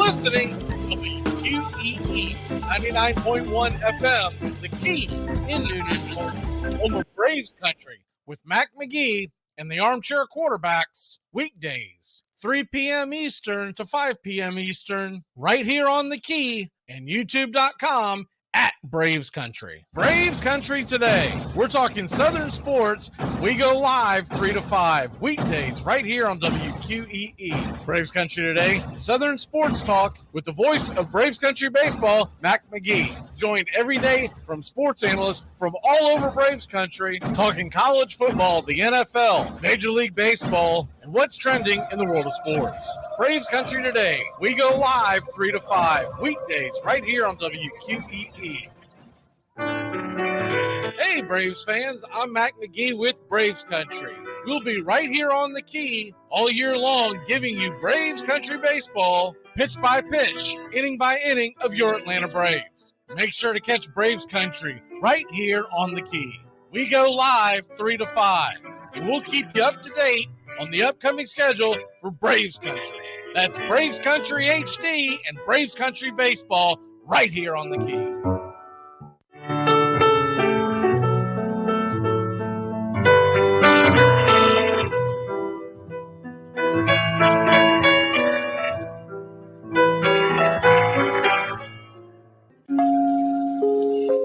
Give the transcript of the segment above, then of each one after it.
listening to WQEE 99.1 FM, The Key in Noonan, Georgia, home of Braves Country, with Mac Magee and the Armchair Quarterbacks, weekdays, 3 p.m. Eastern to 5 p.m. Eastern, right here on The Key and YouTube.com at Braves Country. Braves Country today. We're talking Southern sports. We go live 3 to 5 weekdays right here on WQEE. Braves Country today. Southern sports talk with the voice of Braves Country baseball, Mac Magee. Joined every day from sports analysts from all over Braves Country, talking college football, the NFL, Major League Baseball, and what's trending in the world of sports. Braves Country today. We go live 3 to 5 weekdays right here on WQEE. Hey, Braves fans, I'm Mac Magee with Braves Country. We'll be right here on The Key all year long, giving you Braves Country baseball, pitch by pitch, inning by inning of your Atlanta Braves. Make sure to catch Braves Country right here on The Key. We go live 3 to 5, and we'll keep you up to date on the upcoming schedule for Braves Country. That's Braves Country HD and Braves Country baseball right here on The Key.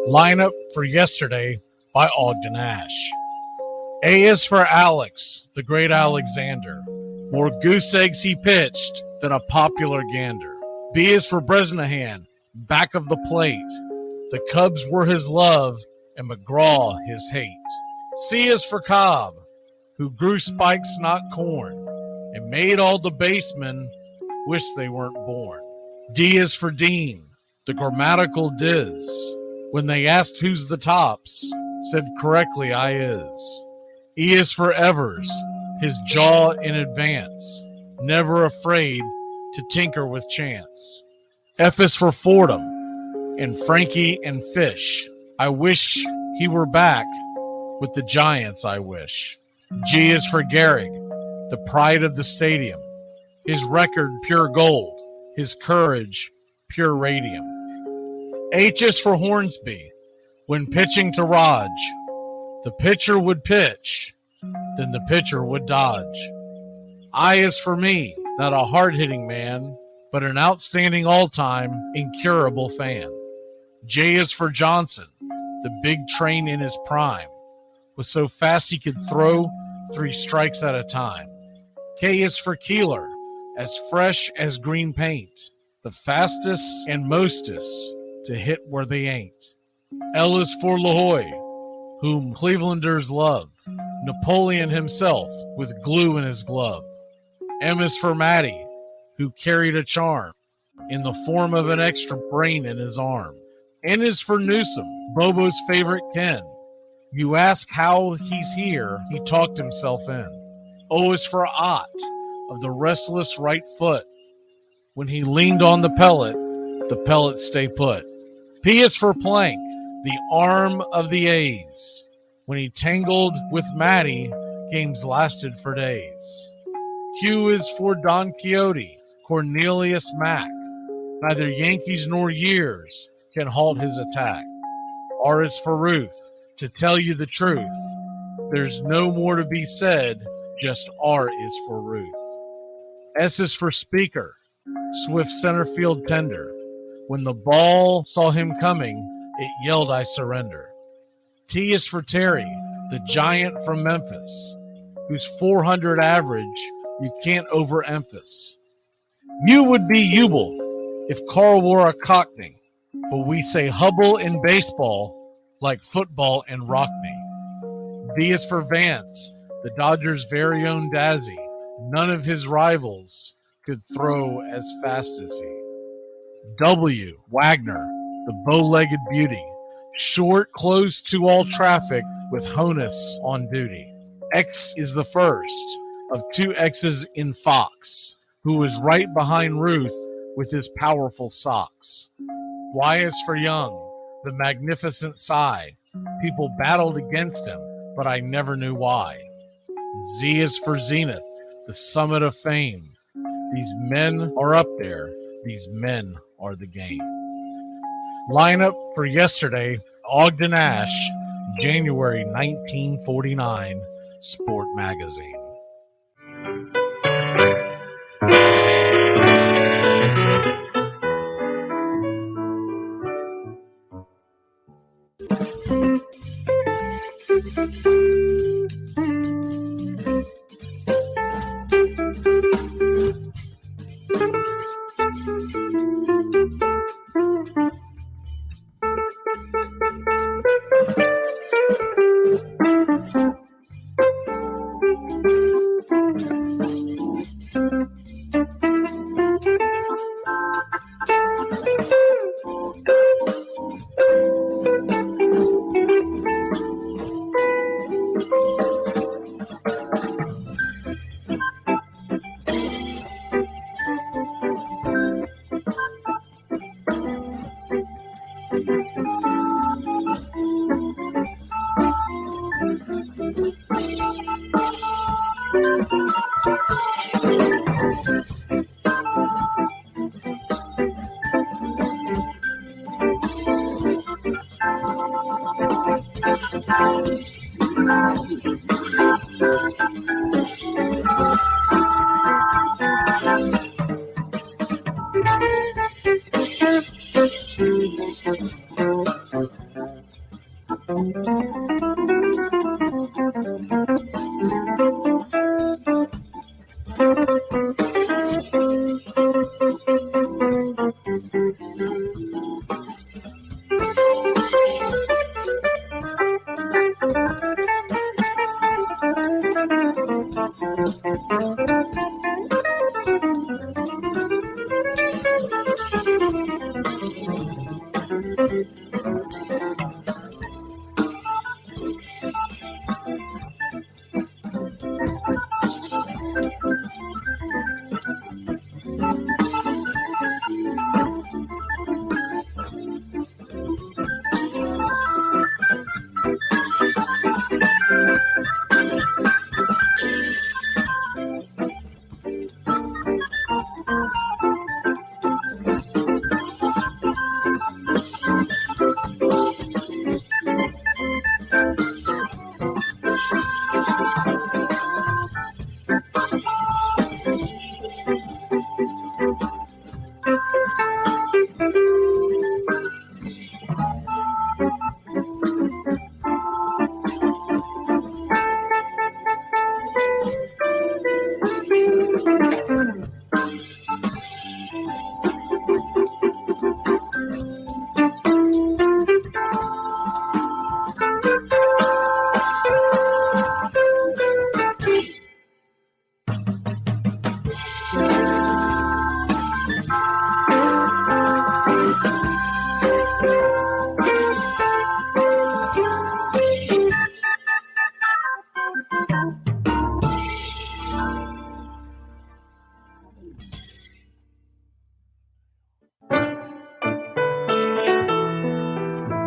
Lineup for yesterday by Ogden Ash. A is for Alex, the great Alexander. More goose eggs he pitched than a popular gander. B is for Bresnahan, back of the plate. The Cubs were his love and McGraw his hate. C is for Cobb, who grew spikes, not corn, and made all the basemen wish they weren't born. D is for Dean, the grammatical diz. When they asked who's the tops, said correctly I is. E is for Evers, his jaw in advance, never afraid to tinker with chance. F is for Fordham, and Frankie and Fish. I wish he were back with the Giants, I wish. G is for Gehrig, the pride of the stadium, his record pure gold, his courage pure radium. H is for Hornsby. When pitching to Raj, the pitcher would pitch, then the pitcher would dodge. I is for me, not a hard-hitting man, but an outstanding all-time, incurable fan. J is for Johnson, the big train in his prime, was so fast he could throw 3 strikes at a time. K is for Keeler, as fresh as green paint, the fastest and mostest to hit where they ain't. L is for LaHoy, whom Clevelanders love, Napoleon himself with glue in his glove. M is for Matty, who carried a charm in the form of an extra brain in his arm. N is for Newsom, Bobo's favorite Ken. You ask how he's here, he talked himself in. O is for Ott, of the restless right foot. When he leaned on the pellet stay put. P is for Plank, the arm of the A's. When he tangled with Matty, games lasted for days. Q is for Don Quixote, Cornelius Mack. Neither Yankees nor years can halt his attack. R is for Ruth, to tell you the truth. There's no more to be said, just R is for Ruth. S is for Speaker, swift center field tender. When the ball saw him coming, it yelled, I surrender. T is for Terry, the giant from Memphis, whose 400 average you can't overemphasize. U would be Ubel if Carl wore a Cockney, but we say Hubble in baseball like football in Rockney. V is for Vance, the Dodgers' very own Dazzy. None of his rivals could throw as fast as he. W, Wagner, the bow-legged beauty, short, close to all traffic with Honus on duty. X is the first of 2 X's in Fox, who was right behind Ruth with his powerful socks. Y is for Young, the magnificent sigh. People battled against him, but I never knew why. Z is for Zenith, the summit of fame. These men are up there, These men are the game. Lineup for yesterday, Ogden Ash, January 1949, Sport Magazine.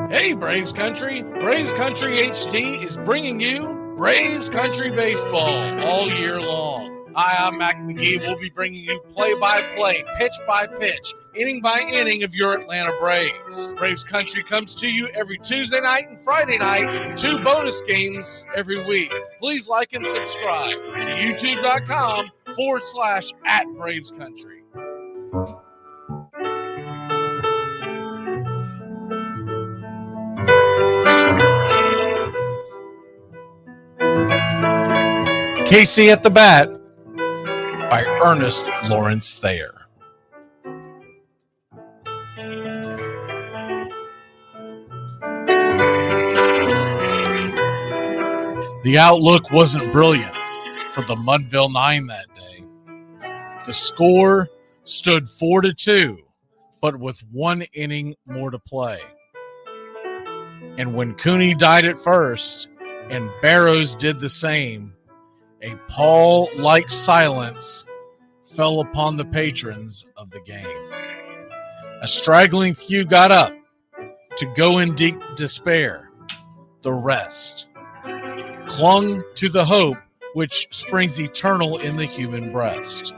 Hey, Braves Country! Braves Country HD is bringing you Braves Country Baseball all year long. Hi, I'm Mac Magee. We'll be bringing you play-by-play, pitch-by-pitch, inning-by-inning of your Atlanta Braves. Braves Country comes to you every Tuesday night and Friday night, and 2 bonus games every week. Please like and subscribe to youtube.com/@BravesCountry. Casey at the Bat by Ernest Lawrence Thayer. The outlook wasn't brilliant for the Mudville Nine that day. The score stood 4-2, but with 1 inning more to play. And when Cooney died at first and Barrows did the same, a pall-like silence fell upon the patrons of the game. A straggling few got up to go in deep despair. The rest clung to the hope which springs eternal in the human breast.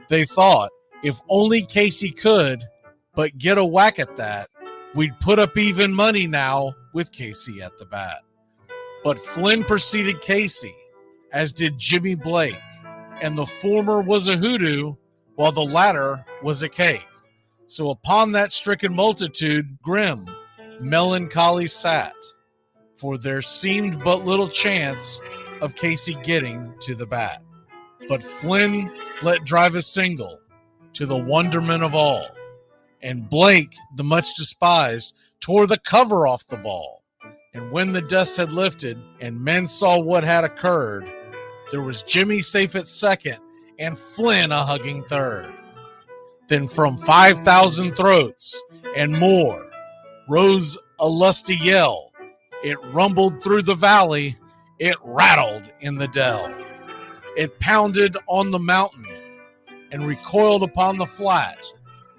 They thought If only Casey could but get a whack at that, we'd put up even money now with Casey at the bat. But Flynn preceded Casey, as did Jimmy Blake, and the former was a hoodoo while the latter was a cake. So upon that stricken multitude, grim, melancholy sat, for there seemed but little chance of Casey getting to the bat. But Flynn let drive a single, to the wonderment of all, and Blake, the much despised, tore the cover off the ball. And when the dust had lifted and men saw what had occurred, there was Jimmy safe at second and Flynn a hugging third. Then from 5,000 throats and more rose a lusty yell. It rumbled through the valley, it rattled in the dell. It pounded on the mountain and recoiled upon the flat,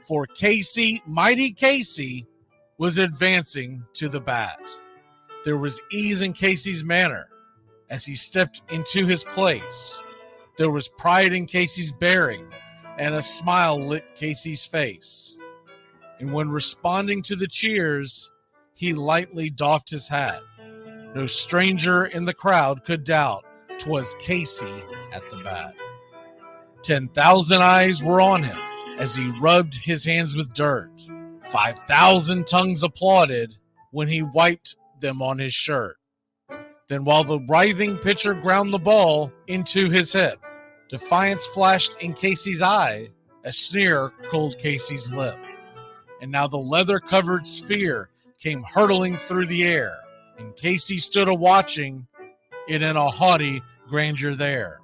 for Casey, mighty Casey, was advancing to the bat. There was ease in Casey's manner as he stepped into his place. There was pride in Casey's bearing, and a smile lit Casey's face. And when responding to the cheers, he lightly doffed his hat. No stranger in the crowd could doubt 'twas Casey at the bat. 10,000 eyes were on him as he rubbed his hands with dirt. 5,000 tongues applauded when he wiped them on his shirt. Then while the writhing pitcher ground the ball into his hip, defiance flashed in Casey's eye, a sneer cooled Casey's lip. And now the leather-covered sphere came hurtling through the air, and Casey stood a-watching it in a haughty grandeur there.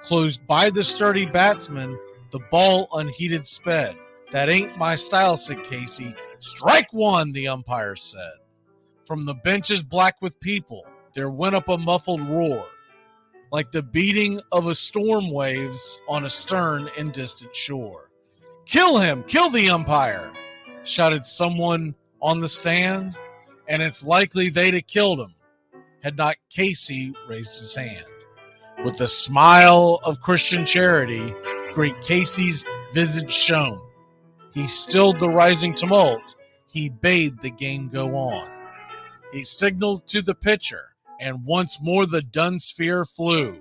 Closed by the sturdy batsman, the ball unheeded sped. That ain't my style, said Casey. Strike one, the umpire said. From the benches black with people, there went up a muffled roar, like the beating of a storm waves on a stern and distant shore. Kill him! Kill the umpire! Shouted someone on the stand, and it's likely they'd have killed him had not Casey raised his hand. With a smile of Christian charity, great Casey's visage shone. He stilled the rising tumult. He bade the game go on. He signaled to the pitcher, and once more the dun sphere flew.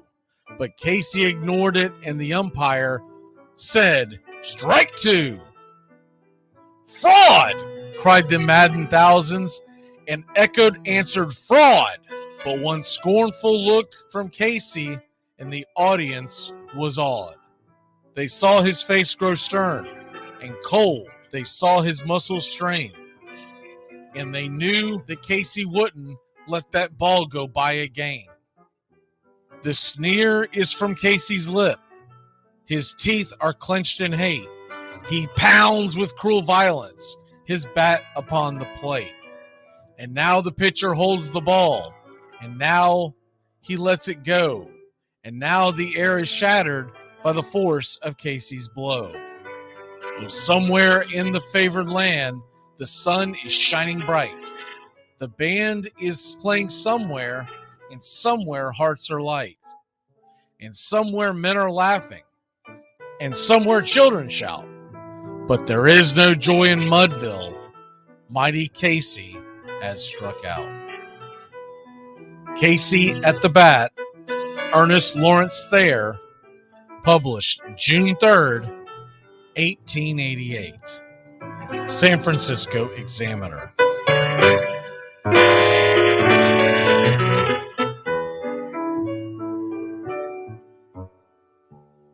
But Casey ignored it, and the umpire said, "Strike two!" "Fraud!" cried the maddened thousands, and echoed answered, "Fraud!" But one scornful look from Casey, and the audience was awed. They saw his face grow stern and cold. They saw his muscles strain. And they knew that Casey wouldn't let that ball go by again. The sneer is from Casey's lip. His teeth are clenched in hate. He pounds with cruel violence his bat upon the plate. And now the pitcher holds the ball. And now he lets it go. And now the air is shattered by the force of Casey's blow. And somewhere in the favored land, the sun is shining bright. The band is playing somewhere, and somewhere hearts are light. And somewhere men are laughing, and somewhere children shout. But there is no joy in Mudville. Mighty Casey has struck out. Casey at the Bat, Ernest Lawrence Thayer, published June 3rd, 1888. San Francisco Examiner.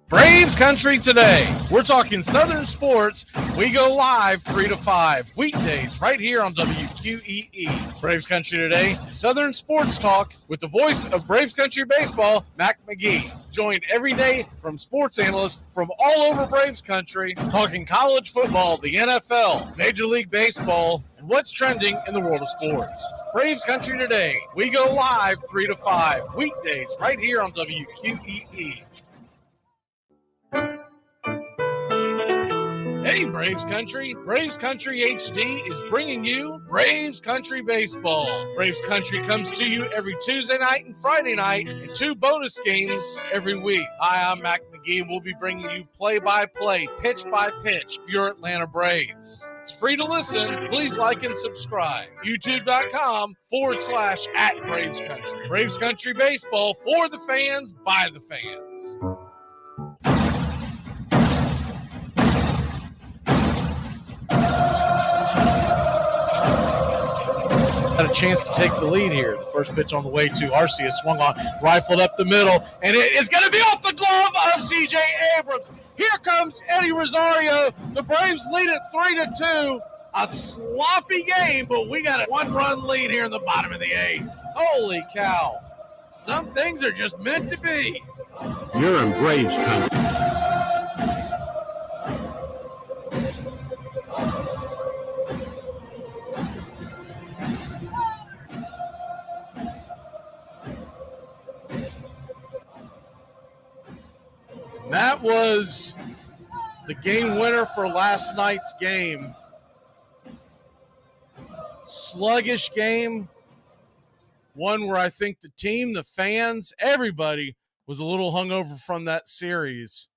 Braves Country today. We're talking Southern sports. We go live 3 to 5 weekdays right here on WQEE. Braves Country today. Southern sports talk with the voice of Braves Country baseball, Mac Magee. Joined every day from sports analysts from all over Braves Country, talking college football, the NFL, Major League Baseball, and what's trending in the world of sports. Braves Country today. We go live 3 to 5 weekdays right here on WQEE. Hey, Braves Country. Braves Country HD is bringing you Braves Country Baseball. Braves Country comes to you every Tuesday night and Friday night and 2 bonus games every week. Hi, I'm Mac Magee, and we'll be bringing you play-by-play, pitch-by-pitch of your Atlanta Braves. It's free to listen. Please like and subscribe. YouTube.com/@Braves Country. Braves Country Baseball for the fans, by the fans. Had a chance to take the lead here. The first pitch on the way to Arcia, swung on, rifled up the middle, and it is going to be off the glove of C.J. Abrams. Here comes Eddie Rosario. The Braves lead it 3-2. A sloppy game, but we got a 1-run lead here in the bottom of the 8th. Holy cow. Some things are just meant to be. You're in Braves Country. That was the game winner for last night's game. Sluggish game. One where I think the team, the fans, everybody was a little hungover from that series.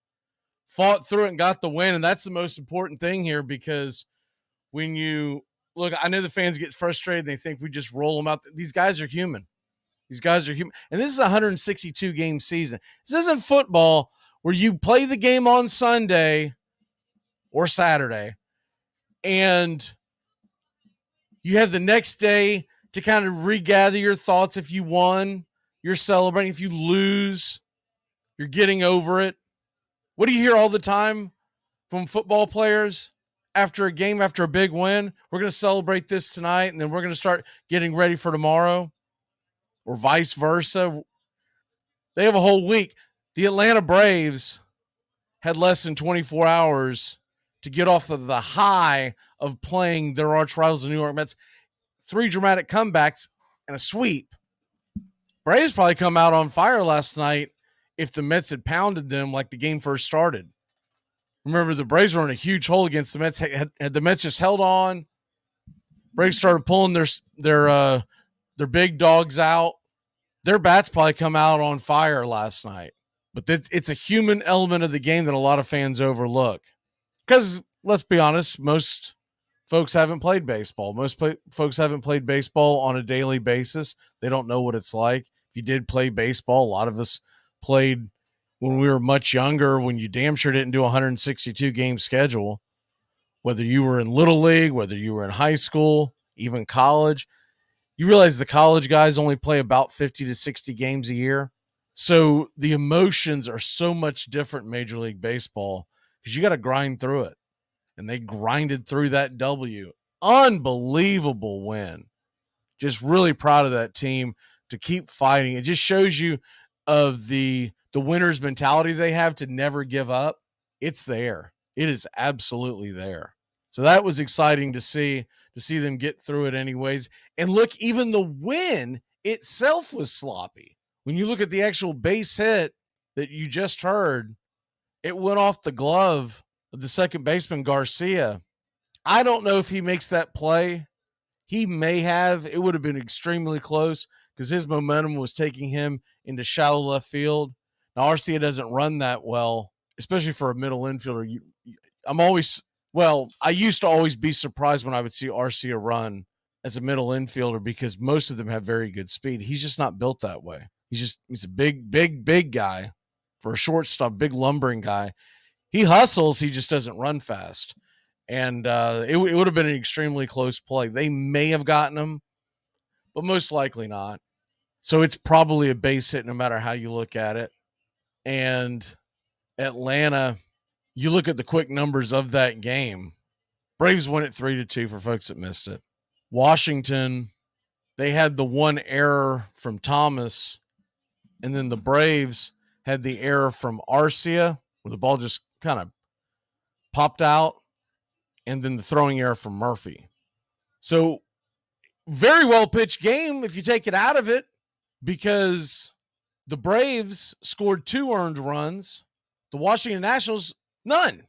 Fought through it and got the win, and that's the most important thing here, because when you look, I know the fans get frustrated. They think we just roll them out. These guys are human. These guys are human. And this is a 162-game season. This isn't football where you play the game on Sunday or Saturday and you have the next day to kind of regather your thoughts. If you won, you're celebrating. If you lose, you're getting over it. What do you hear all the time from football players after a game, after a big win? We're going to celebrate this tonight, and then we're going to start getting ready for tomorrow, or vice versa. They have a whole week. The Atlanta Braves had less than 24 hours to get off of the high of playing their arch rivals, the New York Mets. 3 dramatic comebacks and a sweep. Braves probably come out on fire last night if the Mets had pounded them like the game first started. Remember, the Braves were in a huge hole against the Mets. Had the Mets just held on, Braves started pulling their big dogs out, their bats probably come out on fire last night. But it's a human element of the game that a lot of fans overlook. Because, let's be honest, most folks haven't played baseball. Most folks haven't played baseball on a daily basis. They don't know what it's like. If you did play baseball, a lot of us played when we were much younger, when you damn sure didn't do a 162-game schedule. Whether you were in Little League, whether you were in high school, even college, you realize the college guys only play about 50 to 60 games a year. So the emotions are so much different in Major League Baseball because you got to grind through it. And they grinded through that W. Unbelievable win. Just really proud of that team to keep fighting. It just shows you of the winner's mentality they have to never give up. It's there. It is absolutely there. So that was exciting to see them get through it anyways. And look, even the win itself was sloppy. When you look at the actual base hit that you just heard, it went off the glove of the second baseman, Garcia. I don't know if he makes that play. He may have. It would have been extremely close because his momentum was taking him into shallow left field. Now, Arcia doesn't run that well, especially for a middle infielder. I used to always be surprised when I would see Arcia run as a middle infielder because most of them have very good speed. He's just not built that way. He's a big guy for a shortstop, big lumbering guy. He hustles. He just doesn't run fast. And it would have been an extremely close play. They may have gotten him, but most likely not. So it's probably a base hit no matter how you look at it. And Atlanta, you look at the quick numbers of that game. Braves win it 3-2 for folks that missed it. Washington, they had the one error from Thomas, and then the Braves had the error from Arcia, where the ball just kind of popped out, and then the throwing error from Murphy. So very well pitched game if you take it out of it, because the Braves scored 2 earned runs, the Washington Nationals none.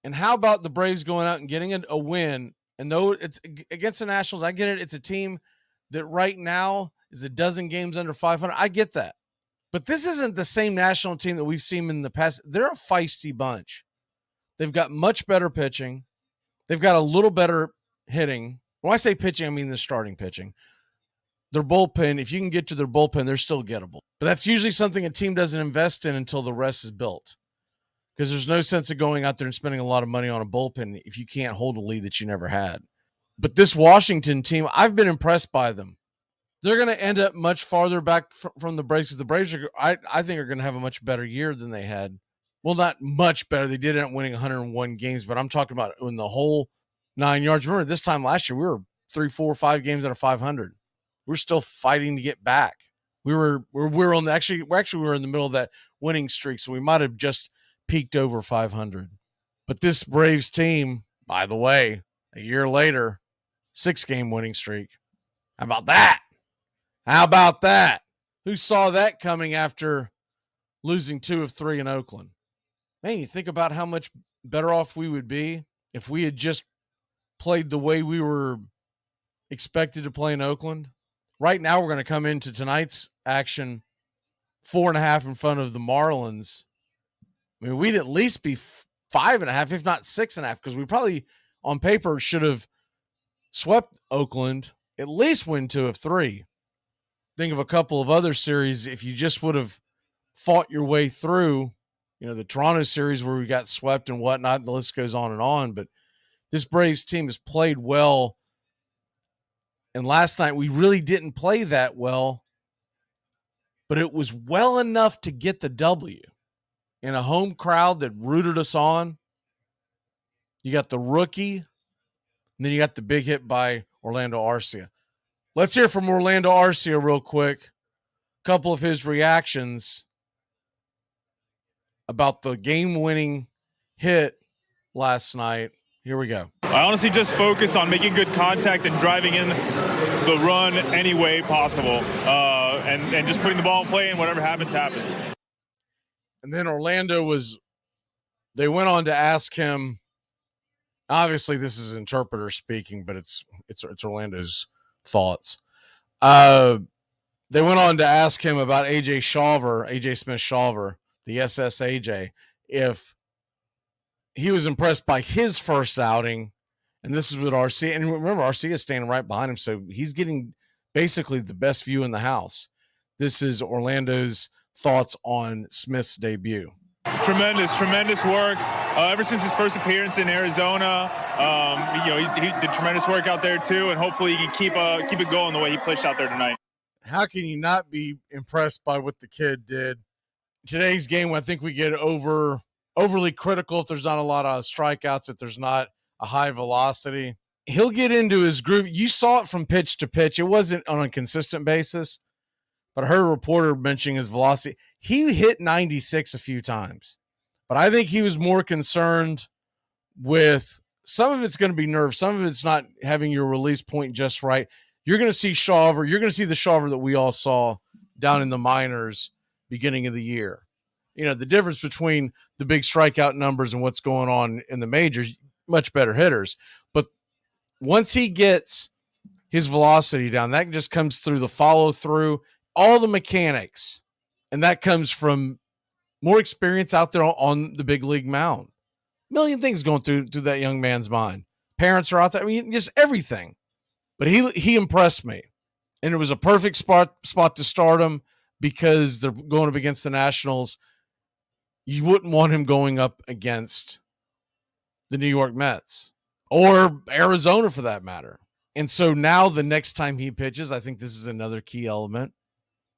And how about the Braves going out and getting a win? And though it's against the Nationals, I get it. It's a team that right now is a dozen games under 500. I get that. But this isn't the same national team that we've seen in the past. They're a feisty bunch. They've got much better pitching. They've got a little better hitting. When I say pitching, I mean the starting pitching. Their bullpen, if you can get to their bullpen, they're still gettable. But that's usually something a team doesn't invest in until the rest is built. Because there's no sense of going out there and spending a lot of money on a bullpen if you can't hold a lead that you never had. But this Washington team, I've been impressed by them. They're going to end up much farther back from the Braves because the Braves, I think, are going to have a much better year than they had. Well, not much better. They did end up winning 101 games, but I'm talking about in the whole 9 yards. Remember, this time last year, we were 3, 4, 5 games out of 500. We're still fighting to get back. We were on the, actually we were in the middle of that winning streak, so we might have just peaked over 500. But this Braves team, by the way, a year later, 6-game winning streak. How about that? How about that? Who saw that coming after losing 2 of 3 in Oakland? Man, you think about how much better off we would be if we had just played the way we were expected to play in Oakland. Right now, we're going to come into tonight's action 4.5 in front of the Marlins. I mean, we'd at least be 5.5, if not 6.5, because we probably, on paper, should have swept Oakland, at least win 2 of 3. Think of a couple of other series. If you just would have fought your way through, the Toronto series where we got swept and whatnot, the list goes on and on. But this Braves team has played well. And last night we really didn't play that well, but it was well enough to get the W. In a home crowd that rooted us on. You got the rookie, and then you got the big hit by Orlando Arcia. Let's hear from Orlando Arcia real quick. A couple of his reactions about the game-winning hit last night. Here we go. I honestly just focus on making good contact and driving in the run any way possible, and just putting the ball in play, and whatever happens, happens. And then they went on to ask him, obviously this is interpreter speaking, but it's Orlando's thoughts. They went on to ask him about AJ Smith-Shawver, the SSAJ, if he was impressed by his first outing. And this is what Arcia, and remember, Arcia is standing right behind him, so he's getting basically the best view in the house. This is Orlando's thoughts on Smith's debut. Tremendous work. Ever since his first appearance in Arizona, he did tremendous work out there too, and hopefully he can keep it going the way he pushed out there tonight. How can you not be impressed by what the kid did? Today's game, I think we get overly critical if there's not a lot of strikeouts, if there's not a high velocity. He'll get into his groove. You saw it from pitch to pitch. It wasn't on a consistent basis. But I heard a reporter mentioning his velocity. He hit 96 a few times. But I think he was more concerned with some of it's going to be nerves. Some of it's not having your release point just right. You're going to see Shawver. You're going to see the Shawver that we all saw down in the minors beginning of the year. The difference between the big strikeout numbers and what's going on in the majors, much better hitters. But once he gets his velocity down, that just comes through the follow through, all the mechanics, and that comes from more experience out there on the big league mound. A million things going through that young man's mind. Parents are out there. I mean, just everything. But he impressed me, and it was a perfect spot to start him because they're going up against the Nationals. You wouldn't want him going up against the New York Mets or Arizona for that matter. And so now the next time he pitches, I think this is another key element,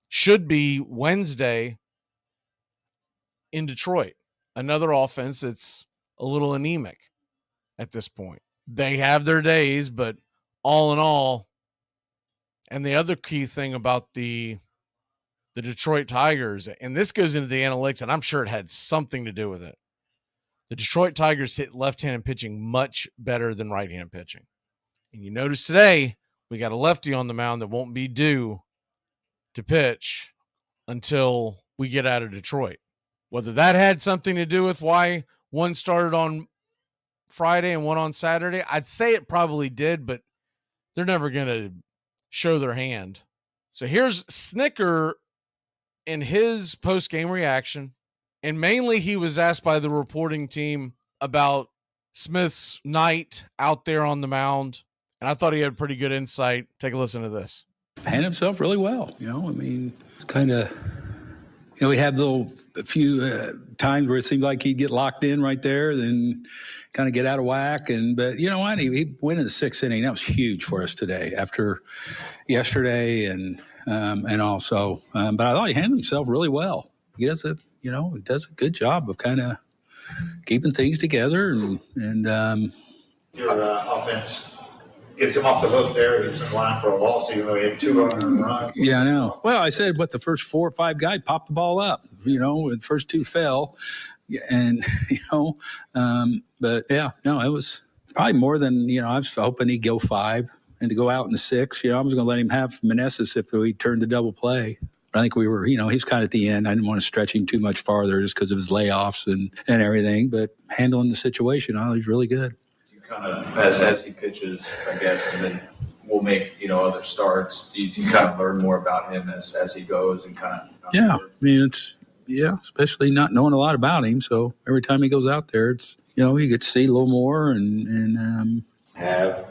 should be Wednesday in Detroit. Another offense that's a little anemic at this point. They have their days, but all in all, and the other key thing about the Detroit Tigers, and this goes into the analytics, and I'm sure it had something to do with it. The Detroit Tigers hit left-handed pitching much better than right-handed pitching. And you notice today, we got a lefty on the mound that won't be due to pitch until we get out of Detroit. Whether that had something to do with why one started on Friday and one on Saturday? I'd say it probably did, but they're never going to show their hand. So here's Snicker in his post-game reaction. And mainly he was asked by the reporting team about Smith's night out there on the mound. And I thought he had pretty good insight. Take a listen to this. Handled himself really well. It's kind of, we had a few times where it seemed like he'd get locked in right there, then kind of get out of whack. But you know what? He went in the sixth inning. That was huge for us today after yesterday and also. But I thought he handled himself really well. He does a good job of kind of keeping things together and your offense gets him off the hook there. He was in line for a loss, even though he had 2 runs. Yeah, I know. Well, I said, the first 4 or 5 guys popped the ball up. The first 2 fell. And, but yeah, no, it was probably more than, I was hoping he'd go 5 and to go out in the 6th. I was going to let him have Meneses if we turned the double play. I think we were, he's kind of at the end. I didn't want to stretch him too much farther just because of his layoffs and everything, but handling the situation, he's really good. You kind of, as he pitches, I guess, and then we'll make, other starts. Do you kind of learn more about him as he goes and kind of? Yeah, especially not knowing a lot about him. So every time he goes out there, it's, you get to see a little more and have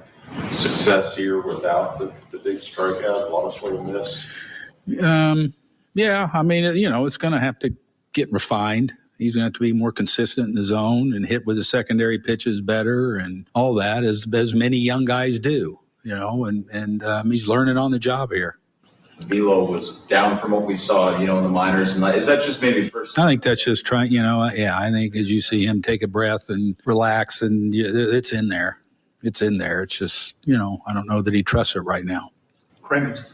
success here without the big strikeout, a lot of swing and miss. Yeah, it's going to have to get refined. He's going to have to be more consistent in the zone and hit with the secondary pitches better and all that, as many young guys do, and he's learning on the job here. Velo was down from what we saw, in the minors. And is that just maybe first? I think that's just trying, I think as you see him take a breath and relax, and it's in there. It's in there. It's just, I don't know that he trusts it right now. Krantz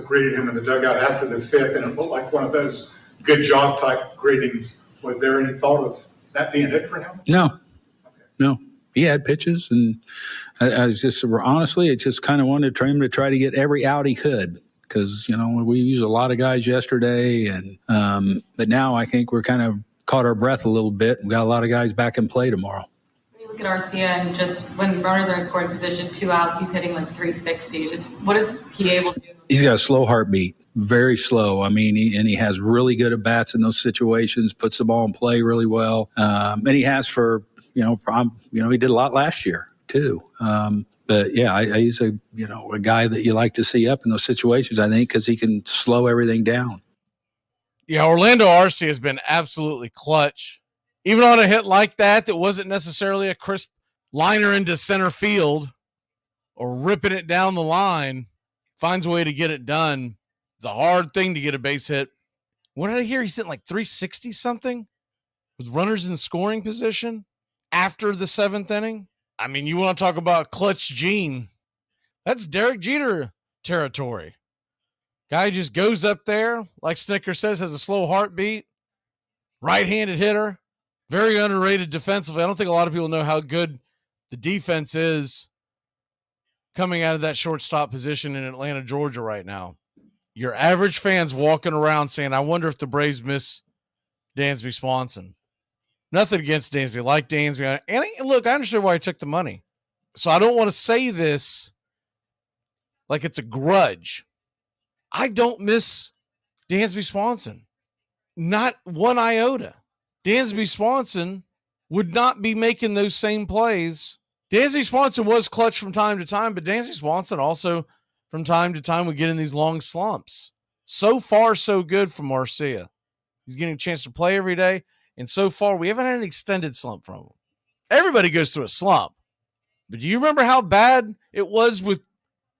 greeted him in the dugout after the 5th, and it looked like one of those good job type greetings. Was there any thought of that being it for him? No. He had pitches, and I was just, honestly, it just kind of wanted to him to try to get every out he could. Because, we used a lot of guys yesterday, and but now I think we're kind of caught our breath a little bit. We got a lot of guys back in play tomorrow. When you look at Arcia and just when runners are in scoring position, 2 outs, he's hitting like 360. Just what is he able to do? He's got a slow heartbeat, very slow. And he has really good at bats in those situations, puts the ball in play really well. And he has for, he did a lot last year too. But yeah, he's a guy that you like to see up in those situations, I think, because he can slow everything down. Yeah, Orlando Arcia has been absolutely clutch. Even on a hit like that wasn't necessarily a crisp liner into center field or ripping it down the line, finds a way to get it done. It's a hard thing to get a base hit. What did I hear? He's hitting like 360 something with runners in scoring position after the 7th inning. You want to talk about clutch gene. That's Derek Jeter territory. Guy just goes up there, like Snicker says, has a slow heartbeat, right-handed hitter, very underrated defensively. I don't think a lot of people know how good the defense is coming out of that shortstop position in Atlanta, Georgia right now. Your average fan's walking around saying, I wonder if the Braves miss Dansby Swanson. Nothing against Dansby. Like Dansby. And look, I understand why he took the money. So I don't want to say this like it's a grudge. I don't miss Dansby Swanson. Not one iota. Dansby Swanson would not be making those same plays. Dansby Swanson was clutch from time to time, but Dansby Swanson also from time to time would get in these long slumps. So far, so good from Arcia. He's getting a chance to play every day. And so far, we haven't had an extended slump from him. Everybody goes through a slump. But do you remember how bad it was with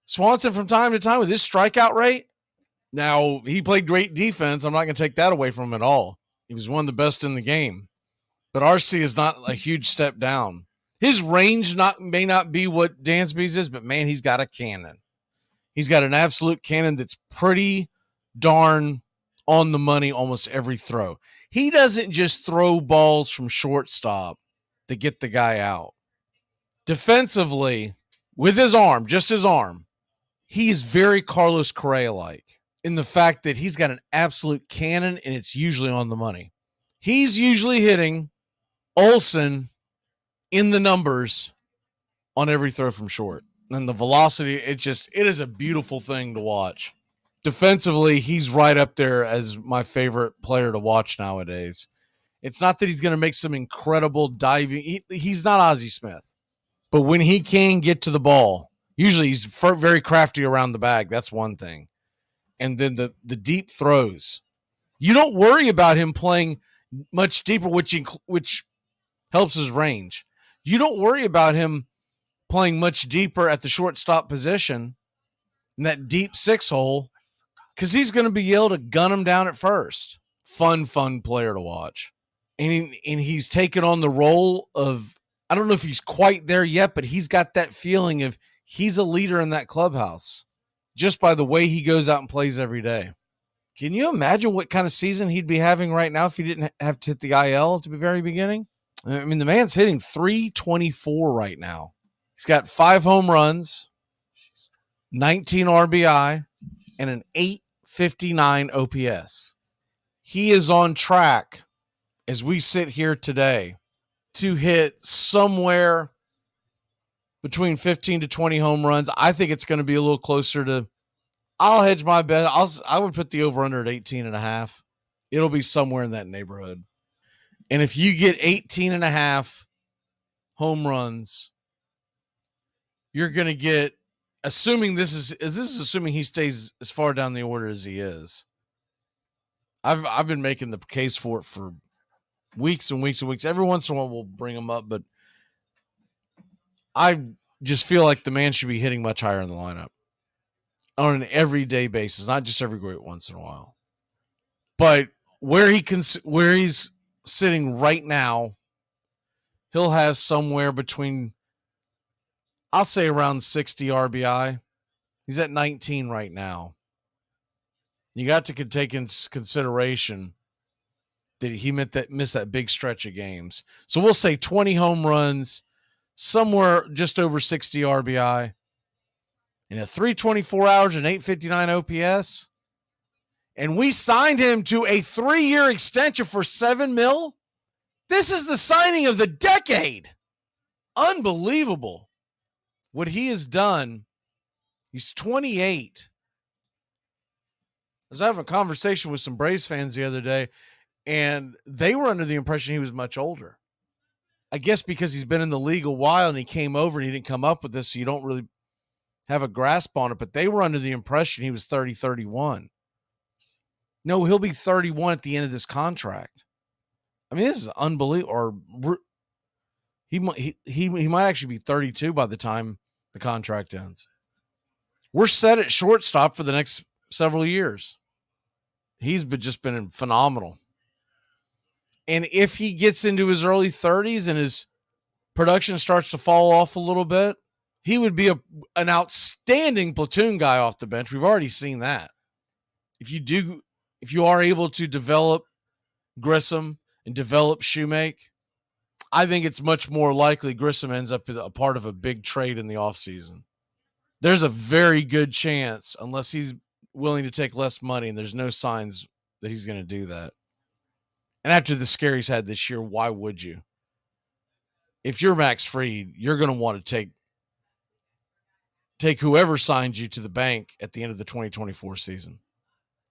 Swanson from time to time with his strikeout rate? Now, he played great defense. I'm not going to take that away from him at all. He was one of the best in the game. But Arcia is not a huge step down. His range may not be what Dansby's is, but, man, he's got a cannon. He's got an absolute cannon that's pretty darn on the money almost every throw. He doesn't just throw balls from shortstop to get the guy out. Defensively, with his arm, just his arm, he is very Carlos Correa-like in the fact that he's got an absolute cannon and it's usually on the money. He's usually hitting Olsen in the numbers on every throw from short. And the velocity, it is a beautiful thing to watch. Defensively, he's right up there as my favorite player to watch nowadays. It's not that he's going to make some incredible diving. He's not Ozzie Smith. But when he can get to the ball, usually he's very crafty around the bag. That's one thing. And then the deep throws. You don't worry about him playing much deeper, which helps his range. You don't worry about him playing much deeper at the shortstop position in that deep 6-hole because he's going to be able to gun him down at first. Fun player to watch. And he's taken on the role of, I don't know if he's quite there yet, but he's got that feeling of he's a leader in that clubhouse just by the way he goes out and plays every day. Can you imagine what kind of season he'd be having right now if he didn't have to hit the IL at the very beginning? I mean, the man's hitting .324 right now. He's got 5 home runs, 19 RBI, and an .859 OPS. He is on track, as we sit here today, to hit somewhere between 15 to 20 home runs. I think it's going to be a little closer to, I'll hedge my bet. I would put the over-under at 18.5. It'll be somewhere in that neighborhood. And if you get 18.5 home runs, you're going to get, assuming this is assuming he stays as far down the order as he is. I've been making the case for it for weeks and weeks and weeks. Every once in a while we'll bring him up, but I just feel like the man should be hitting much higher in the lineup on an everyday basis, not just every great once in a while. But where he's sitting right now, he'll have somewhere between, I'll say around 60 RBI. He's at 19 right now. You got to take into consideration that he missed that big stretch of games. So we'll say 20 home runs, somewhere just over 60 RBI, and a 324 hours and 859 OPS. And we signed him to a 3-year extension for $7 million. This is the signing of the decade. Unbelievable what he has done. He's 28. I was having a conversation with some Braves fans the other day, and they were under the impression he was much older. I guess because he's been in the league a while and he came over and he didn't come up with this, so you don't really have a grasp on it. But they were under the impression he was 30, 31. No, he'll be 31 at the end of this contract. I mean, this is unbelievable. Or he might actually be 32 by the time the contract ends. We're set at shortstop for the next several years. He's just been phenomenal. And if he gets into his early 30s and his production starts to fall off a little bit, he would be an outstanding platoon guy off the bench. We've already seen that. If you are able to develop Grissom and develop Shoemake, I think it's much more likely Grissom ends up a part of a big trade in the offseason. There's a very good chance, unless he's willing to take less money, and there's no signs that he's going to do that. And after the scare he's had this year, why would you? If you're Max Fried, you're going to want to take whoever signs you to the bank at the end of the 2024 season.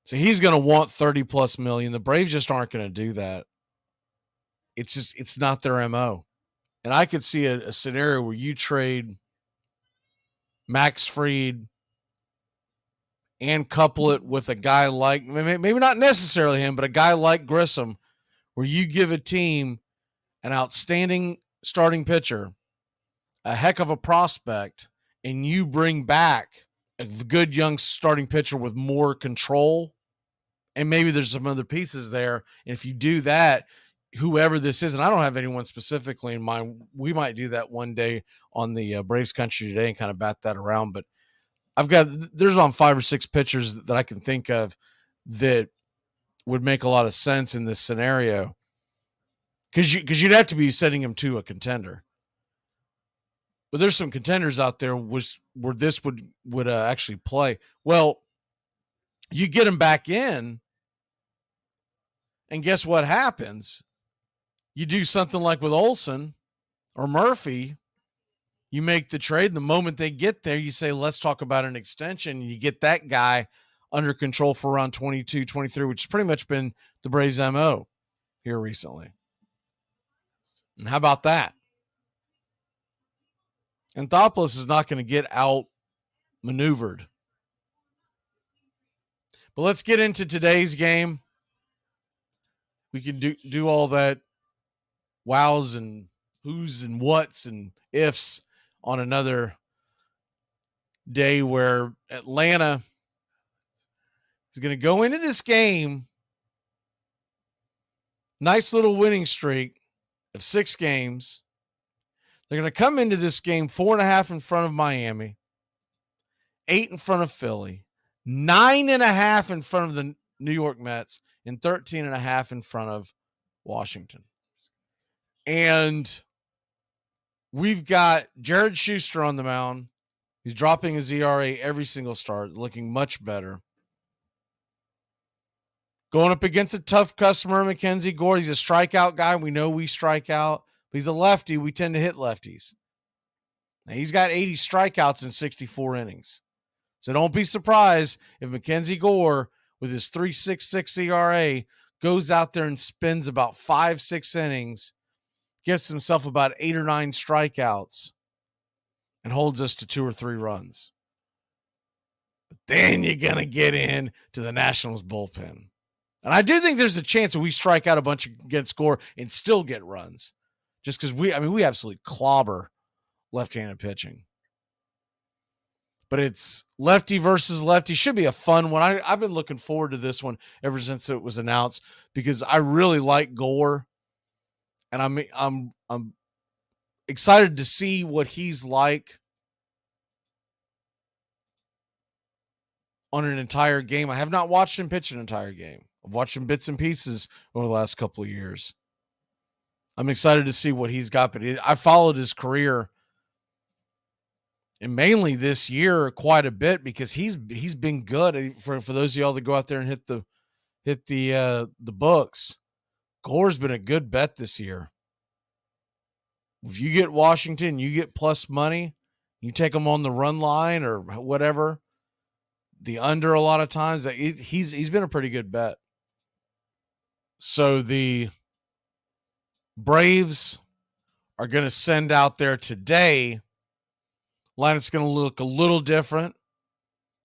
So he's going to want 30 plus million. The Braves just aren't going to do that. It's not their MO. And I could see a scenario where you trade Max Fried and couple it with a guy like, maybe not necessarily him, but a guy like Grissom, where you give a team an outstanding starting pitcher, a heck of a prospect, and you bring back a good young starting pitcher with more control, and maybe there's some other pieces there. And if you do that, whoever this is, and I don't have anyone specifically in mind, we might do that one day on the Braves Country Today and kind of bat that around. But there's on 5 or 6 pitchers that I can think of that would make a lot of sense in this scenario. Because you'd have to be sending him to a contender. But there's some contenders out there where this would actually play. Well, you get him back in, and guess what happens? You do something like with Olsen. or Murphy, you make the trade. The moment they get there, you say, let's talk about an extension. You get that guy under control for around 22, 23, which has pretty much been the Braves' MO here recently. And how about that? Anthopoulos is not going to get outmaneuvered. But let's get into today's game. We can do all that wows and who's and what's and ifs on another day, where Atlanta is going to go into this game. Nice little winning streak of 6 games. They're going to come into this game 4.5 in front of Miami, 8 in front of Philly, 9.5 in front of the New York Mets, and 13.5 in front of Washington. And we've got Jared Schuster on the mound. He's dropping his ERA every single start, looking much better. Going up against a tough customer, Mackenzie Gore. He's a strikeout guy. We know we strike out, but he's a lefty. We tend to hit lefties. Now, he's got 80 strikeouts in 64 innings. So don't be surprised if Mackenzie Gore, with his 3.66 ERA, goes out there and spends about 5-6 innings, gets himself about 8 or 9 strikeouts, and holds us to 2 or 3 runs. But then you're going to get in to the Nationals bullpen. And I do think there's a chance that we strike out a bunch against Gore and still get runs. Just because we absolutely clobber left-handed pitching. But it's lefty versus lefty. Should be a fun one. I've been looking forward to this one ever since it was announced, because I really like Gore. And I'm excited to see what he's like on an entire game. I have not watched him pitch an entire game. I've watched him bits and pieces over the last couple of years. I'm excited to see what he's got, but I followed his career, and mainly this year, quite a bit, because he's been good. For those of y'all that go out there and hit the books, Gore's been a good bet this year. If you get Washington, you get plus money, you take them on the run line or whatever, the under a lot of times, he's been a pretty good bet. So the Braves are going to send out there today. Lineup's going to look a little different,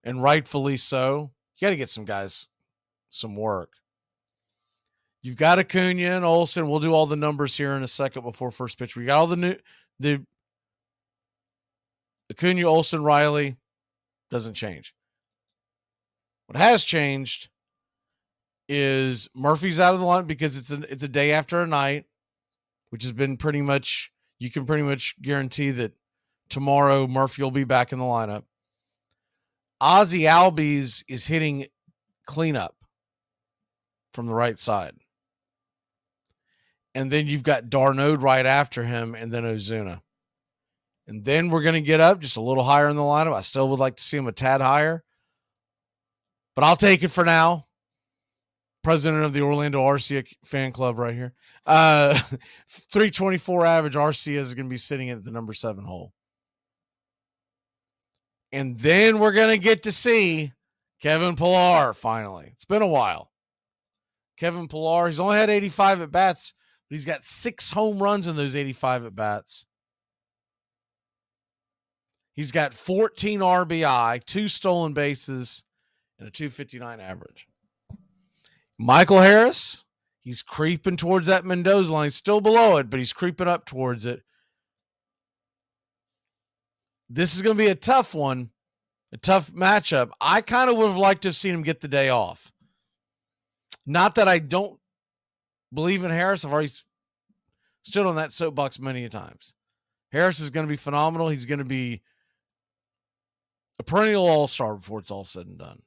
and rightfully so. You got to get some guys some work. You've got Acuna and Olsen. We'll do all the numbers here in a second before first pitch. We got all the Acuna, Olsen, Riley. Doesn't change. What has changed is Murphy's out of the line because it's a day after a night, which has been pretty much, you can pretty much guarantee that tomorrow Murphy will be back in the lineup. Ozzie Albies is hitting cleanup from the right side. And then you've got Darnode right after him, and then Ozuna. And then we're going to get up just a little higher in the lineup. I still would like to see him a tad higher, but I'll take it for now. President of the Orlando Arcia fan club right here. 324 average. Arcia is going to be sitting at the number 7 hole. And then we're going to get to see Kevin Pillar finally. It's been a while. Kevin Pillar, he's only had 85 at bats, but he's got 6 home runs in those 85 at bats. He's got 14 RBI, 2 stolen bases, and a 259 average. Michael Harris, he's creeping towards that Mendoza line. He's still below it, but he's creeping up towards it. This is going to be a tough one, a tough matchup. I kind of would have liked to have seen him get the day off. Not that I don't believe in Harris. I've already stood on that soapbox many times. Harris is going to be phenomenal. He's going to be a perennial all-star before it's all said and done.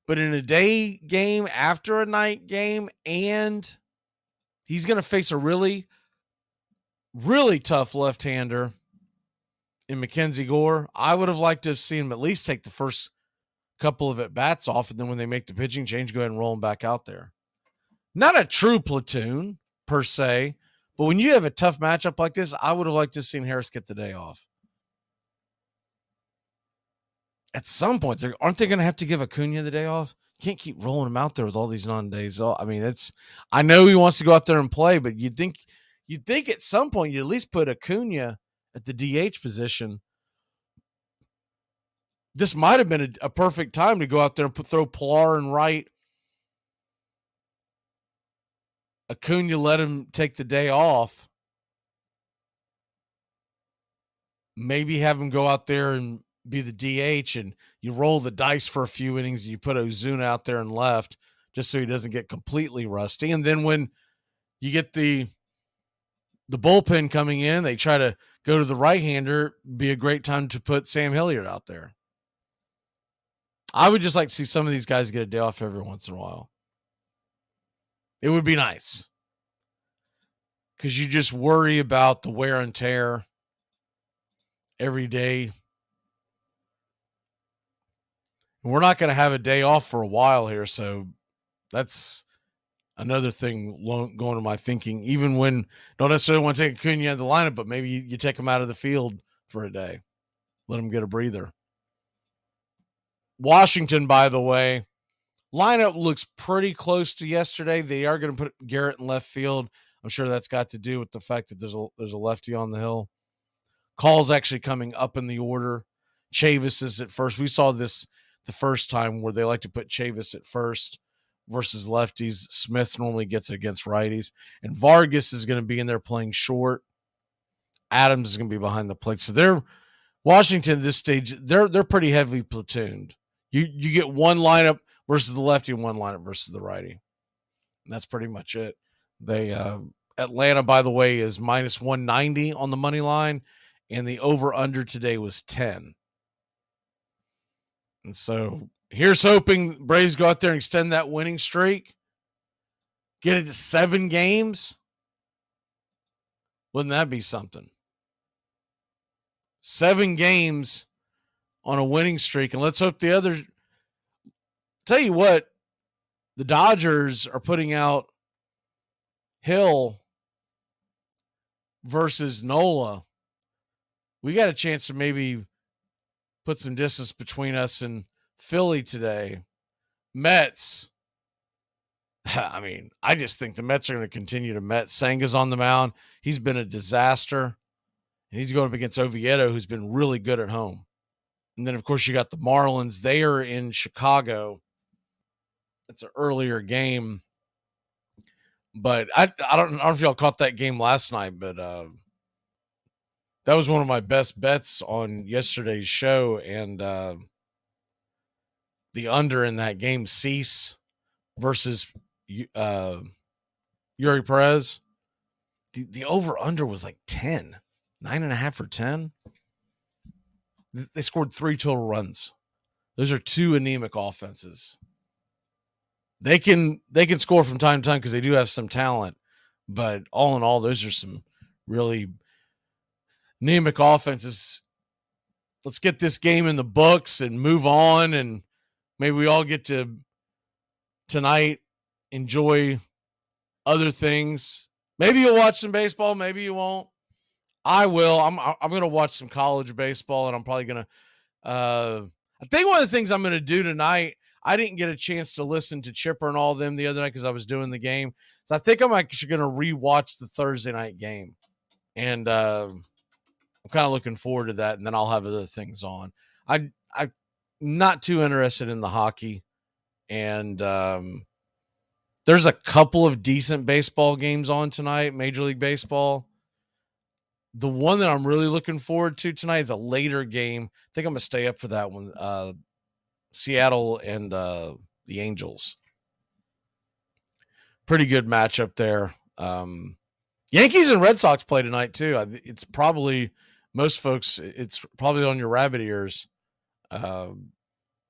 But in a day game, after a night game, and he's going to face a really, really tough left-hander in Mackenzie Gore. I would have liked to have seen him at least take the first couple of at-bats off, and then when they make the pitching change, go ahead and roll him back out there. Not a true platoon, per se, But when you have a tough matchup like this, I would have liked to have seen Harris get the day off. At some point, aren't they going to have to give Acuna the day off? You can't keep rolling him out there with all these non-days off. I mean, I know he wants to go out there and play, but you'd think at some point you at least put Acuna at the DH position. This might have been a perfect time to go out there and throw Pilar in right. Acuna, let him take the day off. Maybe have him go out there and be the DH, and you roll the dice for a few innings. And you put Ozuna out there and left just so he doesn't get completely rusty. And then when you get the bullpen coming in, they try to go to the right-hander, be a great time to put Sam Hilliard out there. I would just like to see some of these guys get a day off every once in a while. It would be nice because you just worry about the wear and tear every day. We're not going to have a day off for a while here, so that's another thing going to my thinking. Even when don't necessarily want to take Acuna out of the lineup, but maybe you take him out of the field for a day, let him get a breather. Washington, by the way, lineup looks pretty close to yesterday. They are going to put Garrett in left field. I'm sure that's got to do with the fact that there's a lefty on the hill. Call's actually coming up in the order. Chavis is at first. We saw this the first time where they like to put Chavis at first versus lefties. Smith normally gets it against righties. And Vargas is going to be in there playing short. Adams is going to be behind the plate. So they're Washington at this stage, they're pretty heavily platooned. You get one lineup versus the lefty and one lineup versus the righty. And that's pretty much it. They Atlanta, by the way, is minus 190 on the money line, and the over-under today was 10. And so here's hoping Braves go out there and extend that winning streak, get it to 7 games. Wouldn't that be something? 7 games on a winning streak. And let's hope the other. Tell you what, the Dodgers are putting out Hill versus Nola. We got a chance to maybe put some distance between us and Philly today. Mets. I mean, I just think the Mets are going to continue to Met. Senga's on the mound. He's been a disaster. And he's going up against Oviedo, who's been really good at home. And then, of course, you got the Marlins. They are in Chicago. It's an earlier game. But I don't know if y'all caught that game last night, but that was one of my best bets on yesterday's show. And the under in that game, Cease versus Yuri Perez. The over-under was like 10. 9.5 or 10. They scored 3 total runs. Those are 2 anemic offenses. They can score from time to time because they do have some talent, but all in all, those are some really anemic offenses. Let's get this game in the books and move on, and maybe we all get to tonight enjoy other things. Maybe you'll watch some baseball, maybe you won't. I will. I'm going to watch some college baseball, and I'm probably going to I think one of the things I'm going to do tonight, I didn't get a chance to listen to Chipper and all of them the other night because I was doing the game. So I think I'm actually going to rewatch the Thursday night game. And I'm kind of looking forward to that, and then I'll have other things on. I'm not too interested in the hockey. And there's a couple of decent baseball games on tonight, Major League Baseball. The one that I'm really looking forward to tonight is a later game. I think I'm going to stay up for that one. Seattle and the Angels. Pretty good matchup there. Yankees and Red Sox play tonight too. It's probably most folks. It's probably on your rabbit ears.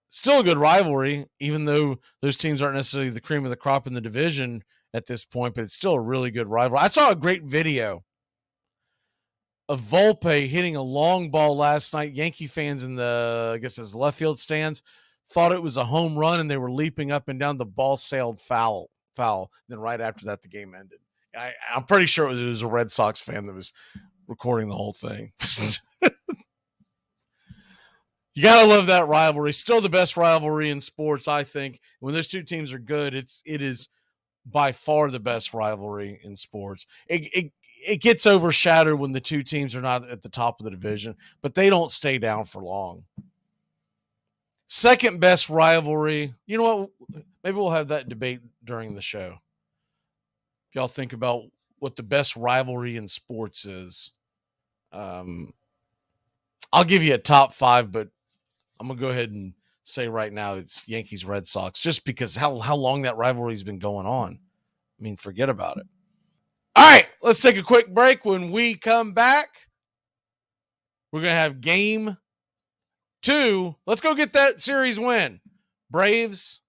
Still a good rivalry, even though those teams aren't necessarily the cream of the crop in the division at this point. But it's still a really good rivalry. I saw a great video of Volpe hitting a long ball last night. Yankee fans in the, I guess it's left field stands, thought it was a home run, and they were leaping up and down. The ball sailed foul. Then right after that, the game ended. I'm pretty sure it was a Red Sox fan that was recording the whole thing. You got to love that rivalry. Still the best rivalry in sports, I think. When those two teams are good, it is by far the best rivalry in sports. It gets overshadowed when the two teams are not at the top of the division, but they don't stay down for long. Second best rivalry. You know what? Maybe we'll have that debate during the show. If y'all think about what the best rivalry in sports is. I'll give you a top 5, but I'm going to go ahead and say right now it's Yankees Red Sox, just because how long that rivalry's been going on. I mean, forget about it. All right, let's take a quick break. When we come back, we're going to have game 2. Let's go get that series win. Braves,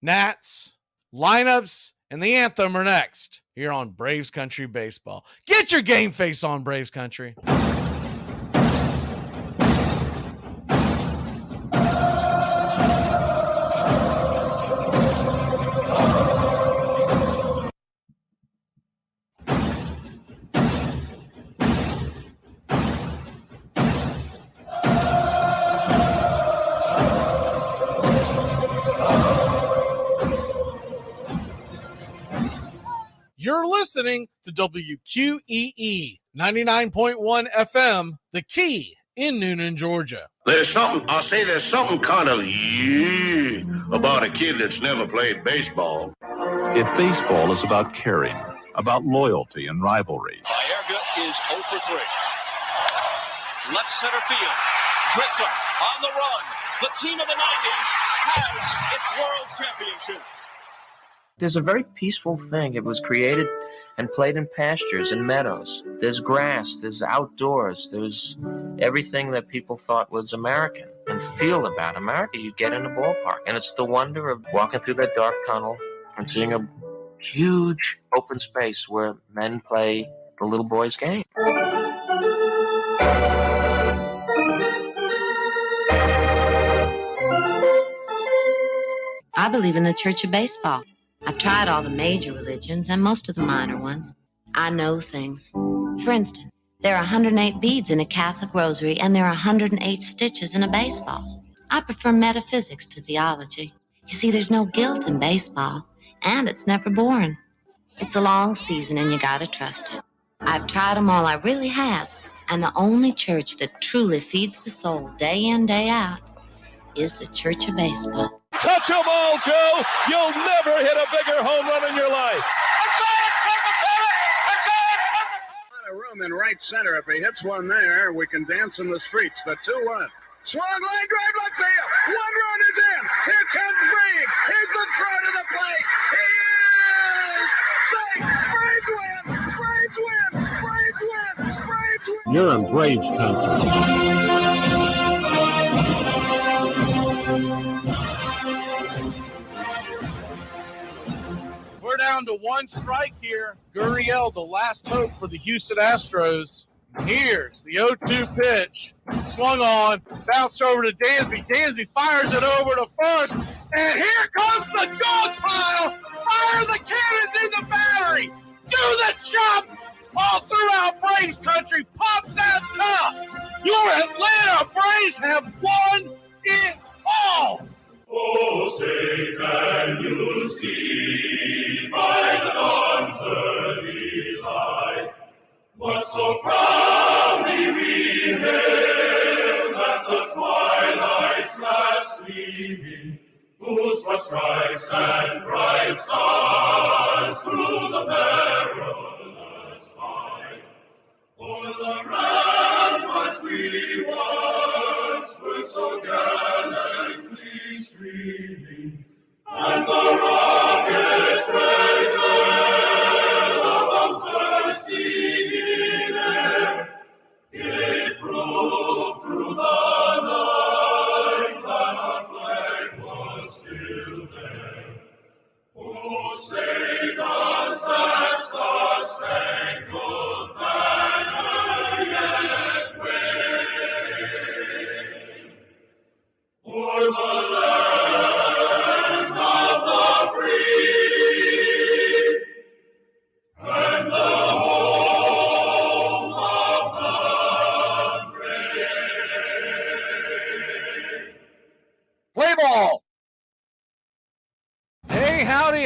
Nats, lineups, and the anthem are next here on Braves Country Baseball. Get your game face on, Braves Country. You're listening to WQEE 99.1 FM, The Key in Noonan, Georgia. There's something kind of about a kid that's never played baseball. If baseball is about caring, about loyalty and rivalry. Baerga is 0 for 3. Left center field. Grissom on the run. The team of the 90s has its world championship. There's a very peaceful thing. It was created and played in pastures and meadows. There's grass, there's outdoors, there's everything that people thought was American and feel about America. You get in a ballpark, and it's the wonder of walking through that dark tunnel and seeing a huge open space where men play the little boy's game. I believe in the Church of Baseball. I've tried all the major religions and most of the minor ones. I know things. For instance, there are 108 beads in a Catholic rosary, and there are 108 stitches in a baseball. I prefer metaphysics to theology. You see, there's no guilt in baseball, and it's never boring. It's a long season, and you gotta trust it. I've tried them all, I really have, and the only church that truly feeds the soul day in, day out is the Church of Baseball. Touch a ball, Joe. You'll never hit a bigger home run in your life. A room in right center. If he hits one there, we can dance in the streets. The 2-1. Swung line drive left field. 1 run is in. Here comes Braves. Here's the throw to the plate. He is safe. Braves win. Braves win. Braves win. Braves win. You're in Braves country. We're down to 1 strike here. Gurriel, the last hope for the Houston Astros. Here's the 0-2 pitch. Swung on, bounced over to Dansby. Dansby fires it over to first. And here comes the dog pile. Fire the cannons in the battery. Do the chop all throughout Braves country. Pop that top. Your Atlanta Braves have won it all. Oh, say, can you see by the dawn's early light what so proudly we hailed at the twilight's last gleaming, whose white stripes and bright stars through the perilous fight o'er the ramparts we once were so gallantly streaming, and the rockets' red glare, the bombs bursting in air, gave proof through the night that our flag was still there. Oh, say does that star-spangled banner yet wave o'er the land of the free?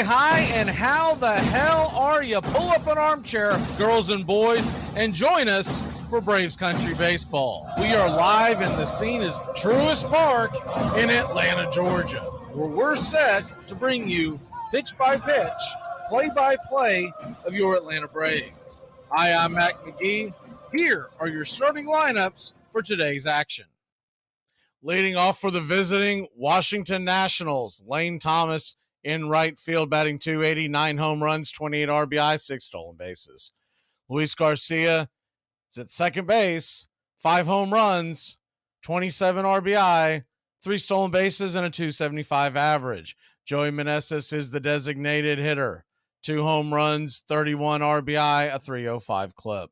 hi, and how the hell are you? Pull up an armchair, girls and boys, and join us for Braves Country Baseball. We are live, and the scene is Truist Park in Atlanta, Georgia, where we're set to bring you pitch by pitch, play by play of your Atlanta Braves. Hi, I'm Mac Magee. Here are your starting lineups for today's action. Leading off for the visiting Washington Nationals, Lane Thomas in right field, batting .280, 9 home runs, 28 RBI, 6 stolen bases. Luis Garcia is at second base, 5 home runs, 27 RBI, 3 stolen bases, and a .275 average. Joey Meneses is the designated hitter, 2 home runs, 31 RBI, a .305 clip.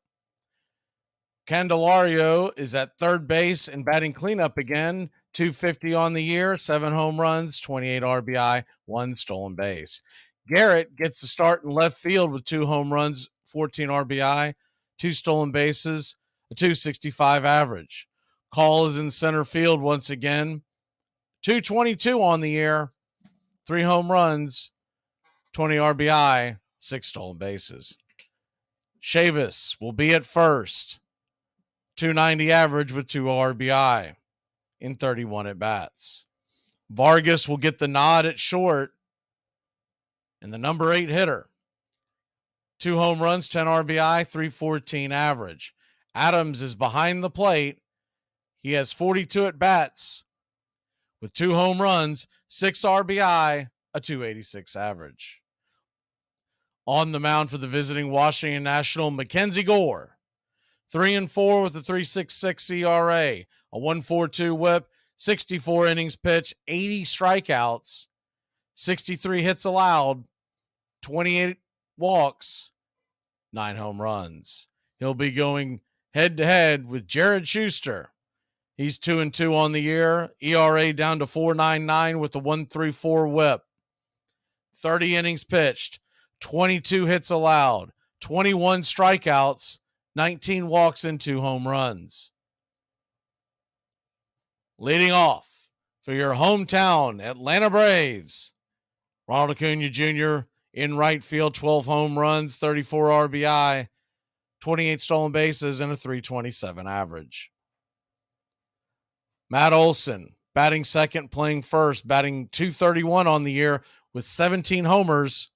Candelario is at third base and batting cleanup again, .250 on the year, 7 home runs, 28 RBI, 1 stolen base. Garrett gets the start in left field with 2 home runs, 14 RBI, 2 stolen bases, a .265 average. Call is in center field once again, .222 on the year, 3 home runs, 20 RBI, 6 stolen bases. Chavis will be at first, .290 average with 2 RBI in 31 at-bats. Vargas will get the nod at short and the number 8 hitter. 2 home runs, 10 RBI, .314 average. Adams is behind the plate. He has 42 at-bats with 2 home runs, 6 RBI, a .286 average. On the mound for the visiting Washington National, Mackenzie Gore, 3-4 with a .366 ERA, a .142 whip, 64 innings pitched, 80 strikeouts, 63 hits allowed, 28 walks, 9 home runs. He'll be going head-to-head with Jared Schuster. He's 2-2 on the year, ERA down to .499 with a .134 whip, 30 innings pitched, 22 hits allowed, 21 strikeouts, 19 walks and 2 home runs. Leading off for your hometown Atlanta Braves, Ronald Acuna Jr. in right field, 12 home runs, 34 RBI, 28 stolen bases, and a .327 average. Matt Olson, batting second, playing first, batting .231 on the year with 17 homers,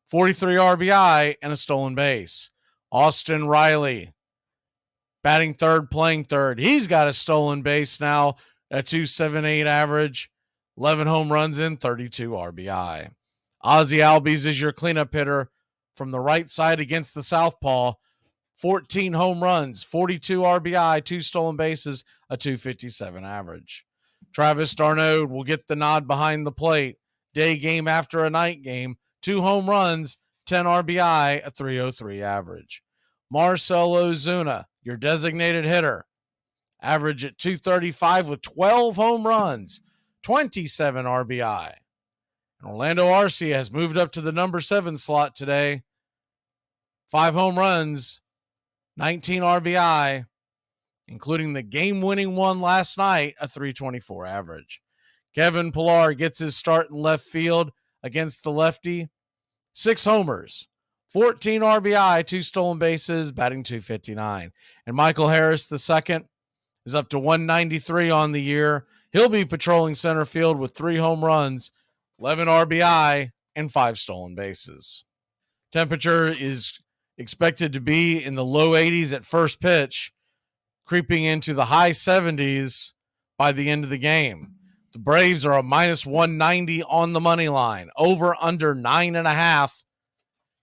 43 RBI, and a stolen base. Austin Riley, batting third, playing third. He's got a stolen base now, a .278 average, 11 home runs and 32 RBI. Ozzie Albies is your cleanup hitter from the right side against the southpaw. 14 home runs, 42 RBI, 2 stolen bases, a .257 average. Travis d'Arnaud will get the nod behind the plate. Day game after a night game, 2 home runs, 10 RBI, a .303 average. Marcell Ozuna, your designated hitter, average at .235 with 12 home runs, 27 RBI. And Orlando Arcia has moved up to the number 7 slot today. 5 home runs, 19 RBI, including the game-winning one last night, a .324 average. Kevin Pillar gets his start in left field against the lefty. 6 homers, 14 RBI, 2 stolen bases, batting .259. And Michael Harris II is up to .193 on the year. He'll be patrolling center field with 3 home runs, 11 RBI, and 5 stolen bases. Temperature is expected to be in the low 80s at first pitch, creeping into the high 70s by the end of the game. The Braves are a -190 on the money line, over under 9.5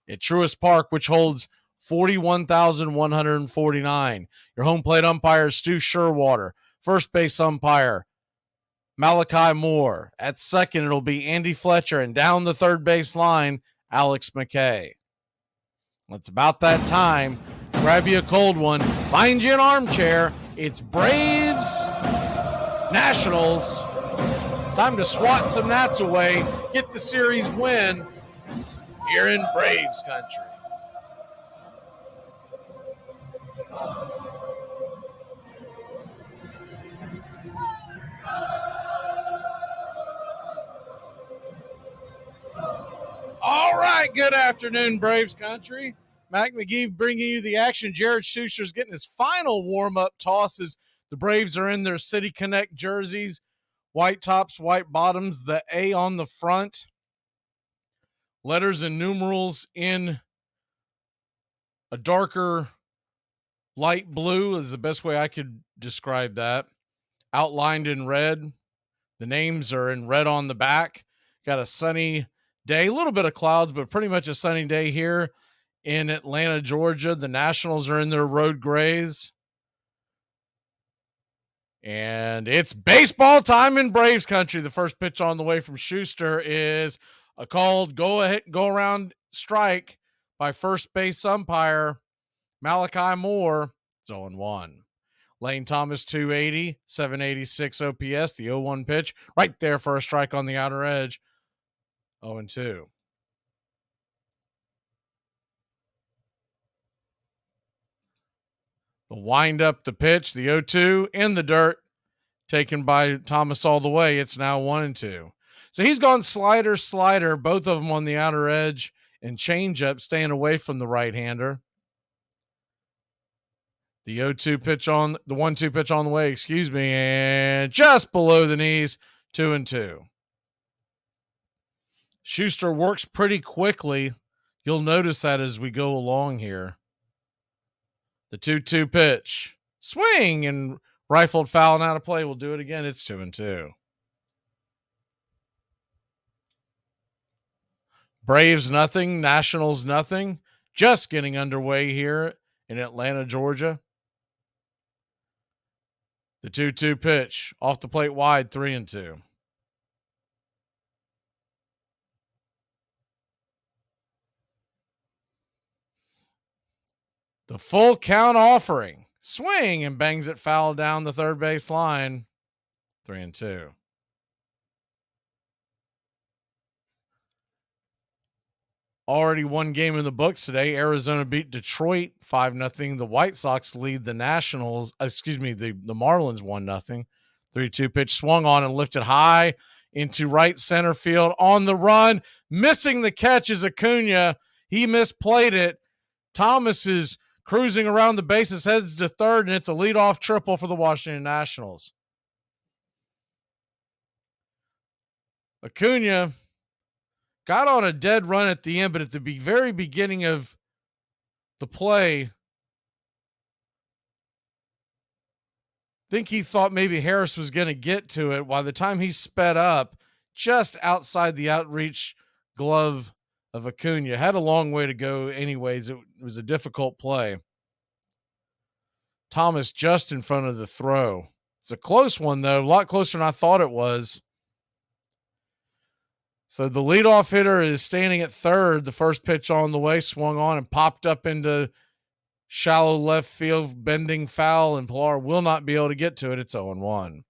at Truist Park, which holds 41,149. Your home plate umpire is Stu Sherwater. First base umpire, Malachi Moore. At second, it'll be Andy Fletcher. And down the third base line, Alex McKay. It's about that time. Grab you a cold one. Find you an armchair. It's Braves Nationals. Time to swat some gnats away. Get the series win here in Braves country. right, good afternoon, Braves country. Mac Magee bringing you the action. Jared Schuster's getting his final warm-up tosses. The Braves are in their City Connect jerseys, white tops, white bottoms, the A on the front, letters and numerals in a darker light blue is the best way I could describe that, outlined in red. The names are in red on the back. Got a sunny day, a little bit of clouds, but pretty much a sunny day here in Atlanta, Georgia. The Nationals are in their road grays. And it's baseball time in Braves country. The first pitch on the way from Schuster is a called go around strike by first base umpire Malachi Moore. It's 0-1. Lane Thomas 280, 786 OPS, the 0-1 pitch. Right there for a strike on the outer edge. 0-2. The wind up, the pitch, the 0-2 in the dirt, taken by Thomas all the way. It's now 1-2. So he's gone slider, both of them on the outer edge, and changeup, staying away from the right-hander. The 0-2 pitch on the 1-2 pitch on the way, and just below the knees, 2-2. Schuster works pretty quickly. You'll notice that as we go along here. The 2-2 pitch, swing and rifled foul and out of play. We'll do it again. It's 2-2. Braves nothing, Nationals nothing. Just getting underway here in Atlanta, Georgia. The 2-2 pitch off the plate wide, 3-2. The full count offering. Swing and bangs it foul down the third base line. 3-2. Already one game in the books today. Arizona beat Detroit 5-0. The White Sox lead the Nationals. The Marlins 1-0. 3-2 pitch swung on and lifted high into right center field on the run. Missing the catch is Acuna. He misplayed it. Thomas is cruising around the bases, heads to third, and it's a leadoff triple for the Washington Nationals. Acuna got on a dead run at the end, but at the very beginning of the play, I think he thought maybe Harris was going to get to it. By the time he sped up, just outside the outreach glove of Acuna. Had a long way to go anyways. It was a difficult play. Thomas just in front of the throw. It's a close one, though. A lot closer than I thought it was. So the leadoff hitter is standing at third. The first pitch on the way, swung on and popped up into shallow left field, bending foul, and Pilar will not be able to get to it. It's 0-1.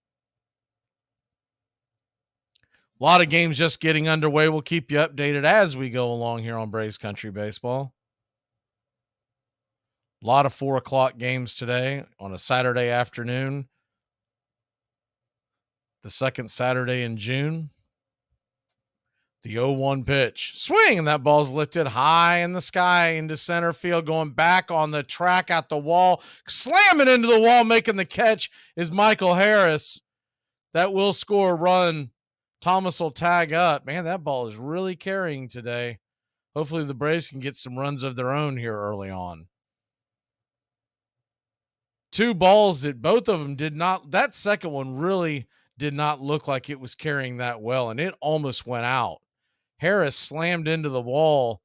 A lot of games just getting underway. We'll keep you updated as we go along here on Braves Country Baseball. A lot of 4 o'clock games today on a Saturday afternoon. The second Saturday in June. The 0-1 pitch. Swing, and that ball's lifted high in the sky into center field, going back on the track at the wall. Slamming into the wall, making the catch is Michael Harris. That will score a run. Thomas will tag up. Man, that ball is really carrying today. Hopefully the Braves can get some runs of their own here early on. 2 balls that both of them did not. That second one really did not look like it was carrying that well, and it almost went out. Harris slammed into the wall.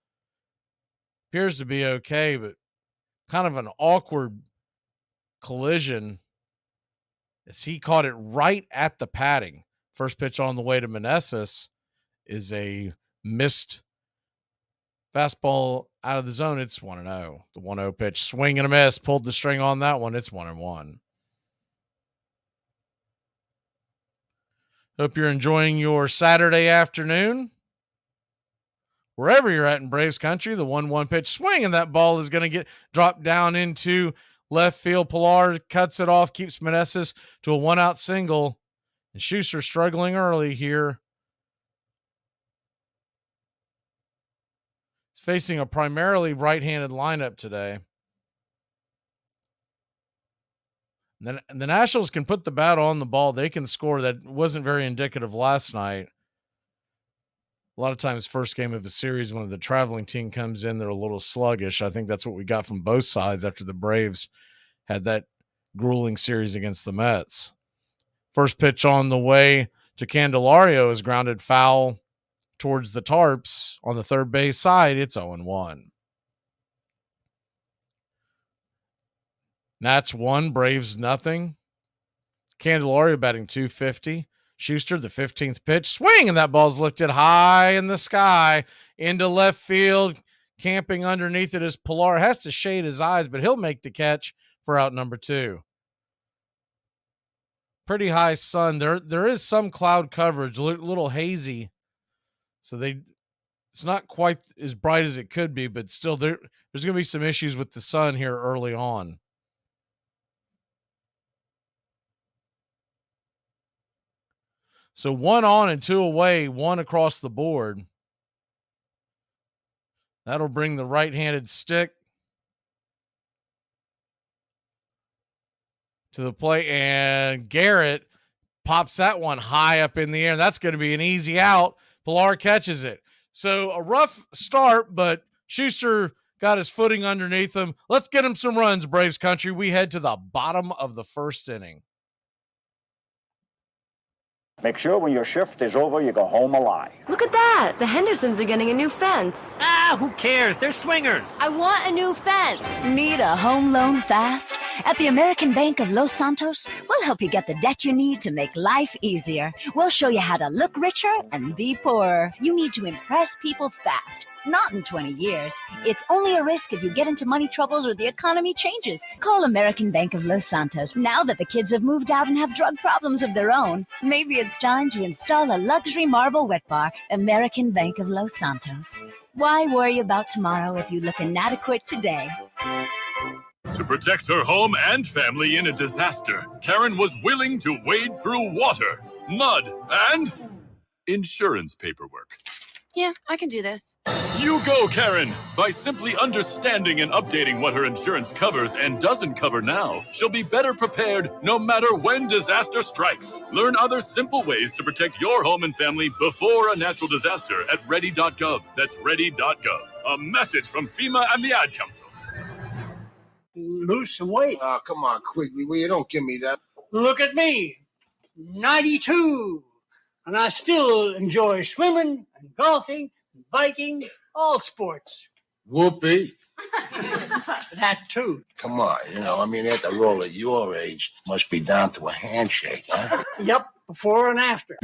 Appears to be okay, but kind of an awkward collision as he caught it right at the padding. First pitch on the way to Meneses is a missed fastball out of the zone. It's 1-0. The 1-0 pitch, swing and a miss, pulled the string on that one. It's 1-1. Hope you're enjoying your Saturday afternoon. Wherever you're at in Braves country, the 1-1 pitch, swing, and that ball is going to get dropped down into left field. Pilar cuts it off, keeps Meneses to a 1-out single. And Schuster struggling early here. facing a primarily right-handed lineup today. Then the Nationals can put the bat on the ball. They can score. That wasn't very indicative last night. A lot of times, first game of a series, when the traveling team comes in, they're a little sluggish. I think that's what we got from both sides after the Braves had that grueling series against the Mets. First pitch on the way to Candelario is grounded foul towards the tarps on the third base side. It's 0-1. Nats 1, Braves nothing. Candelario batting .250. Schuster, the 15th pitch, swing, and that ball's lifted high in the sky into left field. Camping underneath it is Pilar. Has to shade his eyes, but he'll make the catch for out number 2. Pretty high sun. There is some cloud coverage, a little hazy. So it's not quite as bright as it could be, but still there's going to be some issues with the sun here early on. So 1 on and 2 away, 1 across the board. That'll bring the right-handed stick to the plate, and Garrett pops that one high up in the air. That's going to be an easy out. Pilar catches it. So a rough start, but Schuster got his footing underneath him. Let's get him some runs, Braves country. We head to the bottom of the first inning. Make sure when your shift is over, you go home alive. Look at that! The Hendersons are getting a new fence. Ah, who cares? They're swingers. I want a new fence. Need a home loan fast? At the American Bank of Los Santos, we'll help you get the debt you need to make life easier. We'll show you how to look richer and be poorer. You need to impress people fast. Not in 20 years. It's only a risk if you get into money troubles or the economy changes. Call American Bank of Los Santos. Now that the kids have moved out and have drug problems of their own, maybe it's time to install a luxury marble wet bar. American Bank of Los Santos. Why worry about tomorrow if you look inadequate today? To protect her home and family in a disaster, Karen was willing to wade through water, mud, and insurance paperwork. Yeah, I can do this. You go, Karen! By simply understanding and updating what her insurance covers and doesn't cover now, she'll be better prepared no matter when disaster strikes. Learn other simple ways to protect your home and family before a natural disaster at ready.gov. That's ready.gov. A message from FEMA and the Ad Council. Lose some weight. Oh, come on, quickly. Will you don't give me that. Look at me. 92. And I still enjoy swimming and golfing and biking, all sports. Whoopee. That too. Come on, after all at your age, must be down to a handshake, huh? Yep, before and after.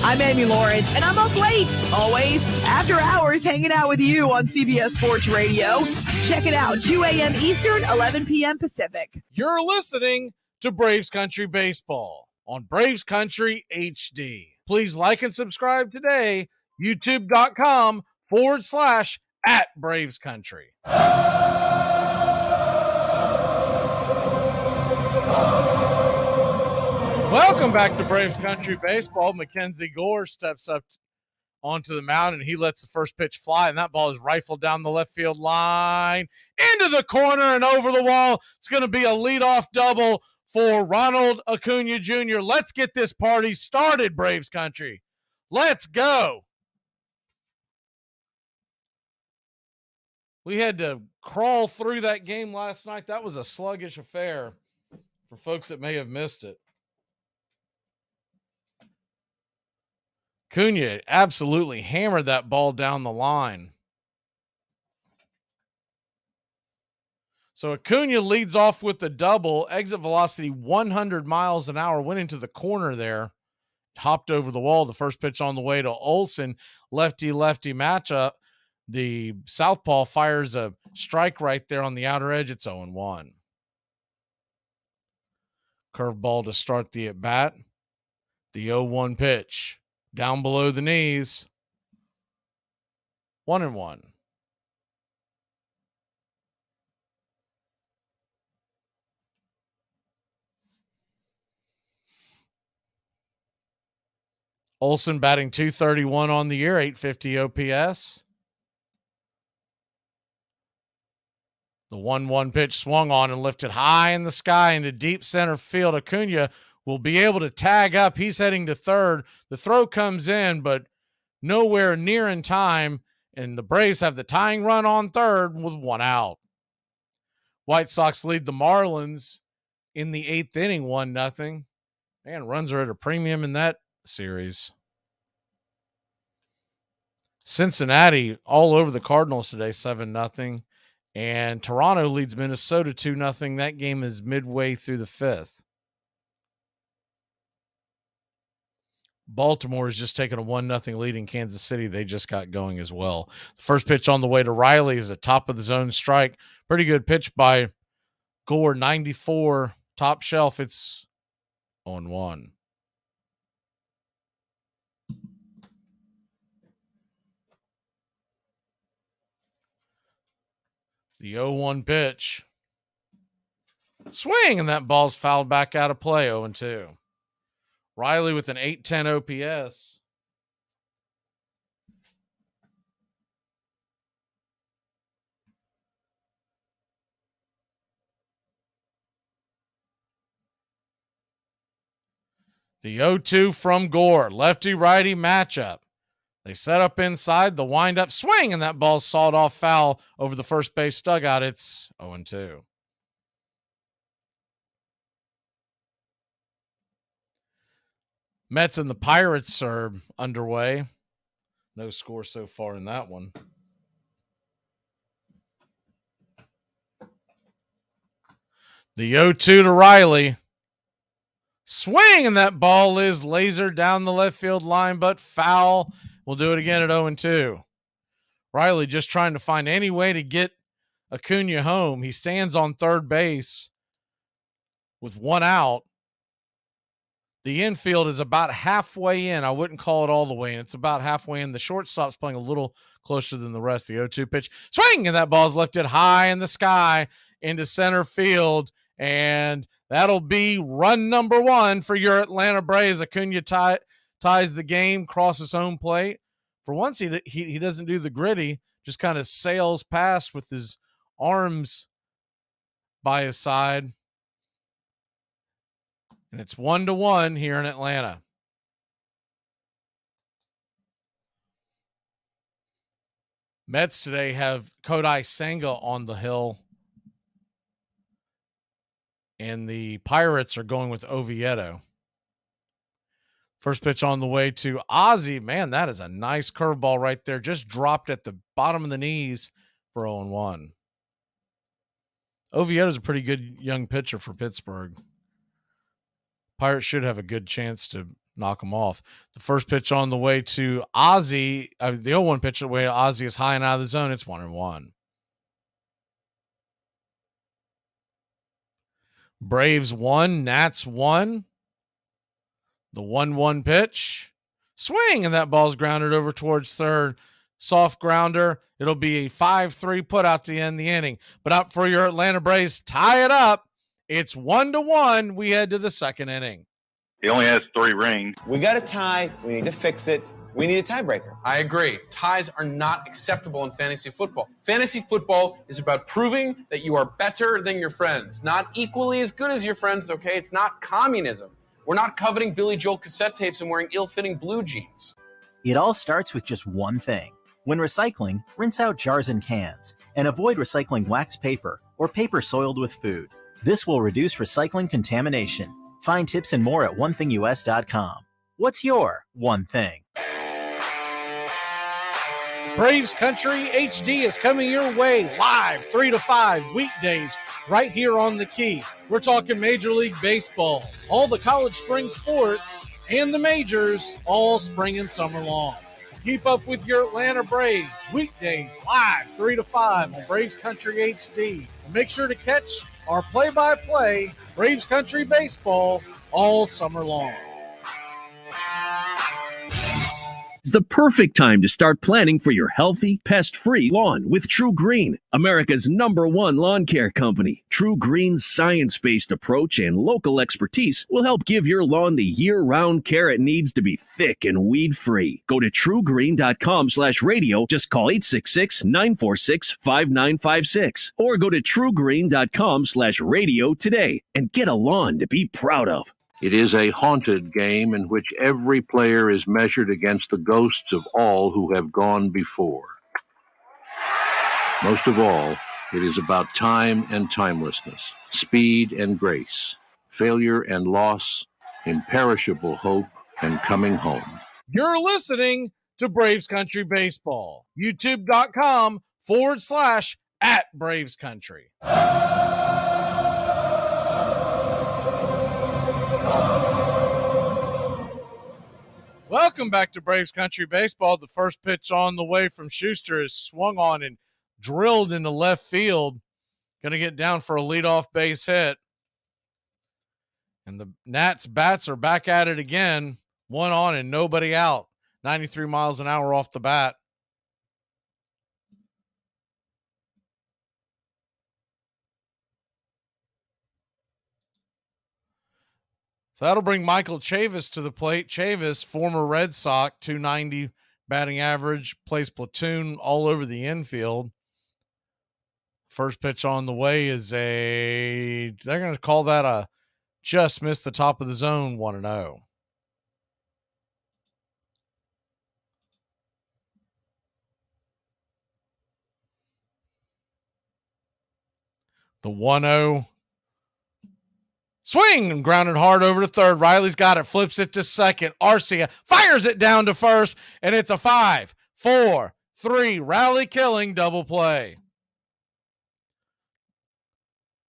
I'm Amy Lawrence, and I'm up late, always, after hours, hanging out with you on CBS Sports Radio. Check it out, 2 a.m. Eastern, 11 p.m. Pacific. You're listening to Braves Country Baseball on Braves Country HD. Please like and subscribe today, youtube.com/@Braves Country. Welcome back to Braves Country Baseball. Mackenzie Gore steps up onto the mound, and he lets the first pitch fly, and that ball is rifled down the left field line into the corner and over the wall. It's going to be a leadoff double for Ronald Acuna Jr. Let's get this party started, Braves Country. Let's go. We had to crawl through that game last night. That was a sluggish affair for folks that may have missed it. Acuna absolutely hammered that ball down the line. So Acuna leads off with the double, exit velocity 100 miles an hour, went into the corner there, hopped over the wall. The first pitch on the way to Olsen, lefty-lefty matchup. The southpaw fires a strike right there on the outer edge. It's 0-1. Curveball to start the at-bat. The 0-1 pitch. Down below the knees. 1-1. Olsen batting .231 on the year, .850 OPS. The 1-1 pitch swung on and lifted high in the sky into deep center field. Acuna will be able to tag up. He's heading to third. The throw comes in, but nowhere near in time, and the Braves have the tying run on third with 1 out. White Sox lead the Marlins in the 8th inning, 1-0. Man, runs are at a premium in that series. Cincinnati all over the Cardinals today, 7-0. And Toronto leads Minnesota 2-0. That game is midway through the 5th. Baltimore is just taking a 1-0 lead in Kansas City. They just got going as well. The first pitch on the way to Riley is a top of the zone strike. Pretty good pitch by Gore, 94, top shelf. It's 0-1. The 0-1 pitch. Swing, and that ball's fouled back out of play, 0-2. Riley with an 810 OPS. The 0-2 from Gore. Lefty-righty matchup. They set up inside, the wind-up swing, and that ball's sawed off foul over the first base dugout. It's 0-2. Mets and the Pirates are underway. No score so far in that one. The 0-2 to Riley. Swing, and that ball is lasered down the left field line, but foul. We'll do it again at 0-2. Riley just trying to find any way to get Acuna home. He stands on third base with 1 out. The infield is about halfway in. I wouldn't call it all the way in. It's about halfway in. The shortstop's playing a little closer than the rest. The 0-2 pitch. Swing, and that ball's lifted high in the sky into center field. And that'll be run number 1 for your Atlanta Braves. Acuna ties the game, crosses home plate. For once, he doesn't do the gritty, just kind of sails past with his arms by his side. And it's 1-1 here in Atlanta. Mets today have Kodai Senga on the hill. And the Pirates are going with Oviedo. First pitch on the way to Ozzie. Man, that is a nice curveball right there. Just dropped at the bottom of the knees for 0-1. Oviedo's a pretty good young pitcher for Pittsburgh. Pirates should have a good chance to knock him off. The first pitch on the way to Ozzie, the 0-1 pitch on the way to Ozzie is high and out of the zone. It's 1-1. Braves 1, Nats 1. The 1-1 pitch. Swing, and that ball's grounded over towards third. Soft grounder. It'll be a 5-3 put out to end the inning. But up for your Atlanta Braves, tie it up. It's 1-1. We head to the second inning. He only has 3 rings. We got a tie. We need to fix it. We need a tiebreaker. I agree. Ties are not acceptable in fantasy football. Fantasy football is about proving that you are better than your friends, not equally as good as your friends, okay? It's not communism. We're not coveting Billy Joel cassette tapes and wearing ill-fitting blue jeans. It all starts with just one thing. When recycling, rinse out jars and cans, and avoid recycling wax paper or paper soiled with food. This will reduce recycling contamination. Find tips and more at onethingus.com. What's your one thing? Braves Country HD is coming your way live 3 to 5 weekdays right here on the Key. We're talking Major League Baseball, all the college spring sports, and the majors all spring and summer long. So keep up with your Atlanta Braves weekdays live 3 to 5 on Braves Country HD. And make sure to catch our play-by-play Braves Country Baseball all summer long. It's the perfect time to start planning for your healthy, pest-free lawn with True Green, America's #1 lawn care company. True Green's science-based approach and local expertise will help give your lawn the year-round care it needs to be thick and weed-free. Go to truegreen.com/radio. Just call 866-946-5956 or go to truegreen.com/radio today and get a lawn to be proud of. It is a haunted game in which every player is measured against the ghosts of all who have gone before. Most of all, it is about time and timelessness, speed and grace, failure and loss, imperishable hope, and coming home. You're listening to Braves Country Baseball. YouTube.com/@BravesCountry. Welcome back to Braves Country Baseball. The first pitch on the way from Schuster is swung on and drilled into left field. Going to get down for a leadoff base hit. And the Nats bats are back at it again. One on and nobody out. 93 miles an hour off the bat. So that'll bring Michael Chavis to the plate. Chavis, former Red Sox, .290 batting average, plays platoon all over the infield. First pitch on the way is they're going to call that a just missed the top of the zone, 1-0. The 1-0. Swing and grounded hard over to third. Riley's got it, flips it to second. Arcia fires it down to first, and it's a 5-4-3 rally killing double play.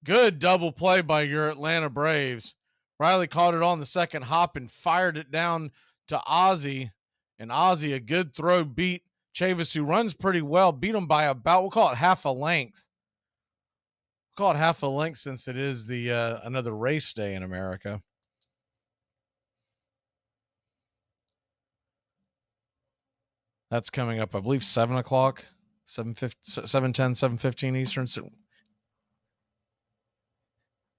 Good double play by your Atlanta Braves. Riley caught it on the second hop and fired it down to Ozzie. And Ozzie, a good throw, beat Chavis, who runs pretty well, beat him by about, we'll call it half a length. Call it half a length since it is the another race day in America. That's coming up, I believe, 7 o'clock, 7:10, 7:15 Eastern.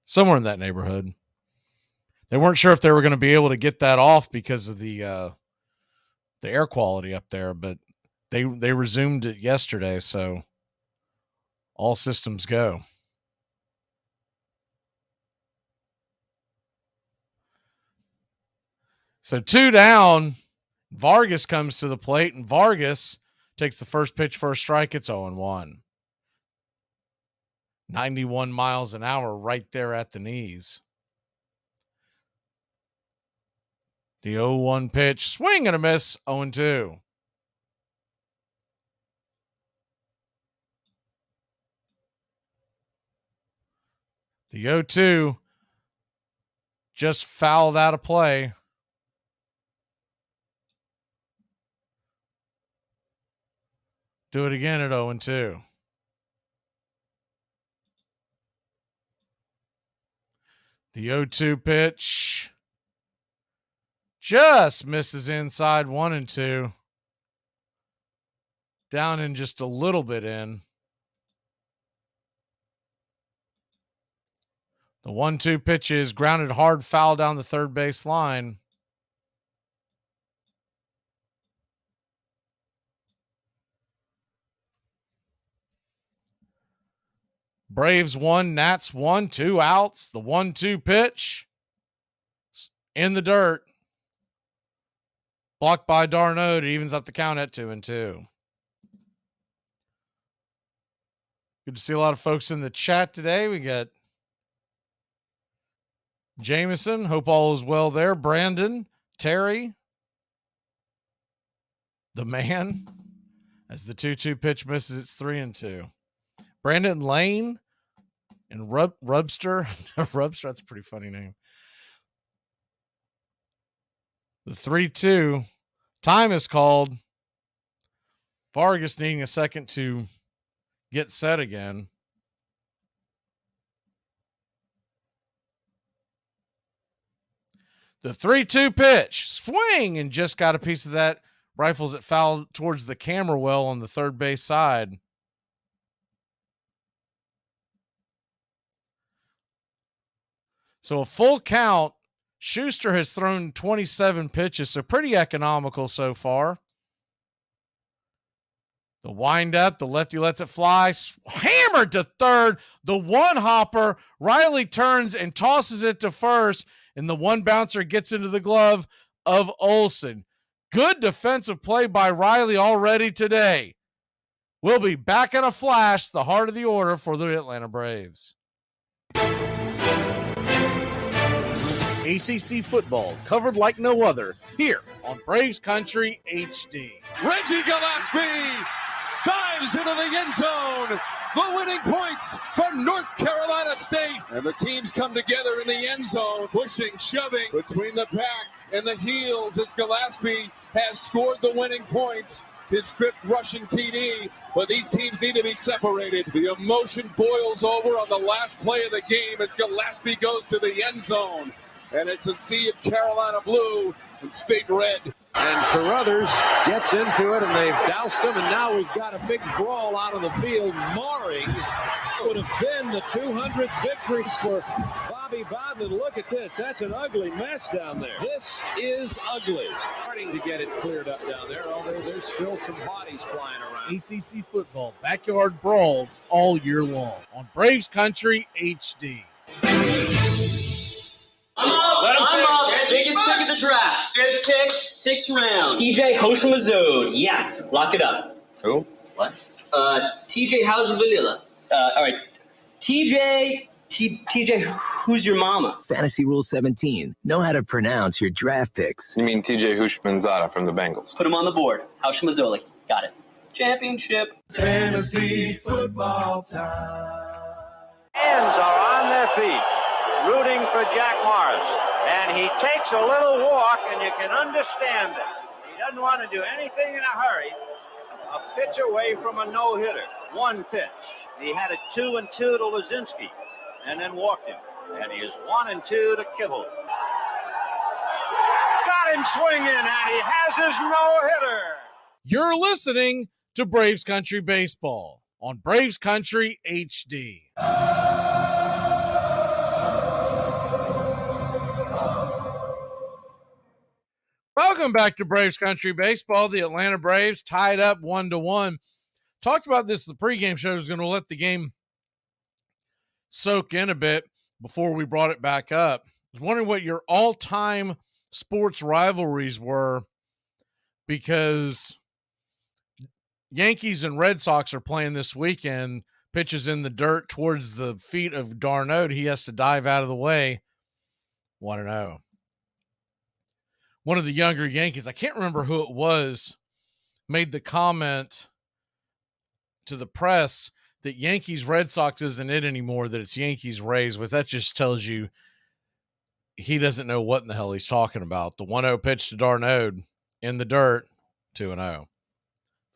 Somewhere in that neighborhood. They weren't sure if they were going to be able to get that off because of the air quality up there, but they resumed it yesterday, so all systems go. So 2 down, Vargas comes to the plate, and Vargas takes the first pitch for a strike. It's 0-1. 91 miles an hour right there at the knees. The 0-1 pitch, swing and a miss, 0-2. The 0-2 just fouled out of play. Do it again at 0-2. The 0-2 pitch just misses inside, 1-2. Down in just a little bit in. The 1-2 pitch is grounded hard, foul down the third base line. Braves 1, Nats 1, 2 outs. The 1-2 pitch in the dirt. Blocked by d'Arnaud. It evens up the count at 2-2. Good to see a lot of folks in the chat today. We got Jameson. Hope all is well there. Brandon, Terry, the man. As the 2-2 pitch misses, it's 3-2. Brandon Lane and Rubster. Rubster, that's a pretty funny name. The 3-2. Time is called. Vargas needing a second to get set again. The 3-2 pitch. Swing, and just got a piece of that Rifles it foul towards the camera well on the third base side. So a full count. Schuster has thrown 27 pitches, so pretty economical so far. The windup, the lefty lets it fly, hammered to third. The one hopper, Riley turns and tosses it to first, and the one bouncer gets into the glove of Olsen. Good defensive play by Riley already today. We'll be back in a flash, the heart of the order for the Atlanta Braves. ACC football covered like no other here on Braves Country HD. Reggie Gillespie dives into the end zone. The winning points for North Carolina State. And the teams come together in the end zone, pushing, shoving between the pack and the heels as Gillespie has scored the winning points. His fifth rushing TD, but these teams need to be separated. The emotion boils over on the last play of the game as Gillespie goes to the end zone. And it's a sea of Carolina blue and State red. And Carruthers gets into it, and they've doused him, and now we've got a big brawl out of the field, marring what would have been the 200th victories for Bobby Bowden. Look at this. That's an ugly mess down there. This is ugly. Starting to get it cleared up down there, although there's still some bodies flying around. ACC football, backyard brawls all year long on Braves Country HD. I'm up. Biggest pick of the draft. Fifth pick, 6th round. TJ Hoshimazode. Yes. Lock it up. Who? What? TJ, how's the vanilla? All right. TJ, who's your mama? Fantasy Rule 17. Know how to pronounce your draft picks. You mean TJ Hushmanzada from the Bengals? Put him on the board. Hoshimazole. Got it. Championship. Tennessee football time. Fans are on their feet, rooting for Jack Morris. And he takes a little walk, and you can understand it. He doesn't want to do anything in a hurry. A pitch away from a no-hitter. One pitch. He had a 2-2 to Lazinski, and then walked him. And he is 1-2 to Kibble. Got him swinging, and he has his no-hitter. You're listening to Braves Country Baseball on Braves Country HD. Welcome back to Braves Country Baseball. The Atlanta Braves tied up 1-1. Talked about this in the pregame show. I was going to let the game soak in a bit before we brought it back up. I was wondering what your all-time sports rivalries were, because Yankees and Red Sox are playing this weekend. Pitches in the dirt towards the feet of d'Arnaud. He has to dive out of the way. 1-0. One of the younger Yankees, I can't remember who it was, made the comment to the press that Yankees Red Sox isn't it anymore, that it's Yankees Rays, but that just tells you he doesn't know what in the hell he's talking about. The 1-0 pitch to d'Arnaud in the dirt, 2-0. If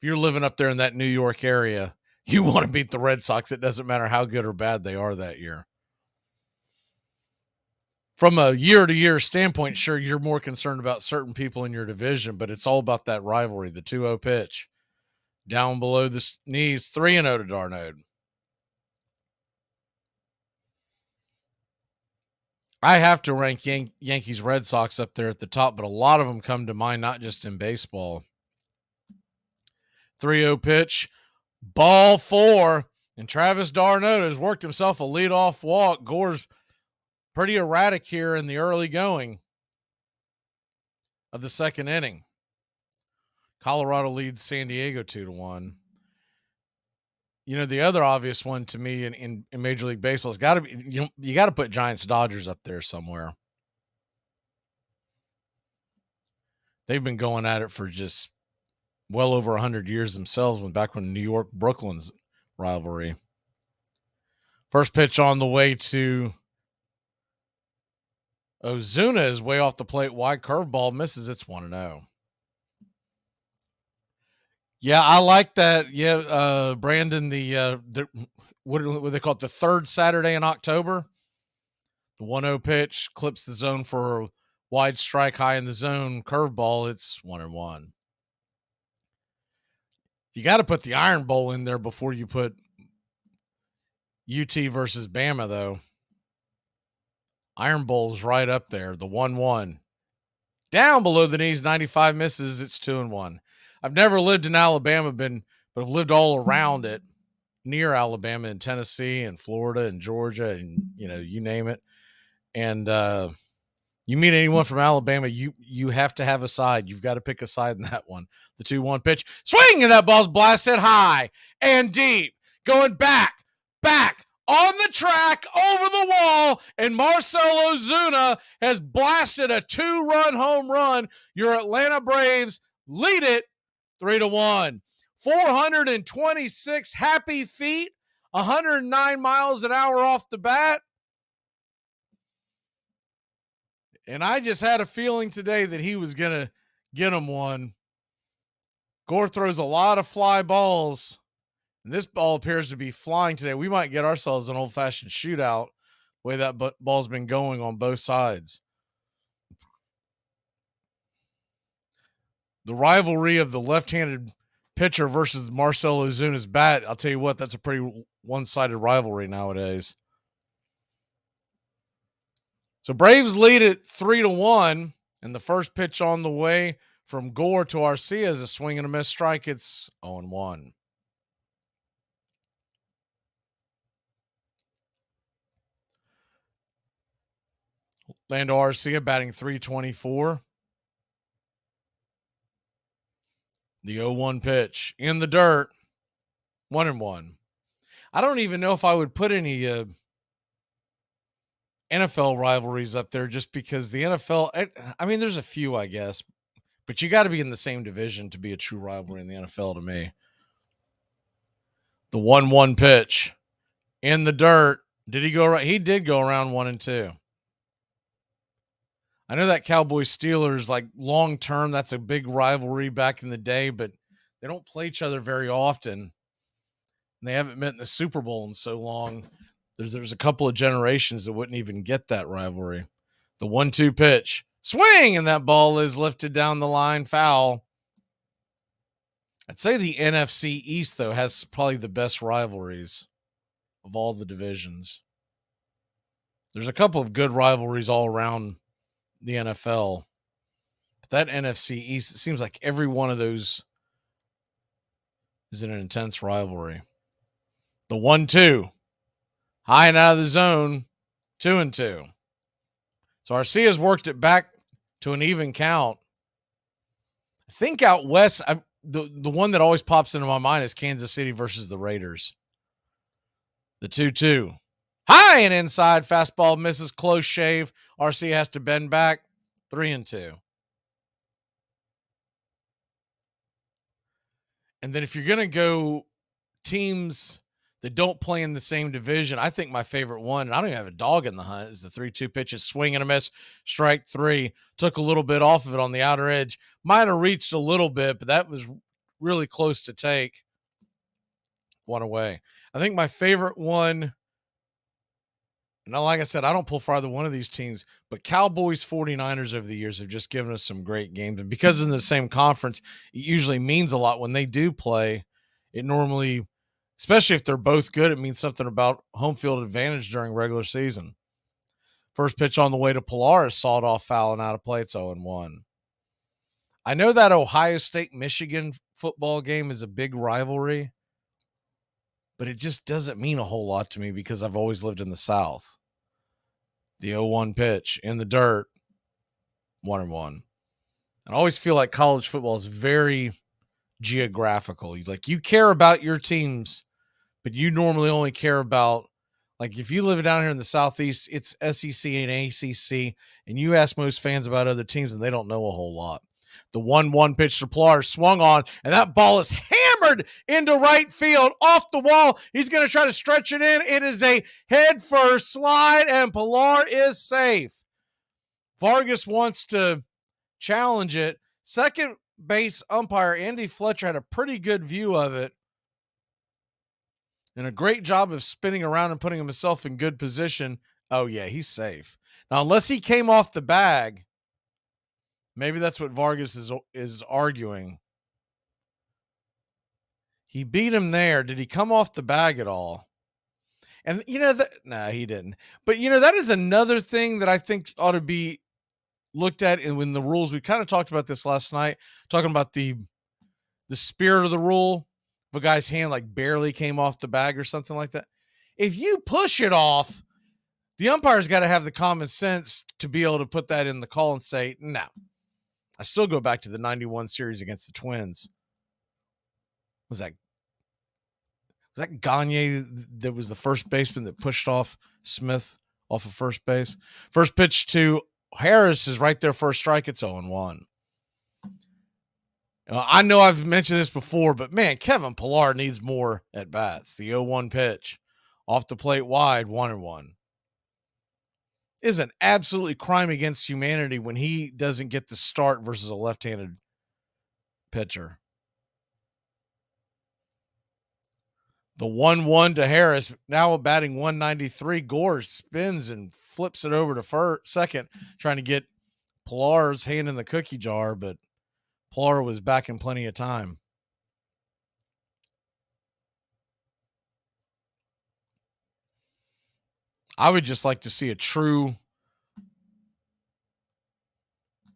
you're living up there in that New York area, you want to beat the Red Sox. It doesn't matter how good or bad they are that year. From a year-to-year standpoint, sure, you're more concerned about certain people in your division, but it's all about that rivalry, the 2-0 pitch. Down below the knees, 3-0 to d'Arnaud. I have to rank Yankees Red Sox up there at the top, but a lot of them come to mind, not just in baseball. 3-0 pitch, ball 4, and Travis d'Arnaud has worked himself a leadoff walk. Gore's pretty erratic here in the early going of the second inning. Colorado leads San Diego 2-1. You know, the other obvious one to me in Major League Baseball has got to be, you got to put Giants Dodgers up there somewhere. They've been going at it for just well over 100 years themselves, back when New York Brooklyn's rivalry. First pitch on the way to Ozuna is way off the plate. Wide curveball misses. It's 1-0. Yeah, I like that. Yeah, Brandon, what do they call it? The third Saturday in October. The 1-0 pitch clips the zone for a wide strike high in the zone curveball. It's 1-1. You got to put the Iron Bowl in there before you put UT versus Bama, though. Iron Bowl's right up there, the 1-1. Down below the knees, 95 misses, it's 2-1. I've never lived in Alabama, but I've lived all around it, near Alabama and Tennessee and Florida and Georgia and, you name it. And you meet anyone from Alabama, you have to have a side. You've got to pick a side in that one. The 2-1 pitch. Swing, and that ball's blasted high and deep. Going back, on the track, over the wall, and Marcell Ozuna has blasted a 2-run home run. Your Atlanta Braves lead it 3-1. 426 happy feet, 109 miles an hour off the bat. And I just had a feeling today that he was going to get him one. Gore throws a lot of fly balls, and this ball appears to be flying today. We might get ourselves an old-fashioned shootout, the way that ball's been going on both sides. The rivalry of the left-handed pitcher versus Marcell Ozuna's bat, I'll tell you what, that's a pretty one-sided rivalry nowadays. So Braves lead it 3-1, and the first pitch on the way from Gore to Arcia is a swing and a miss strike. It's 0-1. Lando Arcia batting .324. The 0-1 pitch in the dirt, 1-1. I don't even know if I would put any NFL rivalries up there, just because the NFL, I mean, there's a few, I guess, but you got to be in the same division to be a true rivalry in the NFL to me. The 1-1 pitch in the dirt. Did he go around? He did go around 1-2. I know that Cowboys Steelers, like long term, that's a big rivalry back in the day, but they don't play each other very often. And they haven't met in the Super Bowl in so long. There's a couple of generations that wouldn't even get that rivalry. The 1-2 pitch. Swing! And that ball is lifted down the line. Foul. I'd say the NFC East, though, has probably the best rivalries of all the divisions. There's a couple of good rivalries all around the NFL. But that NFC East, it seems like every one of those is in an intense rivalry. The 1-2. High and out of the zone, 2-2. So Arcia's worked it back to an even count. I think out west, the one that always pops into my mind is Kansas City versus the Raiders. The 2-2. High and inside, fastball misses, close shave. Arcia has to bend back, 3-2. And then if you're going to go teams that don't play in the same division, I think my favorite one, and I don't even have a dog in the hunt, is the 3-2 pitches, swing and a miss, strike 3. Took a little bit off of it on the outer edge. Might have reached a little bit, but that was really close to take. One away. I think my favorite one, and like I said, I don't pull for either one of these teams, but Cowboys 49ers over the years have just given us some great games. And because in the same conference, it usually means a lot when they do play. It normally, especially if they're both good, it means something about home field advantage during regular season. First pitch on the way to Pilar is sawed off, foul and out of play. It's 0-1. I know that Ohio State-Michigan football game is a big rivalry, but it just doesn't mean a whole lot to me because I've always lived in the South. The 0-1 pitch in the dirt, 1-1. And I always feel like college football is very geographical. You care about your teams, but you normally only care about, like if you live down here in the Southeast, it's SEC and ACC, and you ask most fans about other teams and they don't know a whole lot. The 1-1 pitch to Pilar swung on, and that ball is hammered into right field off the wall. He's going to try to stretch it in. It is a head-first slide, and Pilar is safe. Vargas wants to challenge it. Second base umpire Andy Fletcher had a pretty good view of it and a great job of spinning around and putting himself in good position. Oh, yeah, he's safe. Now, unless he came off the bag, maybe that's what Vargas is arguing. He beat him there. Did he come off the bag at all? And he didn't. But that is another thing that I think ought to be looked at in the rules. We kind of talked about this last night, talking about the spirit of the rule. If a guy's hand like barely came off the bag or something like that. If you push it off, the umpire's got to have the common sense to be able to put that in the call and say, no. I still go back to the 91 series against the Twins. Was that Gagne that was the first baseman that pushed off Smith off of first base? First pitch to Harris is right there for a strike. It's 0-1. I know I've mentioned this before, but man, Kevin Pillar needs more at bats. The 0-1 pitch off the plate wide, 1-1. Is an absolutely crime against humanity when he doesn't get the start versus a left-handed pitcher. The 1-1 to Harris, now batting 193. Gore spins and flips it over to second, trying to get Pillar's hand in the cookie jar, but Pillar was back in plenty of time. I would just like to see a true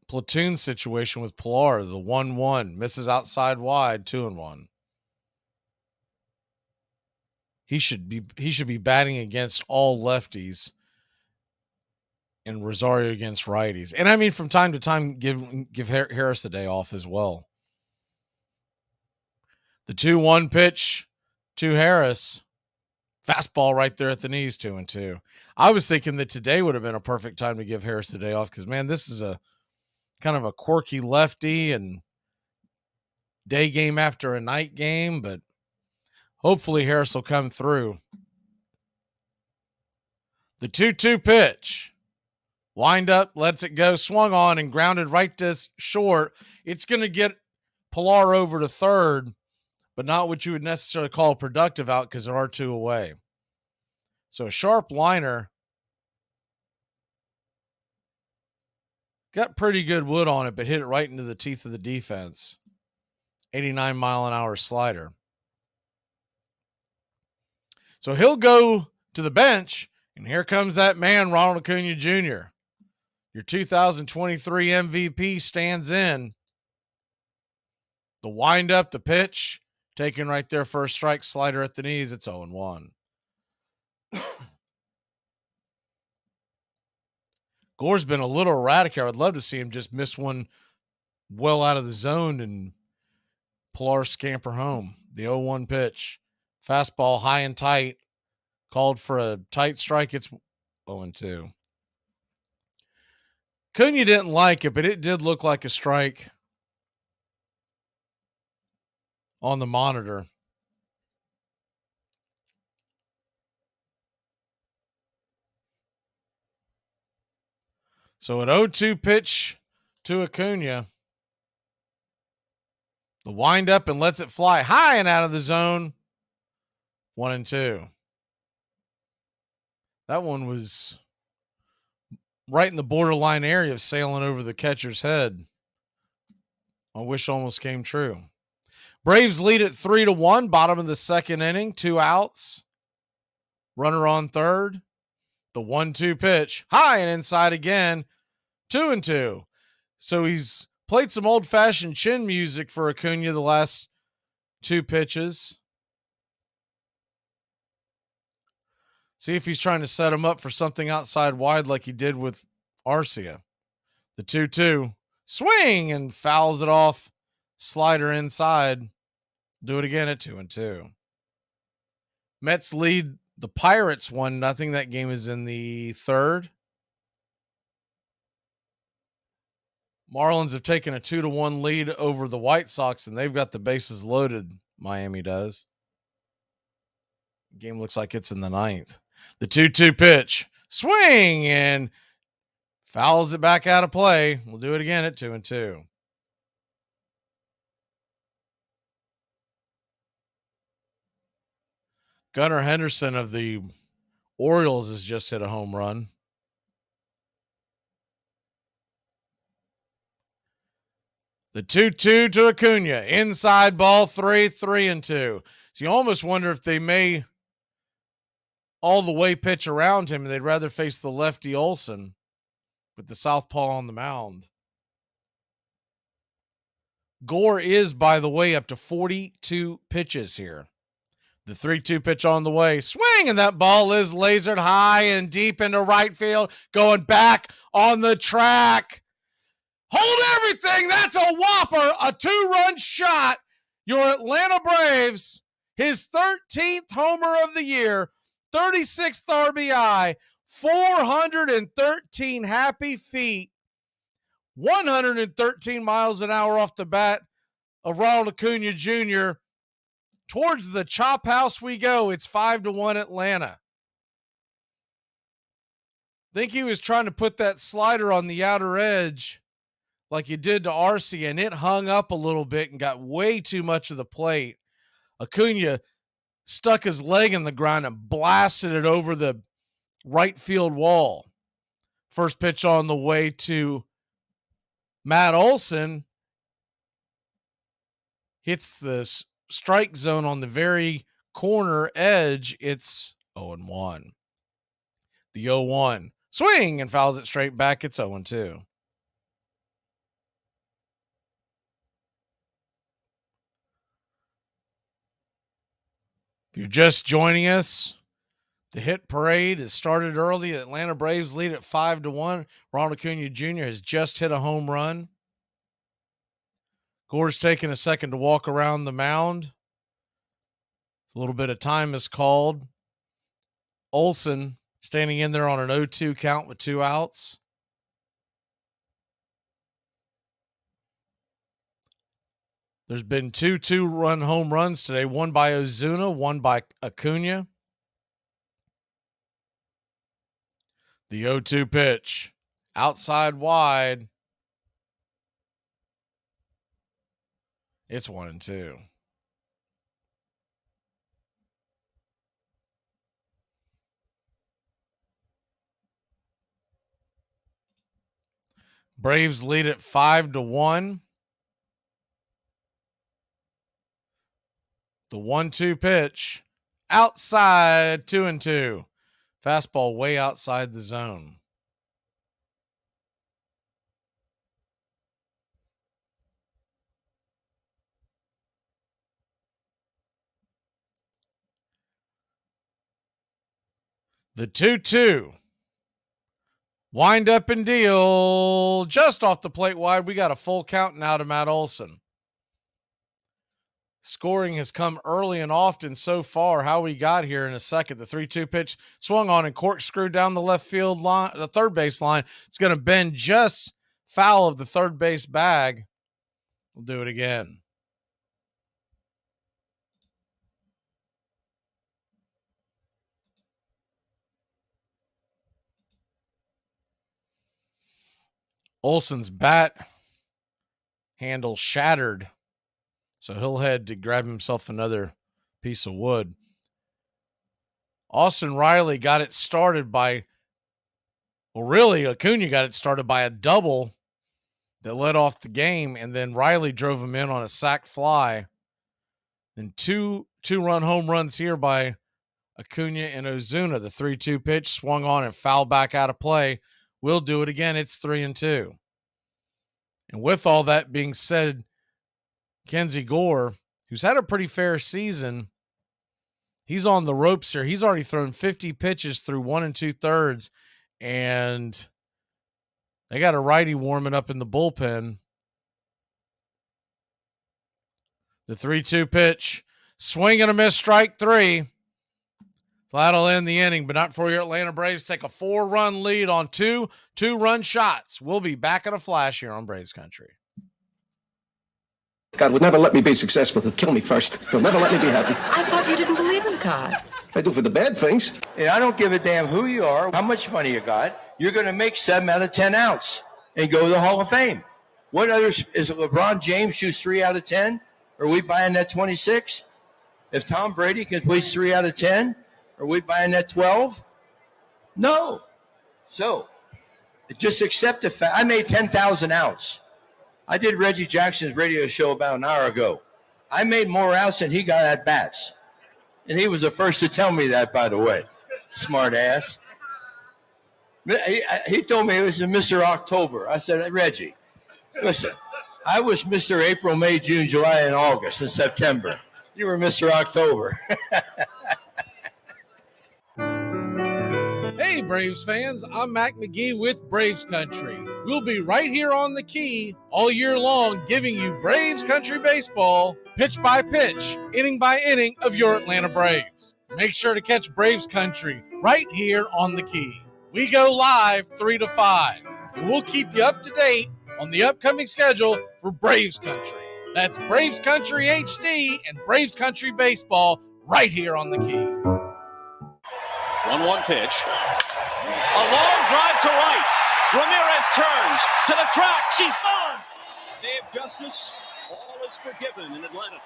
platoon situation with Pillar. The 1-1 misses outside wide, 2-1. He should be batting against all lefties and Rosario against righties. And I mean, from time to time, give Harris a day off as well. The 2-1 pitch to Harris, fastball right there at the knees, 2-2. I was thinking that today would have been a perfect time to give Harris a day off because, man, this is a kind of a quirky lefty and day game after a night game, but hopefully Harris will come through. The 2-2 pitch. Wind up, lets it go, swung on and grounded right to short. It's going to get Pillar over to third, but not what you would necessarily call a productive out because there are two away. So a sharp liner. Got pretty good wood on it, but hit it right into the teeth of the defense. 89-mile-an-hour slider. So he'll go to the bench, and here comes that man, Ronald Acuna Jr. Your 2023 MVP stands in. The windup, the pitch, taken right there for a strike, slider at the knees. It's 0-1. Gore's been a little erratic here. I'd love to see him just miss one well out of the zone and Pillar scamper home. The 0-1 pitch. Fastball high and tight. Called for a tight strike. It's 0-2. Cunha didn't like it, but it did look like a strike on the monitor. So an 0-2 pitch to Acuna. The windup and lets it fly high and out of the zone. 1-2. That one was right in the borderline area of sailing over the catcher's head. I wish almost came true. Braves lead at 3-1, bottom of the second inning, 2 outs. Runner on third. The 1-2 pitch, high and inside again, 2-2. So he's played some old-fashioned chin music for Acuna the last 2 pitches. See if he's trying to set him up for something outside wide like he did with Arcia. The 2-2. Swing and fouls it off. Slider inside. Do it again at 2-2. Mets lead the Pirates 1-0. That game is in the third. Marlins have taken a 2-1 lead over the White Sox, and they've got the bases loaded. Miami does. Game looks like it's in the ninth. The 2-2 pitch. Swing and fouls it back out of play. We'll do it again at 2-2. Gunnar Henderson of the Orioles has just hit a home run. The 2-2 to Acuna. Inside ball 3-2. So you almost wonder if they may all the way pitch around him and they'd rather face the lefty Olsen with the southpaw on the mound. Gore is, by the way, up to 42 pitches here. The 3-2 pitch on the way. Swing, and that ball is lasered high and deep into right field. Going back on the track. Hold everything. That's a whopper. A 2-run shot. Your Atlanta Braves, his 13th homer of the year, 36th RBI, 413 happy feet, 113 miles an hour off the bat of Ronald Acuna Jr. Towards the chop house we go. It's 5-1 Atlanta. Think he was trying to put that slider on the outer edge like he did to Arce, and it hung up a little bit and got way too much of the plate. Acuna stuck his leg in the ground and blasted it over the right field wall. First pitch on the way to Matt Olson. Hits the strike zone on the very corner edge. It's 0-1. The 0-1. Swing and fouls it straight back. It's 0-2. If you're just joining us, the hit parade has started early. The Atlanta Braves lead at 5-1. Ronald Acuna Jr. has just hit a home run. Gore's taking a second to walk around the mound. A little bit of time is called. Olsen standing in there on an 0-2 count with 2 outs. There's been 2 2-run home runs today, one by Ozuna, one by Acuna. The 0-2 pitch. Outside wide. It's 1-2. Braves lead at 5-1. The 1-2 pitch. Outside, 2-2. Fastball way outside the zone. The 2-2. Wind up and deal. Just off the plate wide. We got a full count now to Matt Olson. Scoring has come early and often so far. How we got here in a second. The 3-2 pitch swung on and corkscrewed down the left field line, the third base line. It's going to bend just foul of the third base bag. We'll do it again. Olsen's bat handle shattered, so he'll head to grab himself another piece of wood. Austin Riley got it started by, well, really, Acuna got it started by a double that led off the game, and then Riley drove him in on a sac fly. Then two-run home runs here by Acuna and Ozuna. The 3-2 pitch swung on and fouled back out of play. We'll do it again. It's 3-2. And with all that being said, Kenzie Gore, who's had a pretty fair season, he's on the ropes here. He's already thrown 50 pitches through 1 2/3, and they got a righty warming up in the bullpen. The 3-2 pitch, swing and a miss, strike 3. That'll end the inning, but not for your Atlanta Braves. Take a 4-run lead on two 2-run shots. We'll be back in a flash here on Braves Country. God would never let me be successful. He'll kill me first. He'll never let me be happy. I thought you didn't believe in God. I do for the bad things. And I don't give a damn who you are, how much money you got. You're going to make 7 out of 10 outs and go to the Hall of Fame. What others is it? LeBron James shoots 3 out of 10? Are we buying that 26? If Tom Brady can place 3 out of 10, are we buying that 12? No. So just accept the fact. I made 10,000 outs. I did Reggie Jackson's radio show about an hour ago. I made more outs than he got at bats. And he was the first to tell me that, by the way. Smart ass. He told me it was Mr. October. I said, Reggie, listen, I was Mr. April, May, June, July, and August, and September. You were Mr. October. Hey, Braves fans, I'm Mac Magee with Braves Country. We'll be right here on the key all year long, giving you Braves Country baseball, pitch by pitch, inning by inning of your Atlanta Braves. Make sure to catch Braves Country right here on the key. We go live 3 to 5, and we'll keep you up to date on the upcoming schedule for Braves Country. That's Braves Country HD and Braves Country baseball right here on the key. 1-1 pitch. A long drive to right. Ramirez turns to the track. She's gone. Dave Justice, all is forgiven in Atlanta.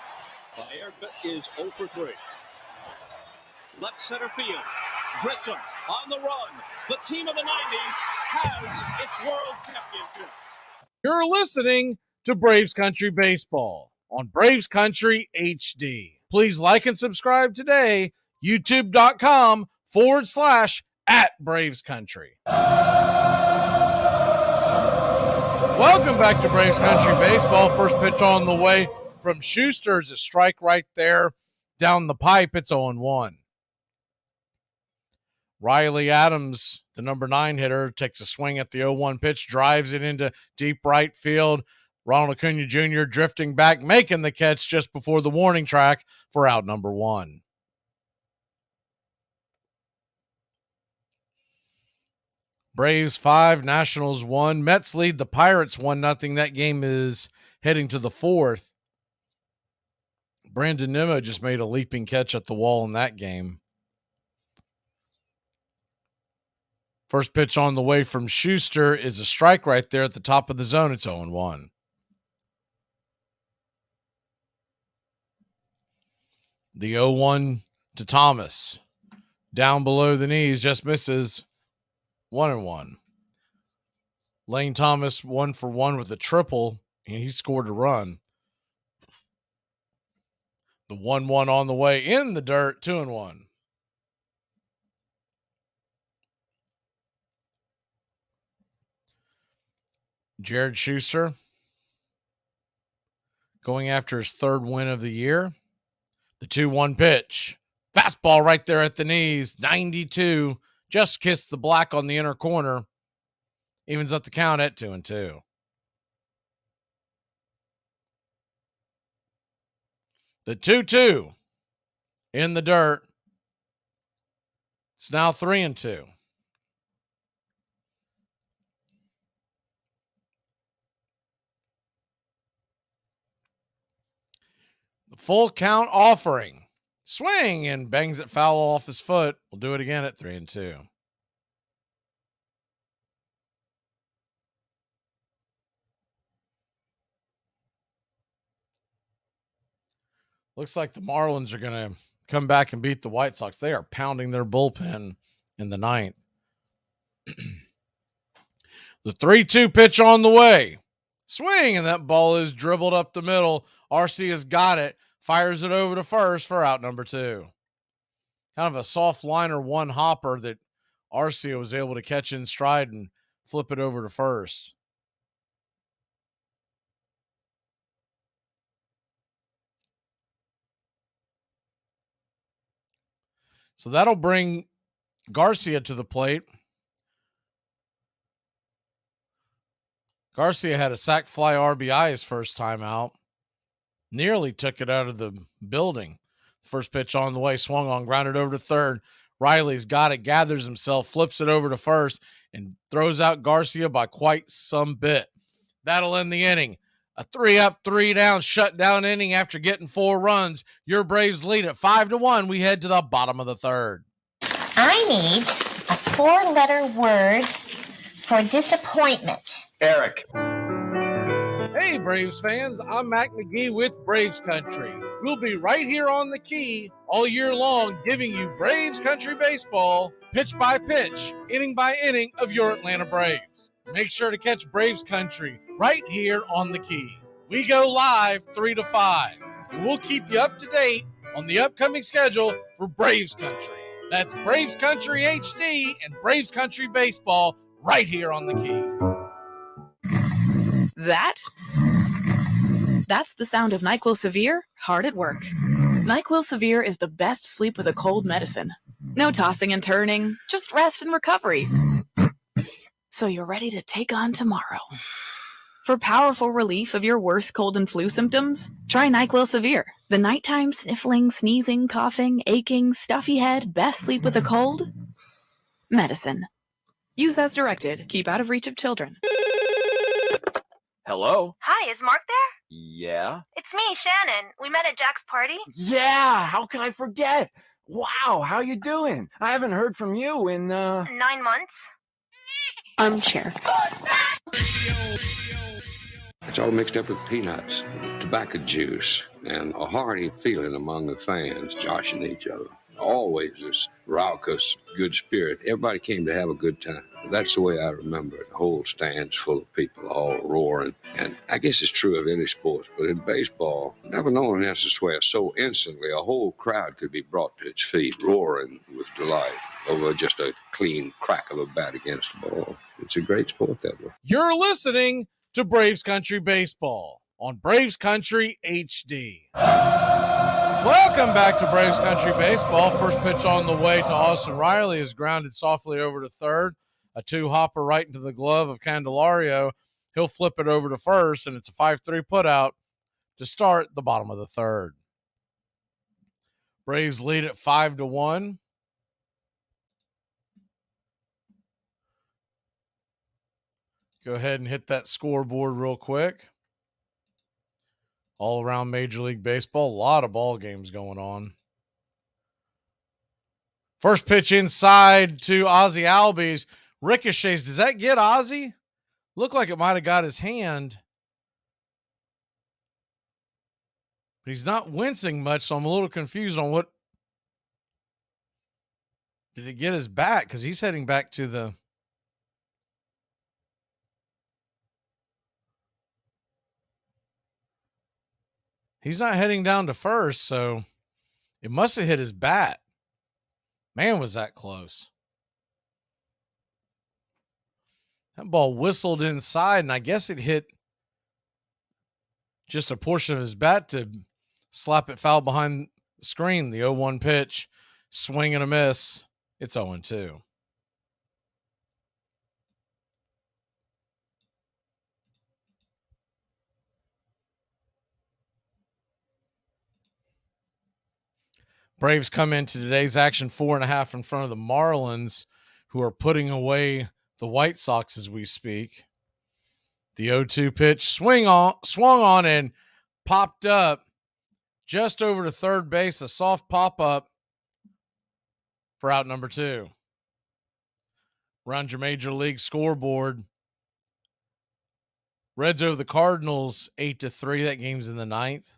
Baerga is 0 for 3. Left center field. Grissom on the run. The team of the 90s has its world championship. You're listening to Braves Country Baseball on Braves Country HD. Please like and subscribe today. YouTube.com/@Braves Country. Welcome back to Braves Country Baseball. First pitch on the way from Schuster is a strike right there down the pipe. It's 0-1. Riley Adams, the number 9 hitter, takes a swing at the 0-1 pitch, drives it into deep right field. Ronald Acuna Jr. drifting back, making the catch just before the warning track for out number 1. Braves 5, Nationals 1. Mets lead the Pirates 1-0. That game is heading to the 4th. Brandon Nimmo just made a leaping catch at the wall in that game. First pitch on the way from Schuster is a strike right there at the top of the zone. It's 0-1. The 0-1 to Thomas. Down below the knees, just misses. 1-1. Lane Thomas 1 for 1 with a triple, and he scored a run. The 1-1 on the way in the dirt, 2-1. Jared Schuster going after his 3rd win of the year. The 2-1 pitch. Fastball right there at the knees. 92. Just kissed the black on the inner corner. Evens up the count at 2-2. The 2-2 in the dirt. It's now 3-2. The full count offering. Swing and bangs it foul off his foot. We'll do it again at 3-2. Looks like the Marlins are going to come back and beat the White Sox. They are pounding their bullpen in the 9th. The 3-2 pitch on the way. Swing, and that ball is dribbled up the middle. RC has got it. Fires it over to first for out number 2. Kind of a soft liner one hopper that Arcia was able to catch in stride and flip it over to first. So that'll bring Garcia to the plate. Garcia had a sac fly RBI his first time out. Nearly took it out of the building. First pitch on the way, swung on, grounded over to third. Riley's got it, gathers himself, flips it over to first, and throws out Garcia by quite some bit. That'll end the inning. A 3-up, 3-down, shutdown inning after getting 4 runs. Your Braves lead at 5-1. We head to the bottom of the 3rd. I need a 4-letter word for disappointment. Eric. Hey, Braves fans, I'm Mac Magee with Braves Country. We'll be right here on the key all year long, giving you Braves Country baseball, pitch by pitch, inning by inning of your Atlanta Braves. Make sure to catch Braves Country right here on the Key. We go live 3 to 5. And we'll keep you up to date on the upcoming schedule for Braves Country. That's Braves Country HD and Braves Country Baseball right here on the Key. That's the sound of NyQuil Severe hard at work. NyQuil Severe is the best sleep with a cold medicine. No tossing and turning, just rest and recovery. So you're ready to take on tomorrow. For powerful relief of your worst cold and flu symptoms, try NyQuil Severe. The nighttime sniffling, sneezing, coughing, aching, stuffy head, best sleep with a cold medicine. Use as directed. Keep out of reach of children. Hello? Hi, is Mark there? Yeah? It's me, Shannon. We met at Jack's party. Yeah! How can I forget? Wow, how you doing? I haven't heard from you in, 9 months. Armchair. It's all mixed up with peanuts, tobacco juice, and a hearty feeling among the fans joshing each other. Always this raucous, good spirit. Everybody came to have a good time. That's the way I remember it. The whole stand's full of people all roaring. And I guess it's true of any sport, but in baseball, never known an answer swear so instantly a whole crowd could be brought to its feet, roaring with delight over just a clean crack of a bat against the ball. It's a great sport that way. You're listening to Braves Country Baseball on Braves Country HD. Welcome back to Braves Country Baseball. First pitch on the way to Austin Riley is grounded softly over to third. A two-hopper right into the glove of Candelario. He'll flip it over to first, and it's a 5-3 putout to start the bottom of the third. Braves lead at 5-1. Go ahead and hit that scoreboard real quick. All around Major League Baseball, a lot of ball games going on. First pitch inside to Ozzie Albies. Ricochets. Does that get Ozzie? Looked like it might have got his hand. But he's not wincing much, so I'm a little confused on what. Did it get his bat? Because he's heading back to the. He's not heading down to first, so it must have hit his bat. Man, was that close. That ball whistled inside, and I guess it hit just a portion of his bat to slap it foul behind the screen. The 0-1 pitch, swing and a miss. It's 0-2. Braves come into today's action 4.5 in front of the Marlins, who are putting away the White Sox as we speak. The 0-2 pitch swung on and popped up just over to third base. A soft pop-up for out number 2. Around your Major League scoreboard, Reds over the Cardinals 8-3. That game's in the 9th.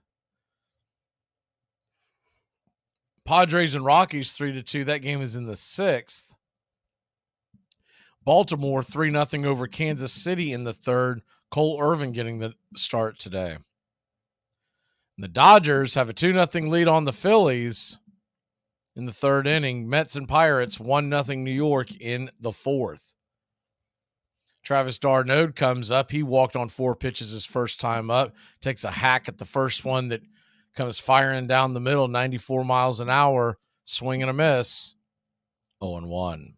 Padres and Rockies 3-2. That game is in the 6th. Baltimore 3-0 over Kansas City in the 3rd. Cole Irvin getting the start today. And the Dodgers have a 2-0 lead on the Phillies in the 3rd inning. Mets and Pirates 1-0 New York in the 4th. Travis d'Arnaud comes up. He walked on 4 pitches his first time up. Takes a hack at the first one that comes firing down the middle, 94 miles an hour, swing and a miss, 0-1.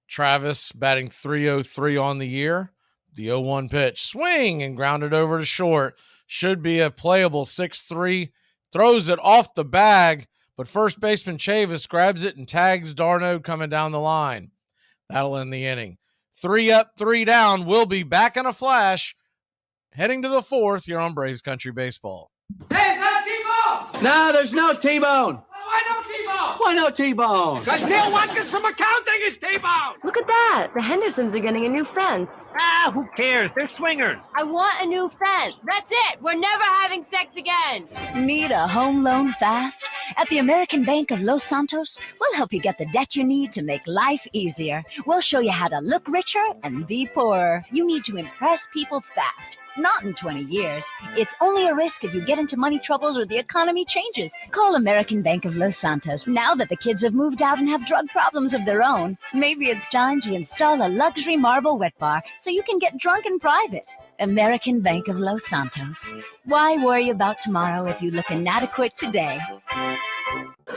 Travis batting .303 on the year. The 0-1 pitch, swing and grounded over to short. Should be a playable 6-3. Throws it off the bag, but first baseman Chavis grabs it and tags d'Arnaud coming down the line. That'll end the inning. 3 up, 3 down. We'll be back in a flash. Heading to the 4th, you're on Braves Country Baseball. Hey, is that T-Bone? No, there's no T-Bone. Why no T-Bone? Why no T-bone? Because Neil Watkins from accounting is T-bone. Look at that. The Hendersons are getting a new fence. Ah, who cares? They're swingers. I want a new fence. That's it. We're never having sex again. Need a home loan fast? At the American Bank of Los Santos, we'll help you get the debt you need to make life easier. We'll show you how to look richer and be poorer. You need to impress people fast. Not in 20 years. It's only a risk if you get into money troubles or the economy changes. Call American Bank of Los Santos. Now that the kids have moved out and have drug problems of their own, maybe it's time to install a luxury marble wet bar so you can get drunk in private. American Bank of Los Santos. Why worry about tomorrow if you look inadequate today?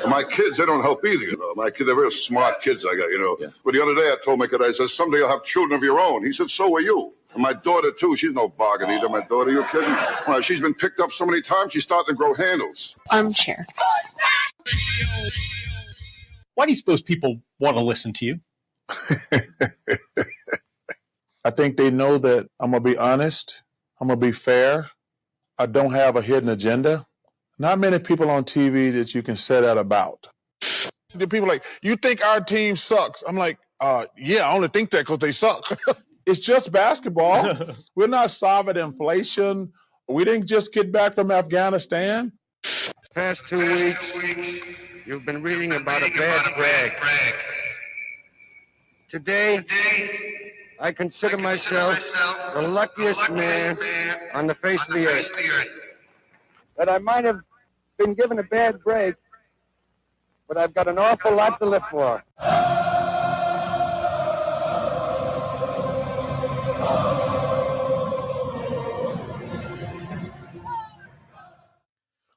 My kids, they don't help either, you know. My kids, they're very smart kids I got, you know. Yeah. But the other day I told my kid, I said, someday you'll have children of your own. He said, so are you. And my daughter, too, she's no bargain either. My daughter, you kidding? Well, she's been picked up so many times, she's starting to grow handles. Armchair. Why do you suppose people want to listen to you? I think they know that I'm going to be honest. I'm going to be fair. I don't have a hidden agenda. Not many people on TV that you can say that about. The people like, you think our team sucks? I'm like, yeah, I only think that because they suck. It's just basketball. We're not solving inflation. We didn't just get back from Afghanistan. Past 2 weeks, you've been reading about a bad brag. Today, I consider myself the luckiest man on the face of the earth. That I might have been given a bad break, but I've got an awful lot to live for.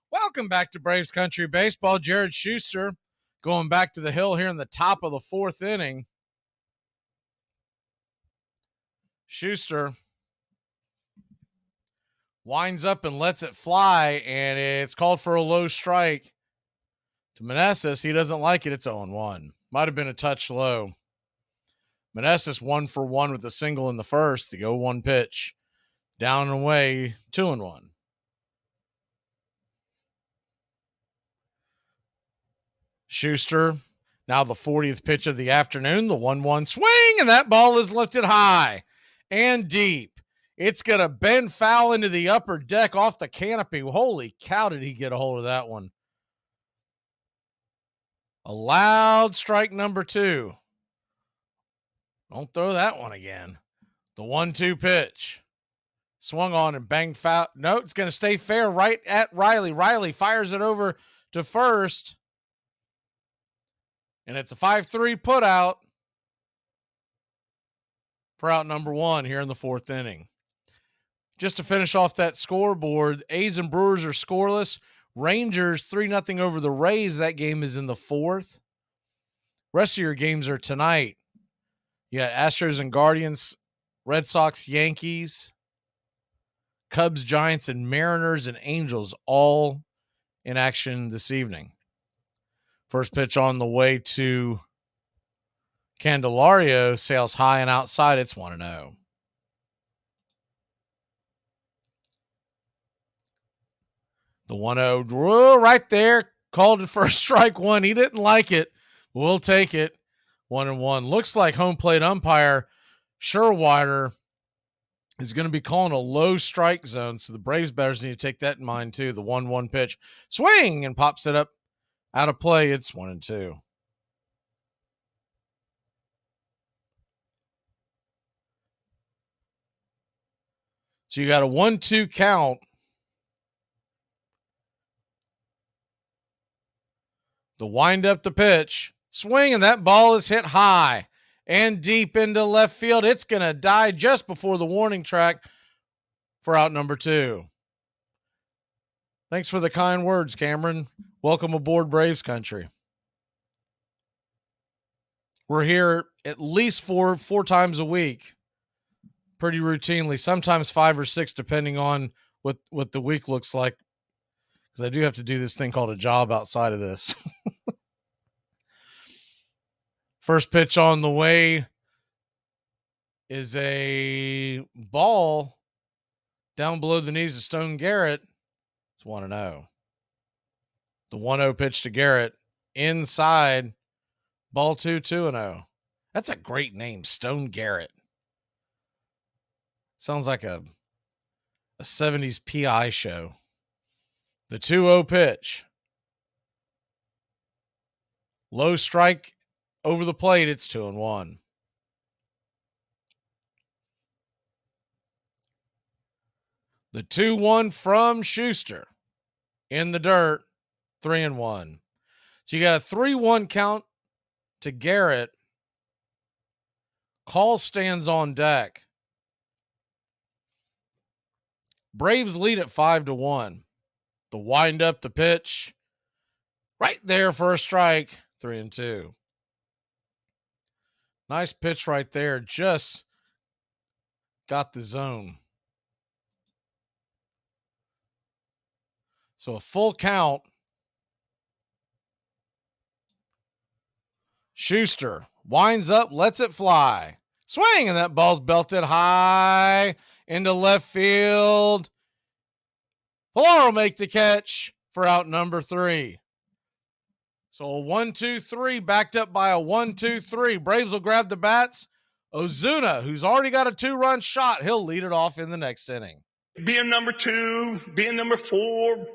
Welcome back to Braves Country Baseball. Jared Schuster going back to the hill here in the top of the fourth inning. Schuster winds up and lets it fly, and it's called for a low strike to Meneses. He doesn't like it. It's 0-1. Might have been a touch low. Meneses 1 for 1 with a single in the first. The 0-1 pitch. Down and away, 2-1. Schuster, now the 40th pitch of the afternoon, the 1-1 swing, and that ball is lifted high and deep. It's going to bend foul into the upper deck off the canopy. Holy cow, did he get a hold of that one? A loud strike number 2. Don't throw that one again. The 1-2 pitch. Swung on and banged foul. No, it's going to stay fair right at Riley. Riley fires it over to first. And it's a 5-3 put out for out number 1 here in the fourth inning. Just to finish off that scoreboard, A's and Brewers are scoreless. Rangers 3-0 over the Rays. That game is in the fourth. Rest of your games are tonight. You got Astros and Guardians, Red Sox, Yankees, Cubs, Giants, and Mariners and Angels all in action this evening. First pitch on the way to Candelario, sails high and outside. It's 1-0. The 1-0 right there, called it for a strike one. He didn't like it. We'll take it. 1-1. Looks like home plate umpire Sherwider is going to be calling a low strike zone, so the Braves bettors need to take that in mind too. The 1-1 pitch. Swing, and pops it up. Out of play, it's 1-2. So you got a 1-2 count. The wind up the pitch. Swing, and that ball is hit high and deep into left field. It's going to die just before the warning track for out number 2. Thanks for the kind words, Cameron. Welcome aboard Braves Country. We're here at least four times a week, pretty routinely, sometimes 5 or 6, depending on what the week looks like, because I do have to do this thing called a job outside of this. First pitch on the way is a ball down below the knees of Stone Garrett. It's 1-0. The 1-0 pitch to Garrett inside. Ball 2-0. That's a great name, Stone Garrett. Sounds like a 70s PI show. The 2-0 pitch. Low strike over the plate. It's 2-1. The 2-1 from Schuster in the dirt, 3-1. So you got a 3-1 count to Garrett. Call stands on deck. Braves lead at 5-1. The wind up, the pitch, right there for a strike, 3-2. Nice pitch right there. Just got the zone. So a full count. Schuster winds up, lets it fly. Swing, and that ball's belted high into left field. Pilar will make the catch for out number 3. So a 1-2-3 backed up by a 1-2-3. Braves will grab the bats. Ozuna, who's already got a 2-run shot, he'll lead it off in the next inning. Being number 2, being number 4.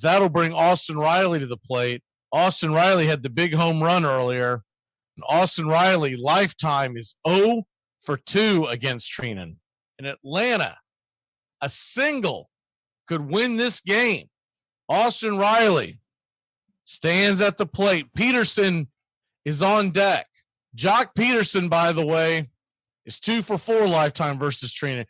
That'll bring Austin Riley to the plate. Austin Riley had the big home run earlier. And Austin Riley, lifetime, is 0 for 2 against Treinen. In Atlanta, a single could win this game. Austin Riley stands at the plate. Peterson is on deck. Jock Peterson, by the way, is 2 for 4 lifetime versus Treinen.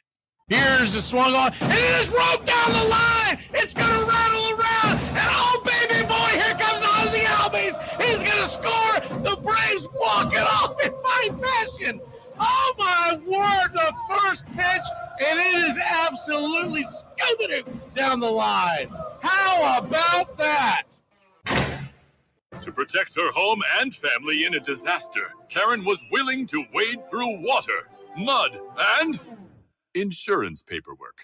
Here's the swung on, and it is roped down the line. It's going to rattle around, and oh, baby boy, here comes Ozzy Albies. He's going to score. The Braves walk it off in fine fashion. Oh, my word, the first pitch, and it is absolutely scooping it down the line. How about that? To protect her home and family in a disaster, Karen was willing to wade through water, mud, and insurance paperwork.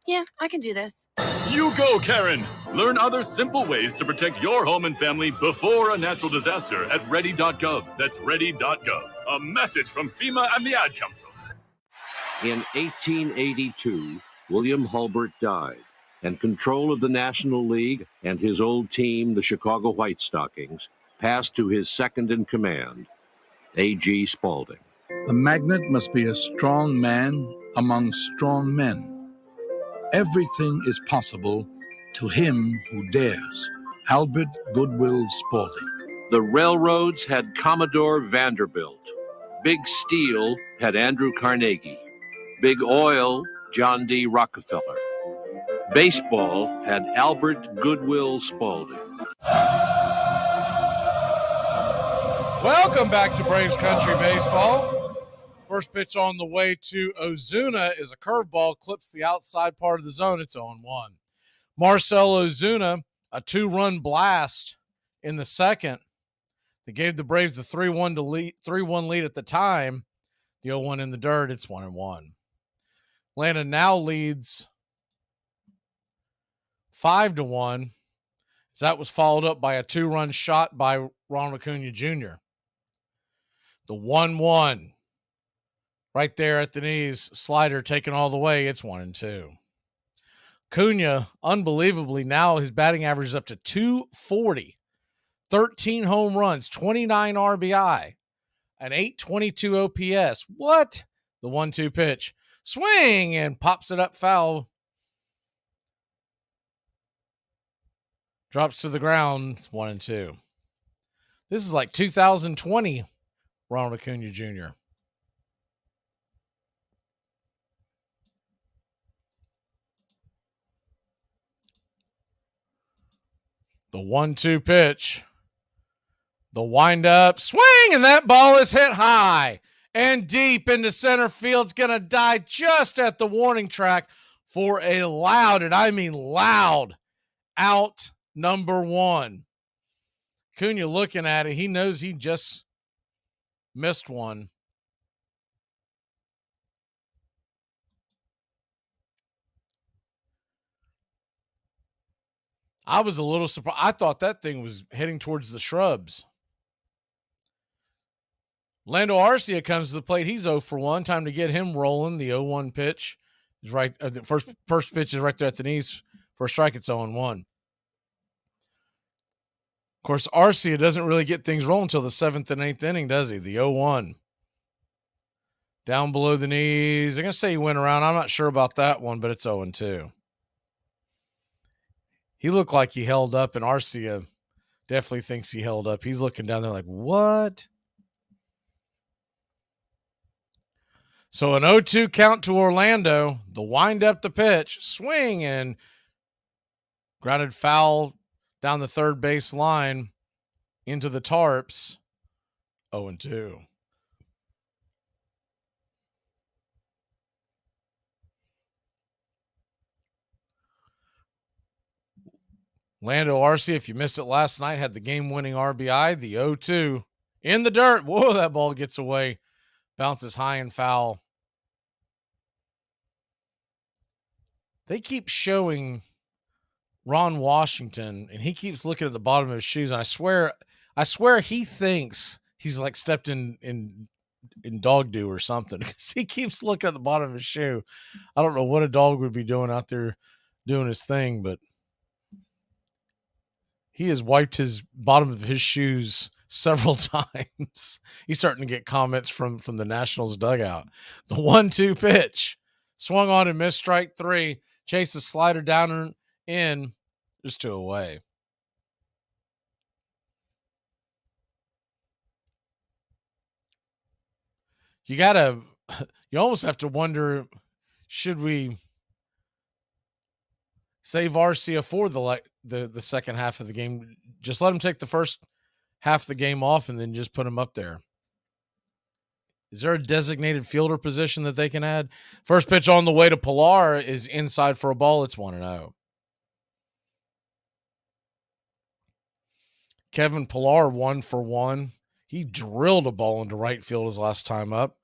Yeah, I can do this. You go, Karen! Learn other simple ways to protect your home and family before a natural disaster at ready.gov. That's ready.gov. A message from FEMA and the Ad Council. In 1882, William Hulbert died, and control of the National League and his old team, the Chicago White Stockings, passed to his second-in-command, A.G. Spaulding. The magnet must be a strong man among strong men. Everything is possible to him who dares. Albert Goodwill Spaulding. The railroads had Commodore Vanderbilt. Big Steel had Andrew Carnegie. Big Oil, John D. Rockefeller. Baseball had Albert Goodwill Spaulding. Welcome back to Braves Country Baseball. First pitch on the way to Ozuna is a curveball, clips the outside part of the zone. It's 0-1. Marcell Ozuna, a 2-run blast in the second. They gave the Braves the 3-1 lead at the time. The 0-1 in the dirt, it's 1-1. Atlanta now leads 5-1. That was followed up by a 2-run shot by Ronald Acuna Jr. The 1-1. Right there at the knees, slider taken all the way. It's 1-2. Acuna, unbelievably, now his batting average is up to 240. 13 home runs, 29 RBI, an 822 OPS. What? The 1-2 pitch. Swing and pops it up foul. Drops to the ground, 1-2. This is like 2020 Ronald Acuna Jr. The 1-2 pitch. The windup. Swing, and that ball is hit high and deep into center field. It's going to die just at the warning track for a loud, and I mean loud, out number 1. Acuna looking at it. He knows he just missed one. I was a little surprised. I thought that thing was heading towards the shrubs. Lando Arcia comes to the plate. He's 0 for 1. Time to get him rolling. The 0-1 pitch is right. The first pitch is right there at the knees. For a strike, it's 0-1. Of course, Arcia doesn't really get things rolling until the 7th and 8th inning, does he? The 0-1. Down below the knees. I'm going to say he went around. I'm not sure about that one, but it's 0-2. He looked like he held up, and Arcia definitely thinks he held up. He's looking down there like, what? So an 0-2 count to Orlando. The wind up the pitch, swing, and grounded foul down the third base line into the tarps. 0-2. Lando Arcia, if you missed it last night, had the game-winning RBI, the 0-2. In the dirt. Whoa, that ball gets away. Bounces high and foul. They keep showing Ron Washington, and he keeps looking at the bottom of his shoes. And I swear he thinks he's like stepped in dog dew or something, because he keeps looking at the bottom of his shoe. I don't know what a dog would be doing out there doing his thing, but he has wiped his bottom of his shoes several times. He's starting to get comments from the Nationals dugout. The 1-2 pitch. Swung on and missed, strike 3. Chase the slider down and in. Just 2 away. You almost have to wonder, should we save Arcia for the second half of the game? Just let him take the first half of the game off and then just put him up there. Is there a designated fielder position that they can add? First pitch on the way to Pilar is inside for a ball. It's 1-0. Kevin Pilar 1 for 1. He drilled a ball into right field his last time up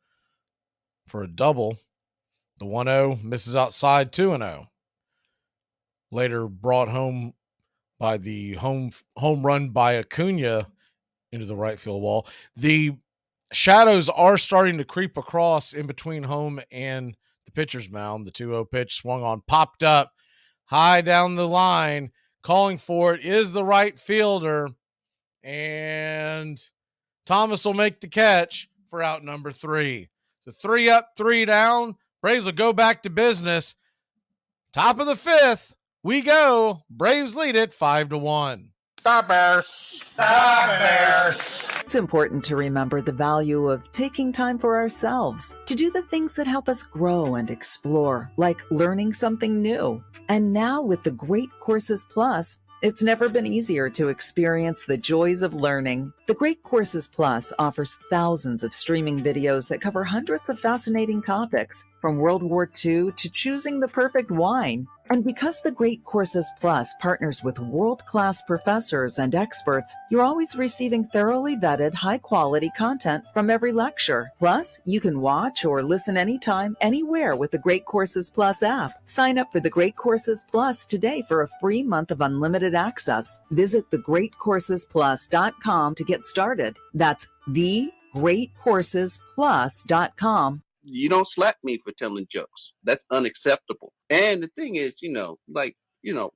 for a double. The 1-0 misses outside, 2-0. Later brought home by the home run by Acuna into the right field wall. The shadows are starting to creep across in between home and the pitcher's mound. The 2-0 pitch swung on, popped up high down the line. Calling for it is the right fielder, and Thomas will make the catch for out number 3. So 3 up, 3 down. Braves will go back to business. Top of the 5th, we go. Braves lead it 5-1. Stop Bears. Stop Bears. It's important to remember the value of taking time for ourselves to do the things that help us grow and explore, like learning something new. And now with the Great Courses Plus, it's never been easier to experience the joys of learning. The Great Courses Plus offers thousands of streaming videos that cover hundreds of fascinating topics, from World War II to choosing the perfect wine. And because the Great Courses Plus partners with world-class professors and experts, you're always receiving thoroughly vetted, high-quality content from every lecture. Plus, you can watch or listen anytime, anywhere with the Great Courses Plus app. Sign up for the Great Courses Plus today for a free month of unlimited access. Visit thegreatcoursesplus.com to get started. That's thegreatcoursesplus.com. You don't slap me for telling jokes. That's unacceptable. And the thing is,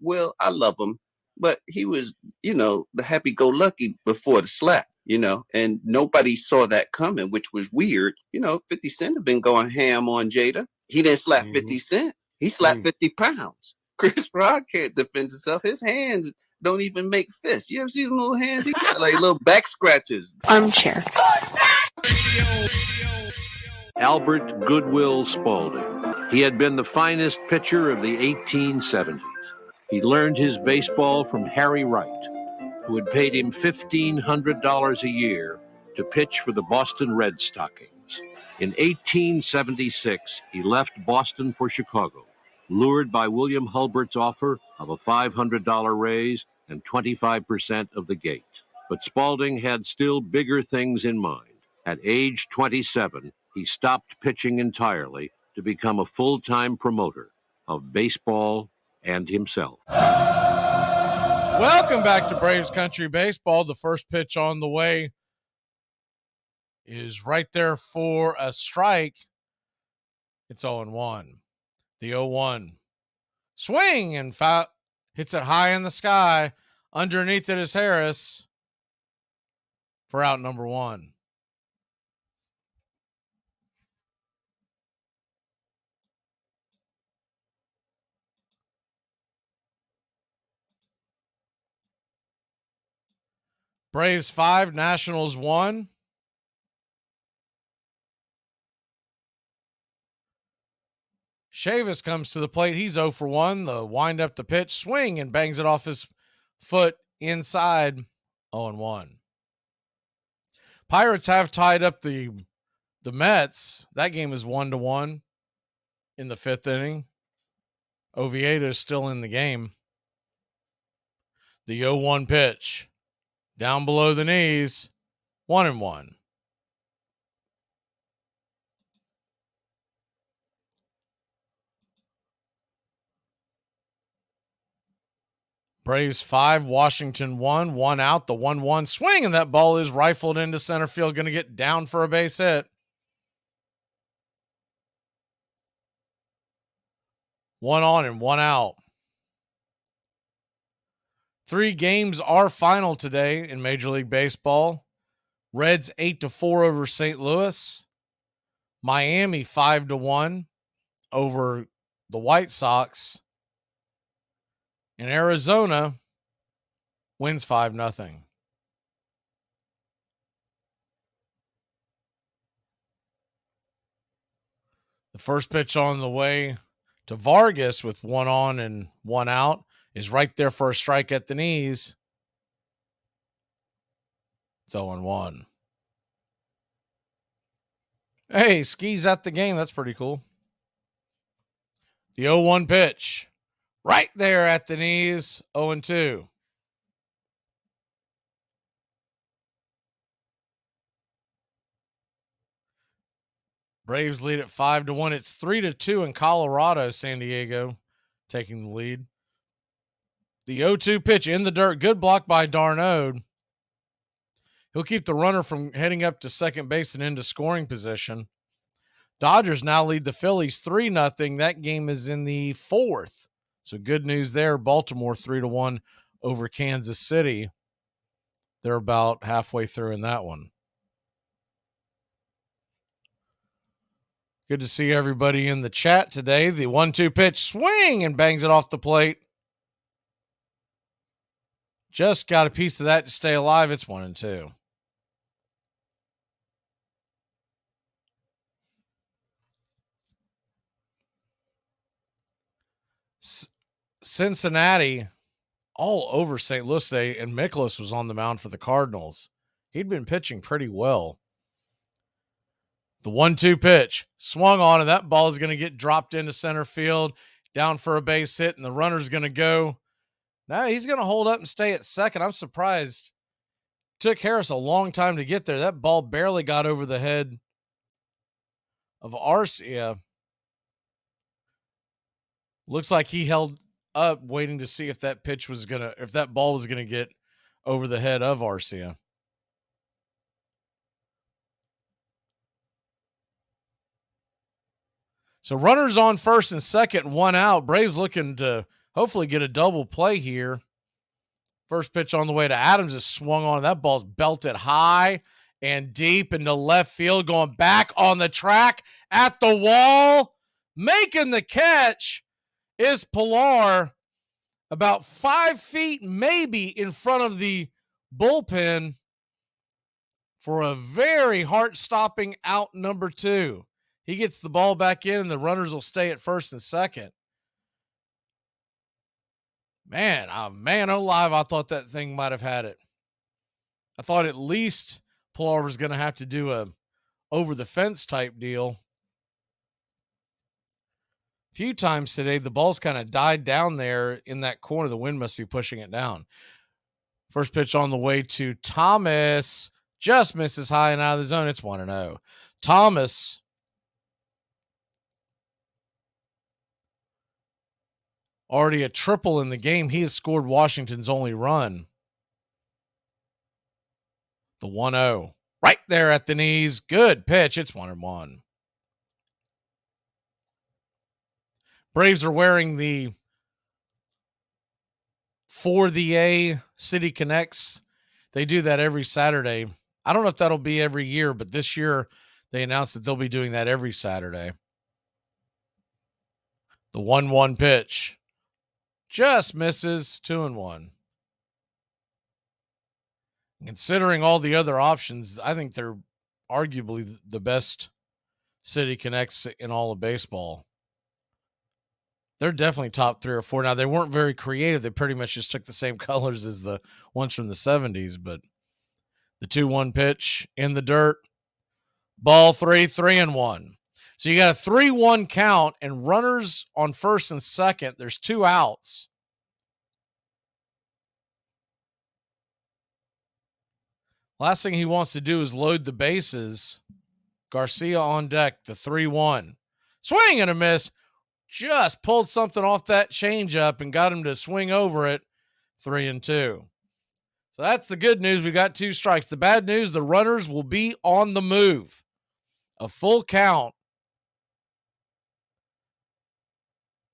Will, I love him, but he was, the happy-go-lucky before the slap, and nobody saw that coming, which was weird. 50 Cent had been going ham on Jada. He didn't slap 50 Cent. He slapped 50 pounds. Chris Rock can't defend himself. His hands don't even make fists. You ever see them little hands? He got like little back scratches. Armchair. Albert Goodwill Spaulding. He had been the finest pitcher of the 1870s. He learned his baseball from Harry Wright, who had paid him $1,500 a year to pitch for the Boston Red Stockings. In 1876, he left Boston for Chicago, lured by William Hulbert's offer of a $500 raise and 25% of the gate. But Spaulding had still bigger things in mind. At age 27, he stopped pitching entirely to become a full-time promoter of baseball and himself. Welcome back to Braves Country Baseball. The first pitch on the way is right there for a strike. It's 0-1. The 0-1. Swing and foul. Hits it high in the sky. Underneath it is Harris for out number 1. Braves 5, Nationals 1. Chavis comes to the plate. He's 0 for 1. The wind up the pitch, swing, and bangs it off his foot inside. 0-1. Pirates have tied up the Mets. That game is 1-1 in the 5th inning. Oviedo is still in the game. The 0-1 pitch. Down below the knees. 1-1. Braves 5, Washington 1. 1 out. The 1-1 swing, and that ball is rifled into center field. Going to get down for a base hit. 1 on and 1 out. 3 games are final today in Major League Baseball. Reds 8-4 over St. Louis. Miami 5-1 over the White Sox. And Arizona wins 5-0. The first pitch on the way to Vargas with 1 on and 1 out is right there for a strike at the knees. It's 0-1. Hey, Ski's at the game. That's pretty cool. The 0-1 pitch. Right there at the knees. 0-2. Braves lead at 5-1. It's 3-2 in Colorado. San Diego taking the lead. The 0-2 pitch in the dirt. Good block by Darno. He'll keep the runner from heading up to second base and into scoring position. Dodgers now lead the Phillies 3-0. That game is in the 4th. So good news there. Baltimore 3-1 over Kansas City. They're about halfway through in that one. Good to see everybody in the chat today. The 1-2 pitch, swing, and bangs it off the plate. Just got a piece of that to stay alive. It's 1-2. Cincinnati all over St. Louis Day, and Mikolas was on the mound for the Cardinals. He'd been pitching pretty well. The 1-2 pitch swung on, and that ball is going to get dropped into center field, down for a base hit, and the runner's going to go. Now he's going to hold up and stay at second. I'm surprised. Took Harris a long time to get there. That ball barely got over the head of Arcia. Looks like he held up waiting to see if that ball was going to get over the head of Arcia. So runners on first and second, 1 out. Braves looking to hopefully get a double play here. First pitch on the way to Adams is swung on. That ball's belted high and deep into left field, going back on the track at the wall. Making the catch is Pilar, about 5 feet maybe in front of the bullpen for a very heart-stopping out number 2. He gets the ball back in, and the runners will stay at first and second. Man, alive, I thought that thing might have had it. I thought at least Pilar was going to have to do a over-the-fence type deal. A few times today, the ball's kind of died down there in that corner. The wind must be pushing it down. First pitch on the way to Thomas. Just misses high and out of the zone. It's 1-0. Thomas already a triple in the game. He has scored Washington's only run. The 1-0. Right there at the knees. Good pitch. It's 1-1. Braves are wearing the For the A City Connects. They do that every Saturday. I don't know if that'll be every year, but this year they announced that they'll be doing that every Saturday. The 1-1 pitch. Just misses. 2-1. Considering all the other options, I think they're arguably the best City Connects in all of baseball. They're definitely top 3 or 4. Now, they weren't very creative. They pretty much just took the same colors as the ones from the 70s, but the 2-1 pitch in the dirt. Ball 3-1. So you got a 3-1 count and runners on first and second. There's 2 outs. Last thing he wants to do is load the bases. Garcia on deck, the 3-1. Swing and a miss. Just pulled something off that changeup and got him to swing over it. 3-2. So that's the good news. We got 2 strikes. The bad news, the runners will be on the move. A full count.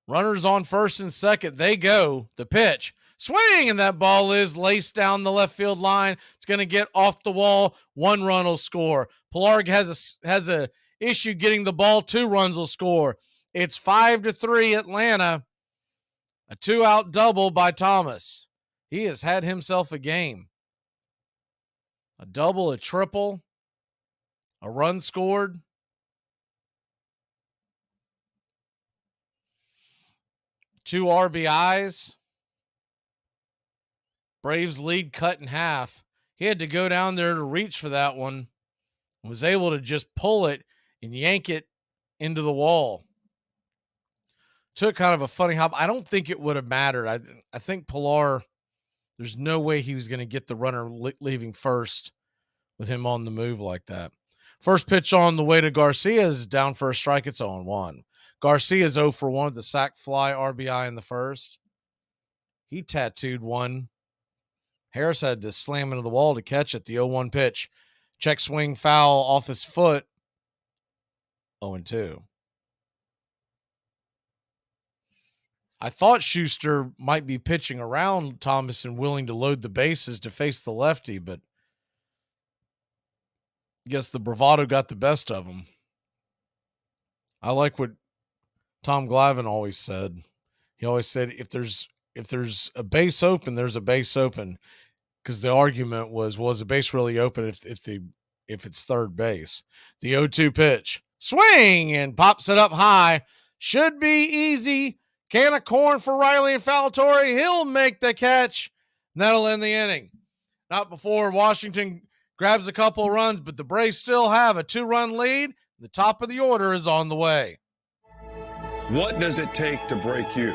Runners on first and second. They go. The pitch. Swing, and that ball is laced down the left field line. It's going to get off the wall. 1 run will score. Pilarg has a issue getting the ball. 2 runs will score. It's 5-3 Atlanta. A 2-out double by Thomas. He has had himself a game. A double, a triple, a run scored. Two RBIs. Braves lead cut in half. He had to go down there to reach for that one. Was able to just pull it and yank it into the wall. Took kind of a funny hop. I don't think it would have mattered. I think Pilar, there's no way he was going to get the runner leaving first with him on the move like that. First pitch on the way to Garcia is down for a strike. It's 0-1. Garcia's 0 for 1 with the sac fly RBI in the first. He tattooed one. Harris had to slam into the wall to catch it. The 0-1 pitch. Check swing foul off his foot. 0-2. I thought Schuster might be pitching around Thomas and willing to load the bases to face the lefty, but I guess the bravado got the best of him. I like what Tom Glavine always said. He always said, if there's a base open, there's a base open. Because the argument was the base really open if it's third base? The 0-2 pitch. Swing and pops it up high. Should be easy. Can of corn for Riley and Fallatore. He'll make the catch. And that'll end the inning. Not before Washington grabs a couple runs, but the Braves still have a 2-run lead. The top of the order is on the way. What does it take to break you?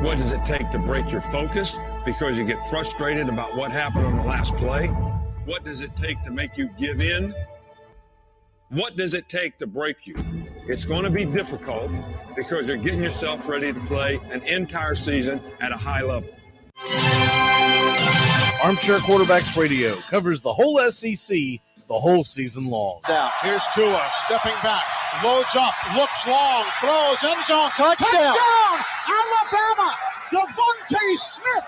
What does it take to break your focus because you get frustrated about what happened on the last play? What does it take to make you give in? What does it take to break you? It's going to be difficult because you're getting yourself ready to play an entire season at a high level. Armchair Quarterbacks Radio covers the whole SEC the whole season long. Now, here's Tua stepping back, loads up, looks long, throws, end zone, touchdown! Alabama! Devontae Smith!